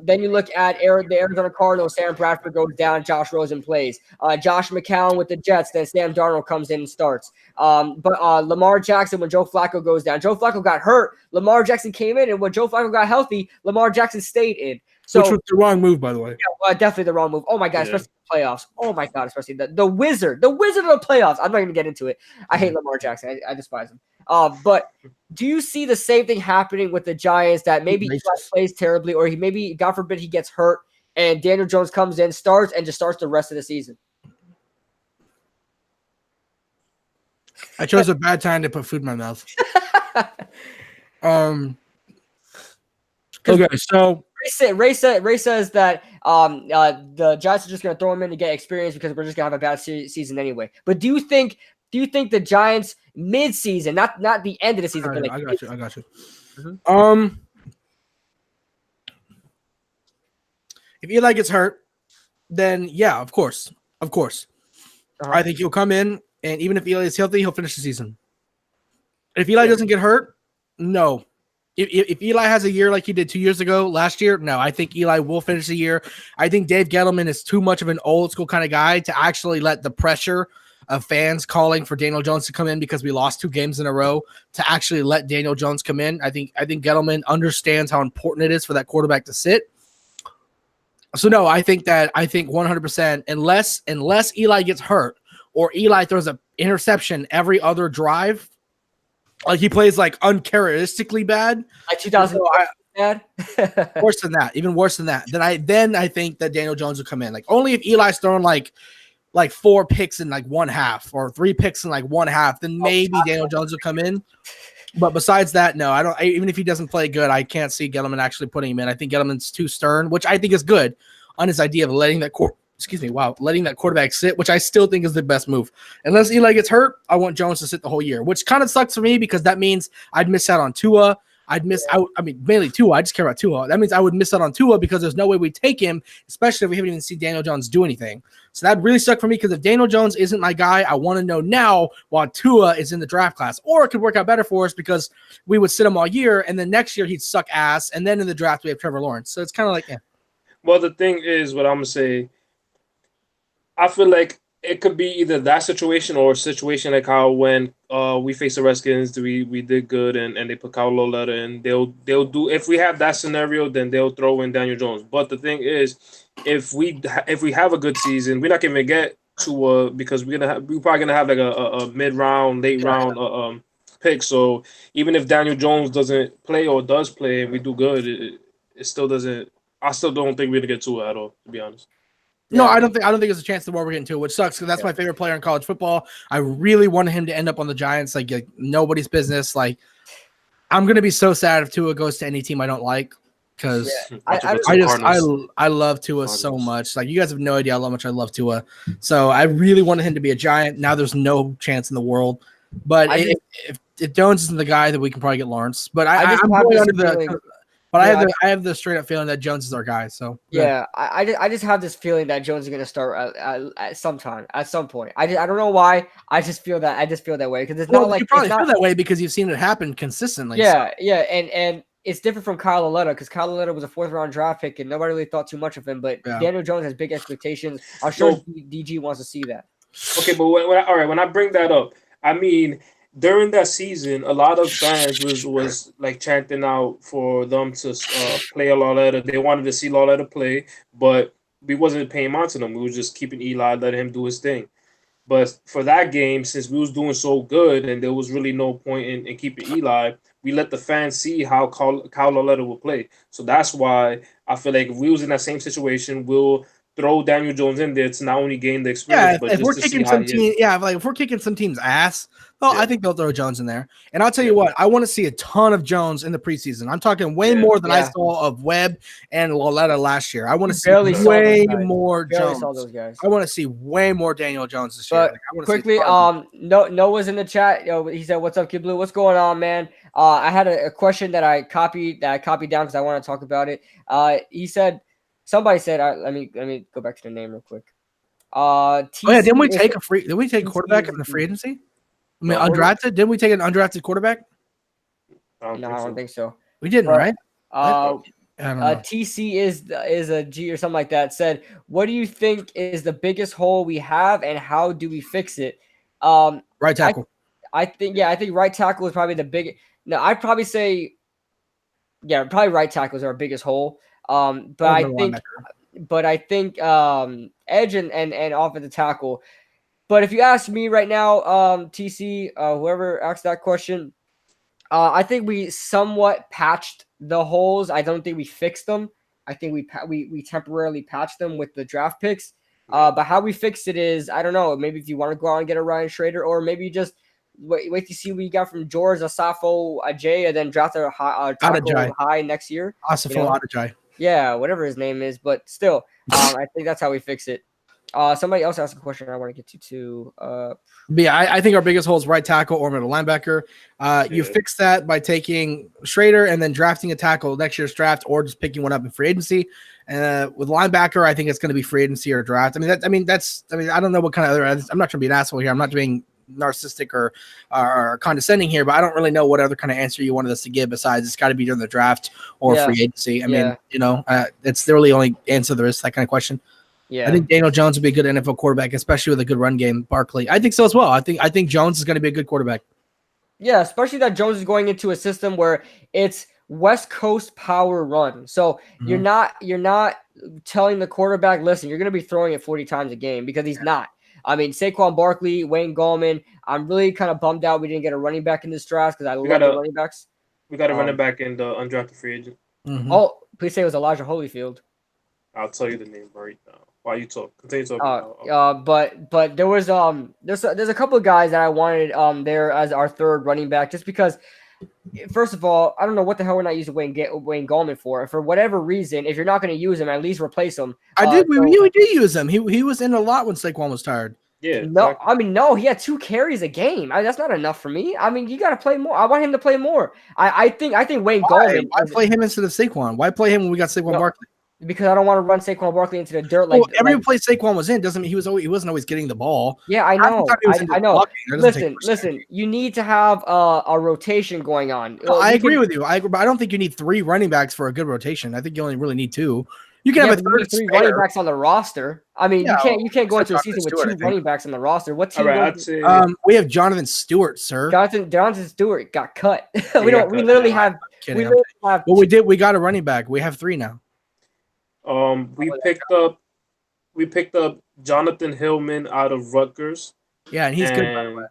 Then you look at the Arizona Cardinals. Sam Bradford goes down. Josh Rosen plays. Josh McCown with the Jets. Then Sam Darnold comes in and starts. But Lamar Jackson, when Joe Flacco goes down, Joe Flacco got hurt. Lamar Jackson came in, and when Joe Flacco got healthy, Lamar Jackson stayed in. So, which was the wrong move, by the way. Yeah, definitely the wrong move. Oh my God, especially the playoffs. Oh my God, especially the wizard of the playoffs. I'm not going to get into it. I hate Lamar Jackson. I despise him. But do you see the same thing happening with the Giants, that maybe he plays terribly, or he maybe, God forbid, he gets hurt, and Daniel Jones comes in, starts the rest of the season? I chose a bad time to put food in my mouth. Okay, so Ray says that the Giants are just going to throw him in to get experience because we're just going to have a bad season anyway. But do you think the Giants mid-season, not the end of the season, I got you. Mm-hmm. If Eli gets hurt, then yeah, of course. I think he'll come in, and even if Eli is healthy, he'll finish the season. If Eli doesn't get hurt, no. If Eli has a year like he did 2 years ago, last year, no, I think Eli will finish the year. I think Dave Gettleman is too much of an old school kind of guy to actually let the pressure of fans calling for Daniel Jones to come in because we lost 2 games in a row to actually let Daniel Jones come in. I think Gettleman understands how important it is for that quarterback to sit. So no, I think 100%, unless Eli gets hurt or Eli throws an interception every other drive, like he plays like uncharacteristically bad, like 2000 bad, even worse than that. Then I think that Daniel Jones will come in. Like only if Eli's throwing like 4 picks in like one half or 3 picks in like one half, then maybe Daniel Jones will come in. But besides that, no, I don't. Even if he doesn't play good, I can't see Gettleman actually putting him in. I think Gettleman's too stern, which I think is good on his idea of letting that quarterback sit, which I still think is the best move. Unless Eli gets hurt, I want Jones to sit the whole year, which kind of sucks for me because that means I'd miss out on Tua. I'd miss out. I mean, mainly Tua. I just care about Tua. That means I would miss out on Tua because there's no way we take him, especially if we haven't even seen Daniel Jones do anything. So that really sucked for me because if Daniel Jones isn't my guy, I want to know now while Tua is in the draft class. Or it could work out better for us because we would sit him all year, and then next year he'd suck ass, and then in the draft we have Trevor Lawrence. So it's kind of like, Well, the thing is, what I'm going to say, I feel like it could be either that situation or a situation like how when we faced the Redskins, we did good and they put Kyle Loletta in. They'll do, if we have that scenario, then they'll throw in Daniel Jones. But the thing is, if we have a good season, we're not going to get to because we're probably gonna have like a mid round, late round pick. So even if Daniel Jones doesn't play or does play and we do good, it still doesn't. I still don't think we're gonna get to it at all, to be honest. No, I don't think there's a chance the more we're getting to it, which sucks because that's my favorite player in college football. I really wanted him to end up on the Giants, like nobody's business. Like, I'm gonna be so sad if Tua goes to any team I don't like because I love Tua so much. Like, you guys have no idea how much I love Tua. So I really wanted him to be a Giant. Now there's no chance in the world. But if Jones isn't the guy, then we can probably get Lawrence. But I'm going under the. But Yeah, I have the straight up feeling that Jones is our guy. So yeah, I just have this feeling that Jones is gonna start at some time, at some point. I don't know why. I just feel that way because it's well, not like you probably it's not. feel that way because you've seen it happen consistently. Yeah, yeah, and it's different from Kyle Lauletta because Kyle Lauletta was a 4th-round draft pick and nobody really thought too much of him. But Yeah. Daniel Jones has big expectations. I'm sure So DG wants to see that. okay, but all right, when I bring that up, I mean during that season, a lot of fans was like chanting out for them to play a Lauletta. They wanted to see Lauletta play, but we wasn't paying mind to them. We was just keeping Eli, letting him do his thing. But for that game, since we was doing so good and there was really no point in keeping Eli, we let the fans see how Kyle Lauletta will play. So that's why I feel like if we was in that same situation, we'll throw Daniel Jones in there to not only gain the experience, Yeah, but if just we're to see kicking how some he team, is. if we're kicking some team's ass, well, Yeah. I think they'll throw Jones in there. And I'll tell Yeah. you what, I want to see a ton of Jones in the preseason. I'm talking way more than I Yeah. saw of Webb and Lauletta last year. I want to see barely saw those way guys. more Barely Jones. saw those guys. I want to see way more Daniel Jones this year. But Like, I want to see quickly, a ton of them. Noah's in the chat. He said, "What's up, Kid Blue? What's going on, man?" I had a question that I copied down because I want to talk about it. He said, somebody said, let me go back to the name real quick. TC Oh yeah, didn't we take TC quarterback is in the the free agency? I mean, No. undrafted. Didn't we take an undrafted quarterback? I don't No, I think don't so. think so. We didn't, But, right? I don't know. TC is a G or something like that. Said, "What do you think is the biggest hole we have, and how do we fix it?" Right tackle. I think right tackle is probably the big. No, I'd probably say probably right tackle is our biggest hole. But Or I middle think edge and offensive tackle. But if you ask me right now, TC, whoever asked that question, I think we somewhat patched the holes. I don't think we fixed them. I think we temporarily patched them with the draft picks. But how we fixed it is, I don't know. Maybe if you want to go out and get a Ryan Schrader, or maybe just wait to see what you got from George Asafo Ajay, and then draft a tackle high next year. Asafo Adjai. Yeah, whatever his name is. But still, I think that's how we fix it. Somebody else asked a question I want to get to too. But yeah, I think our biggest hole is right tackle or middle linebacker. You fix that by taking Schrader and then drafting a tackle next year's draft, or just picking one up in free agency. With linebacker, I think it's going to be free agency or draft. I don't know what kind of other. I'm not trying to be an asshole here. I'm not being narcissistic or condescending here, but I don't really know what other kind of answer you wanted us to give besides it's got to be during the draft or free agency. I mean, it's the really only answer there is that kind of question. Yeah, I think Daniel Jones would be a good NFL quarterback, especially with a good run game. Barkley, I think so as well. I think Jones is going to be a good quarterback. Yeah, especially that Jones is going into a system where it's West Coast power run. So you're not telling the quarterback, listen, you're going to be throwing it 40 times a game, because he's not. I mean, Saquon Barkley, Wayne Gallman. I'm really kind of bummed out we didn't get a running back in this draft, because I love the running backs. We got a running back in the undrafted free agent. Oh, please say it was Elijah Holyfield. I'll tell you the name right now. While you talk, continue talking. But there was there's a couple of guys that I wanted there as our third running back, just because. First of all, I don't know what the hell we're not using Wayne Gallman for. For whatever reason, if you're not going to use him, at least replace him. We did use him. He was in a lot when Saquon was tired. Yeah. No, exactly. I mean, no, he had 2 carries a game. That's not enough for me. I mean, you got to play more. I want him to play more. I think Wayne Gallman. Why play him instead of Saquon? Why play him when we got Saquon Barkley? Because I don't want to run Saquon Barkley into the dirt. Every place Saquon was in doesn't mean he wasn't always getting the ball. Yeah, I know. I know. Listen. You need to have a rotation going on. No, I agree with you. But I don't think you need 3 running backs for a good rotation. I think you only really need 2. You can have a 3 running backs on the roster. I mean, you can't go into a season with 2 running backs on the roster. What team? We have Jonathan Stewart, sir. Jonathan Stewart got cut. We literally have. Well, we did. We got a running back. We have 3 now. We picked up Jonathan Hillman out of Rutgers. Yeah, and he's good, by the way.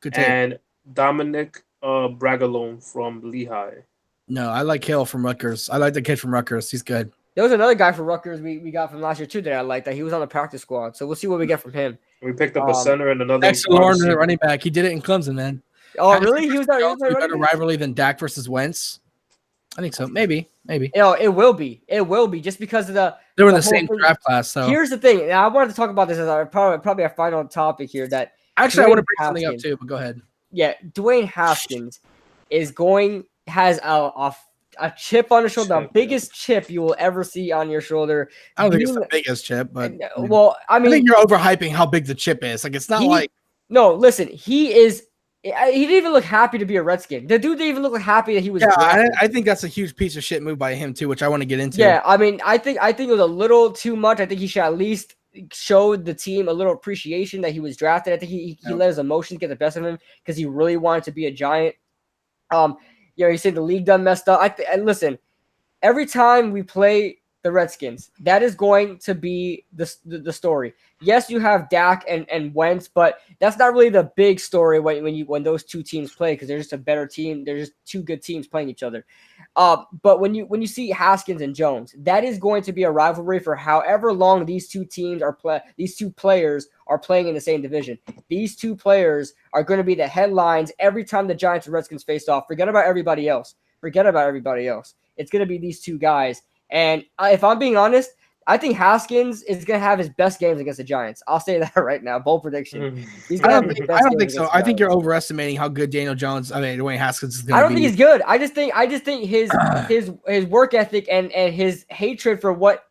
Good take. And Dominic Bragalone from Lehigh. No, I like Hill from Rutgers. I like the kid from Rutgers. He's good. There was another guy from Rutgers we got from last year too that I liked. That he was on the practice squad. So we'll see what we get from him. We picked up a center and another. Dexter Lawrence, running back. He did it in Clemson, man. Oh, really? He was better rivalry than Dak versus Wentz. I think so. Maybe. It will be just because of they were in the same draft class. So here's the thing. And I wanted to talk about this as probably our final topic here. That actually I want to bring something up too, but go ahead. Yeah, Dwayne Haskins has a a chip on his shoulder, the Chip, biggest chip you will ever see on your shoulder. I don't think it's the biggest chip, but Well, I I mean, think you're overhyping how big the chip is. Like, it's not like no. Listen, he is. He didn't even look happy to be a Redskin. The dude didn't even look happy that he was. yeah. drafted. I think that's a huge piece of shit move by him too, which I want to get into. Yeah, I mean, I think it was a little too much. I think he should at least show the team a little appreciation that he was drafted. I think he let his emotions get the best of him because he really wanted to be a Giant. He said the league done messed up. And listen, every time we play the Redskins, that is going to be the story. Yes, you have Dak and Wentz, but that's not really the big story when those two teams play because they're just a better team. They're just two good teams playing each other. But when you see Haskins and Jones, that is going to be a rivalry for however long these two players are playing in the same division. These two players are going to be the headlines every time the Giants and Redskins face off. Forget about everybody else. It's going to be these two guys. And if I'm being honest, I think Haskins is going to have his best games against the Giants. I'll say that right now. Bold prediction. I don't think so. I think you're overestimating how good Dwayne Haskins is going to be. I don't think he's good. I just think his work ethic and his hatred for what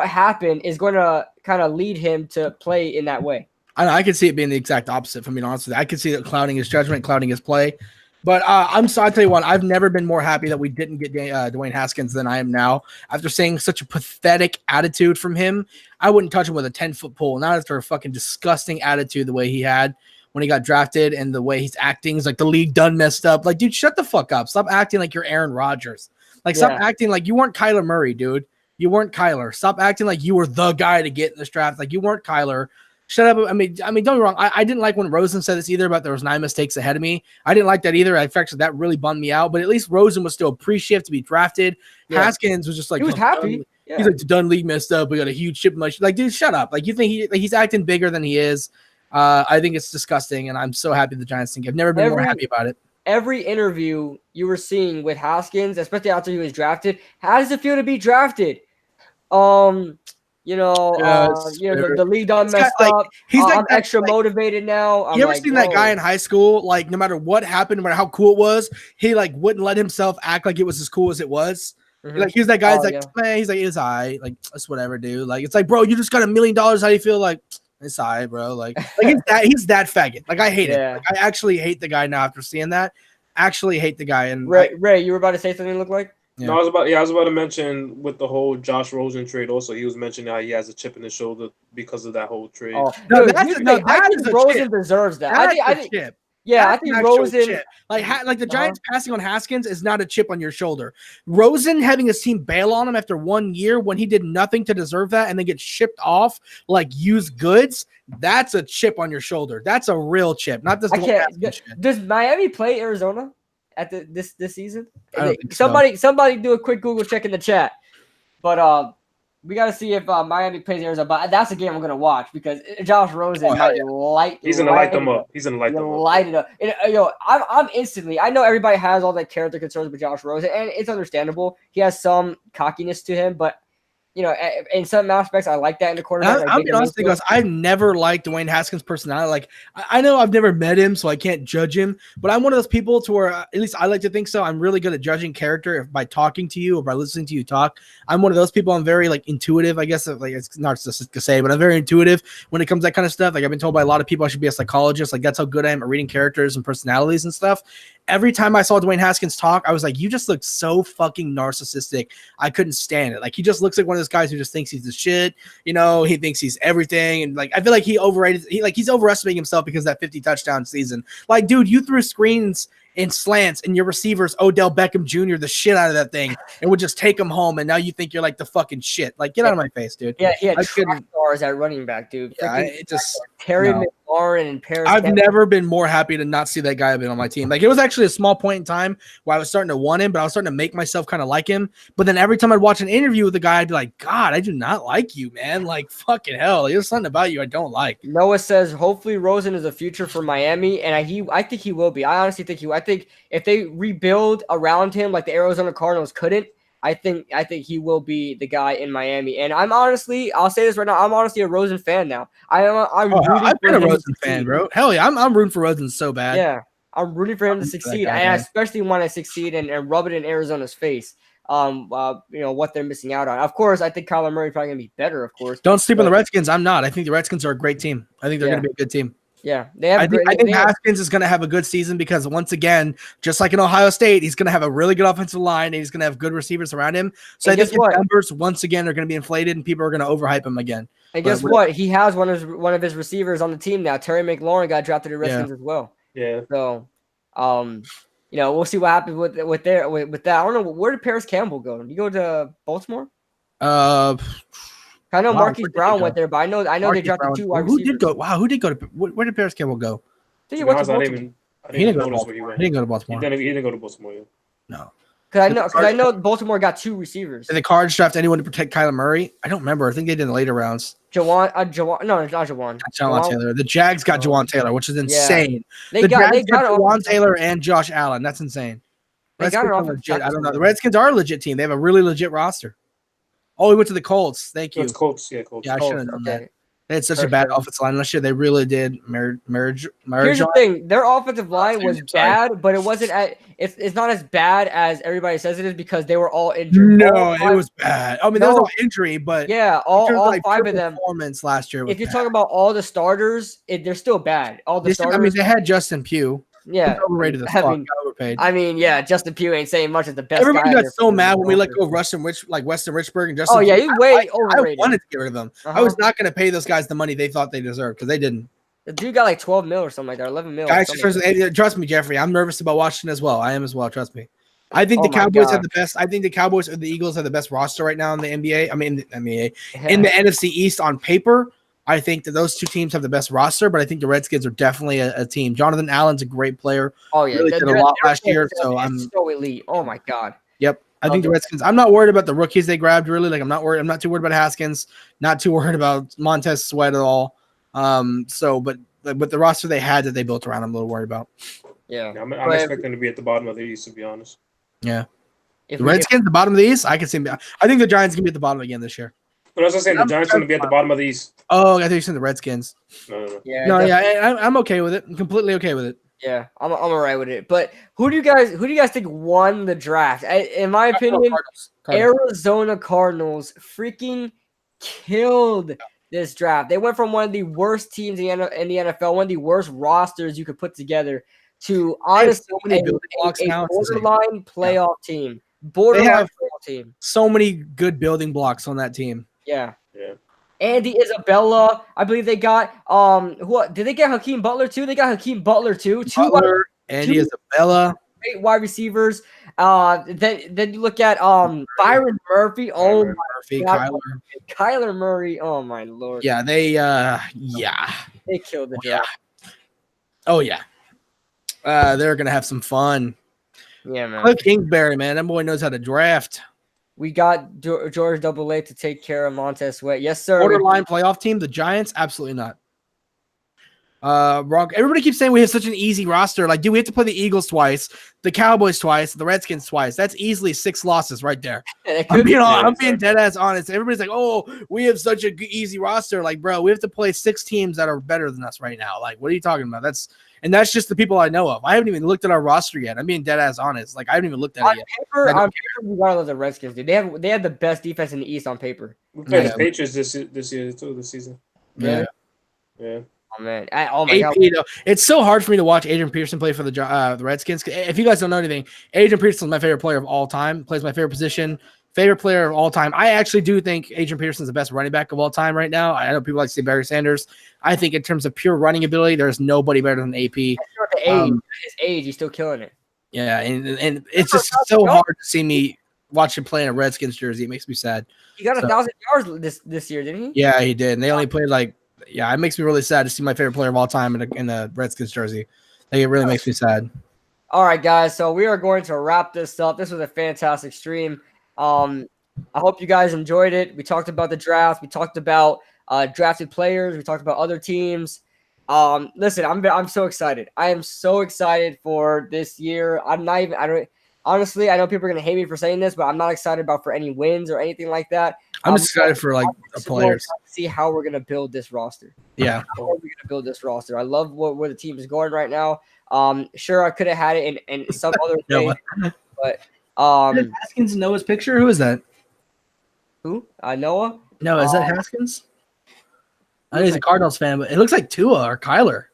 happened is going to kind of lead him to play in that way. I can see it being the exact opposite, for being honest with you. I can see it clouding his judgment, clouding his play. But I'll tell you what, I've never been more happy that we didn't get Dwayne Haskins than I am now. After seeing such a pathetic attitude from him, I wouldn't touch him with a 10-foot pole. Not after a fucking disgusting attitude the way he had when he got drafted and the way he's acting. He's like, the league done messed up. Like, dude, shut the fuck up. Stop acting like you're Aaron Rodgers. Like, stop acting like you weren't Kyler Murray, dude. You weren't Kyler. Stop acting like you were the guy to get in this draft. Like, you weren't Kyler. Shut up. I mean, don't get me wrong. I didn't like when Rosen said this either about there was 9 mistakes ahead of me. I didn't like that either. In fact, that really bummed me out. But at least Rosen was still appreciative to be drafted. Yeah. Haskins was just like, he was happy. Yeah. He's like, the done league messed up. We got a huge chip. Like, dude, shut up. Like, you think he's acting bigger than he is. I think it's disgusting, and I'm so happy the Giants think. I've never been more happy about it. Every interview you were seeing with Haskins, especially after he was drafted, how does it feel to be drafted? The league done messed up. He's like, I'm extra motivated now. You ever seen that guy in high school? Like, no matter what happened, no matter how cool it was, he like wouldn't let himself act like it was as cool as it was. Mm-hmm. Like, he's that guy. Man, he's like, it's all right. Like, it's whatever, dude. Like, it's like, bro, you just got $1 million. How do you feel? Like, it's all right, bro. Like he's that faggot. Like, I hate it. Like, I actually hate the guy now after seeing that. Actually hate the guy. And Ray, you were about to say something. Look like. Yeah. No, I was about to mention with the whole Josh Rosen trade. Also, he was mentioning how he has a chip in his shoulder because of that whole trade. Oh, I think Rosen deserves that. I think chip. Yeah, I think Rosen chip. Like the Giants passing on Haskins is not a chip on your shoulder. Rosen having his team bail on him after 1 year when he did nothing to deserve that and then get shipped off like used goods. That's a chip on your shoulder. That's a real chip, not this. Does Miami play Arizona at this season? Somebody do a quick Google check in the chat. But we got to see if Miami plays Arizona. But that's a game I'm going to watch because Josh Rosen might light. He's going to light them up. He's going to light them up. Light it up. And, I'm instantly. I know everybody has all that character concerns with Josh Rosen, and it's understandable. He has some cockiness to him, but. In some aspects, I like that in the quarterback. I'll be honest with you, I've never liked Dwayne Haskins' personality. Like, I know I've never met him, so I can't judge him. But I'm one of those people to where, at least I like to think so. I'm really good at judging character by talking to you or by listening to you talk. I'm one of those people. I'm very intuitive, I guess. Like, it's narcissistic to say, but I'm very intuitive when it comes to that kind of stuff. Like, I've been told by a lot of people I should be a psychologist. Like, that's how good I am at reading characters and personalities and stuff. Every time I saw Dwayne Haskins talk, I was like, you just look so fucking narcissistic. I couldn't stand it. Like, he just looks like one of those guys who just thinks he's the shit. He thinks he's everything. And I feel like he's overestimating himself because of that 50 touchdown season. Like, dude, you threw screens in slants and your receivers, Odell Beckham Jr., the shit out of that thing and would just take him home. And now you think you're like the fucking shit. Like, get out of my face, dude. Yeah, he had track stars at running back, dude. Yeah, Terry McLaurin and Paris. I've never been more happy to not see that guy have been on my team. Like, it was actually a small point in time where I was starting to want him, but I was starting to make myself kind of like him. But then every time I'd watch an interview with the guy, I'd be like, God, I do not like you, man. Like, fucking hell. There's something about you I don't like. Noah says, hopefully Rosen is a future for Miami, and I think he will be. I honestly think he will. I think if they rebuild around him like the Arizona Cardinals couldn't, I think he will be the guy in Miami. And I'll say this right now, I'm honestly a Rosen fan now. I've been a Rosen fan, bro. Hell yeah, I'm rooting for Rosen so bad. Yeah. I'm rooting for him to succeed. I especially want to succeed and rub it in Arizona's face. What they're missing out on. Of course, I think Kyler Murray probably gonna be better. Of course, don't sleep on the Redskins. I'm not. I think the Redskins are a great team. I think they're gonna be a good team. Yeah, they have. I think Haskins is going to have a good season because once again, just like in Ohio State, he's going to have a really good offensive line and he's going to have good receivers around him. So I think his numbers once again are going to be inflated and people are going to overhype him again. And guess what? He has one of his receivers on the team now. Terry McLaurin got drafted to the Redskins as well. Yeah. So, we'll see what happens with that. I don't know, where did Paris Campbell go? Did he go to Baltimore? I know Marquise Brown went there, but I know they drafted 2 wide receivers. Who did go? Wow, who did go to? Where did Paris Campbell go? He didn't go to Baltimore. He didn't go to Baltimore. He didn't go to Baltimore. Yeah. No. Because I know Baltimore got 2 receivers. Did the Cards draft anyone to protect Kyler Murray? I don't remember. I think they did in the later rounds. No, it's not Jawan. Jawan Taylor. The Jags got Jawan Taylor, which is insane. Yeah. The Jags got Jawan Taylor and Josh Allen. That's insane. They got it legit. I don't know. The Redskins are a legit team. They have a really legit roster. Oh, he went to the Colts. Thank you. It's Colts. Yeah, Colts. Yeah, I should have known that. They had such a bad offensive line last year. They really did merge. Here's the thing: their offensive line was bad, but it wasn't. It's not as bad as everybody says it is because they were all injured. No, it was bad. I mean, there was no injury, but all 5 of them. Performance last year. If you're talking about all the starters, they're still bad. All the starters. I mean, they had Justin Pugh. Yeah, he's overrated as fuck. Overpaid. I mean, Justin Pugh ain't saying much as the best. Everybody got so mad when we let go of Weston Richburg and Justin. Oh yeah, he's way overrated. I wanted to get rid of them. I was not going to pay those guys the money they thought they deserved because they didn't. The dude got like 12 mil or something like that, 11 mil. Guys, trust me, Jeffrey. I'm nervous about Washington as well. I am as well. Trust me. I think the Cowboys have the best. I think the Cowboys or the Eagles have the best roster right now in the NBA. I mean, in the NFC East on paper. I think that those 2 teams have the best roster, but I think the Redskins are definitely a team. Jonathan Allen's a great player. Oh yeah, really did a lot last year. So I'm so elite. Oh my god. Yep, I think the Redskins. I'm not worried about the rookies they grabbed. Really, like I'm not worried. I'm not too worried about Haskins. Not too worried about Montez Sweat at all. But with the roster they had that they built around, I'm a little worried about. Yeah, I'm expecting to be at the bottom of the East, to be honest. Yeah, the Redskins, the bottom of the East. I can see. I think the Giants can be at the bottom again this year. But I was saying the Giants are going to be at the bottom of the East. Oh, I think you said the Redskins. No. Yeah, I'm okay with it. I'm completely okay with it. Yeah, I'm alright with it. But who do you guys think won the draft? In my opinion, Cardinals. Arizona Cardinals freaking killed this draft. They went from one of the worst teams in the NFL, one of the worst rosters you could put together, to honestly a borderline playoff team. Borderline playoff team. So many good building blocks on that team. Yeah. Andy Isabella. I believe they got who did they get Hakeem Butler too? They got Hakeem Butler too. Andy Isabella. Great wide receivers. Then you look at Byron Murphy. Oh my God. Kyler Murray. Oh my lord. Yeah, they killed the draft. Oh yeah. They're gonna have some fun. Yeah, man. Cliff Kingsbury, man, that boy knows how to draft. We got George Double-A to take care of Montez Sweat. Yes, sir. Borderline playoff team. The Giants, absolutely not. Everybody keeps saying we have such an easy roster. Like, dude, we have to play the Eagles twice, the Cowboys twice, the Redskins twice. That's easily 6 losses right there. I'm being dead ass honest. Everybody's like, oh, we have such an easy roster. Like, bro, we have to play 6 teams that are better than us right now. Like, what are you talking about? That's just the people I know of. I haven't even looked at our roster yet. I'm being dead ass honest. Like, I haven't even looked at it yet. On paper, we got to let the Redskins do. They had the best defense in the East on paper. We played the Patriots this year too. This season. Yeah. Oh man! Oh my God! It's so hard for me to watch Adrian Peterson play for the Redskins. If you guys don't know anything, Adrian Peterson is my favorite player of all time. Plays my favorite position. Favorite player of all time. I actually do think Adrian Peterson is the best running back of all time right now. I know people like to say Barry Sanders. I think in terms of pure running ability, there's nobody better than AP. His age, he's still killing it. Yeah, and it's just so hard to see me watch him play in a Redskins jersey. It makes me sad. He got 1,000 yards this year, didn't he? Yeah, he did. And they only played it makes me really sad to see my favorite player of all time in the Redskins jersey. It really makes me sad. All right, guys. So we are going to wrap this up. This was a fantastic stream. I hope you guys enjoyed it. We talked about the draft. We talked about drafted players. We talked about other teams. Listen, I'm so excited. I am so excited for this year. Honestly, I know people are gonna hate me for saying this, but I'm not excited for any wins or anything like that. I'm excited for the players. See how we're gonna build this roster. Yeah, how are we gonna build this roster? I love where the team is going right now. Sure, I could have had it in some other way, Noah. but Haskins Noah's picture. Who is that? who? Noah? No, is that Haskins? I know he's a Cardinals fan, but it looks like Tua or Kyler.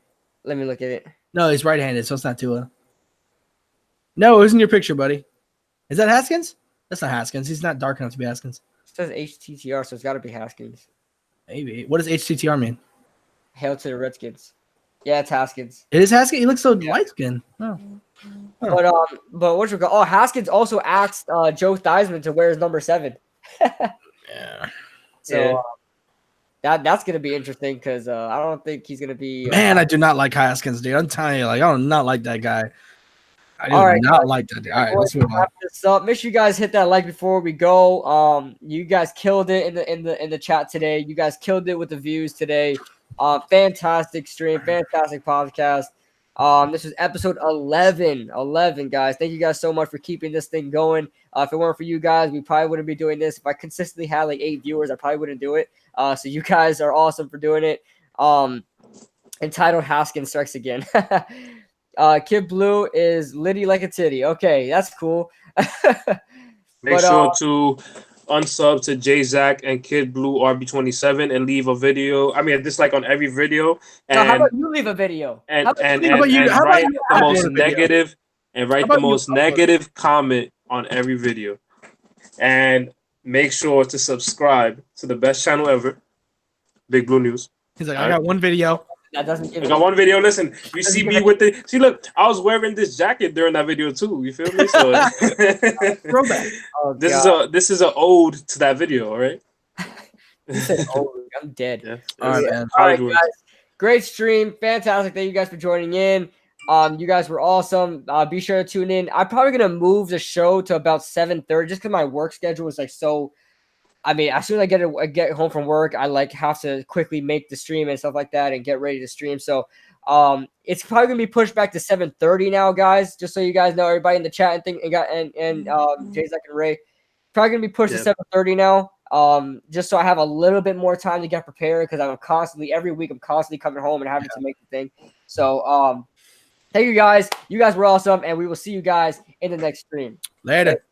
Let me look at it. No, he's right-handed, so it's not Tua. No, who's in your picture, buddy? Is that Haskins? That's not Haskins. He's not dark enough to be Haskins. It says HTTR, so it's got to be Haskins. Maybe. What does HTTR mean? Hail to the Redskins. Yeah, it's Haskins. It is Haskins. He looks so light-skinned. Oh. But what you call? Oh, Haskins also asked Joe Theismann to wear his number 7. Yeah. So that's gonna be interesting because I don't think he's gonna be. Man, I do not like Haskins, dude. I'm telling you, like, I do not like that guy. I do not like that guy. All right, let's move on. Wrap this up. Make sure you guys hit that like before we go. You guys killed it in the chat today. You guys killed it with the views today. Fantastic stream, fantastic podcast. This was episode 11, guys. Thank you guys so much for keeping this thing going. If it weren't for you guys, we probably wouldn't be doing this. If I consistently had like 8 viewers, I probably wouldn't do it. So you guys are awesome for doing it. Entitled Haskins strikes again. Kid Blue is litty like a titty. Okay, that's cool. Make sure to unsub to Jzach and Kid Blue RB27 and leave a video. I mean, this like on every video. And how about you leave a video? And write the most negative and write the most negative comment on every video. And make sure to subscribe to the best channel ever, Big Blue News. He's like, I got one video. That doesn't give I got one video. Listen, you see me with the look. I was wearing this jacket during that video too. You feel me? So throwback. This is an ode to that video. All right. You said ode. I'm dead. Yeah. All right, man. All right, guys. Great stream. Fantastic. Thank you guys for joining in. You guys were awesome. Be sure to tune in. I'm probably gonna move the show to about 7:30 just because my work schedule is like so. I mean, as soon as I get home from work, I like have to quickly make the stream and stuff like that and get ready to stream. So it's probably gonna be pushed back to 7:30 now, guys. Just so you guys know, everybody in the chat and Jzach and Ray, probably gonna be pushed to 7:30 now. Just so I have a little bit more time to get prepared because every week I'm constantly coming home and having to make the thing. So thank you guys. You guys were awesome, and we will see you guys in the next stream. Later.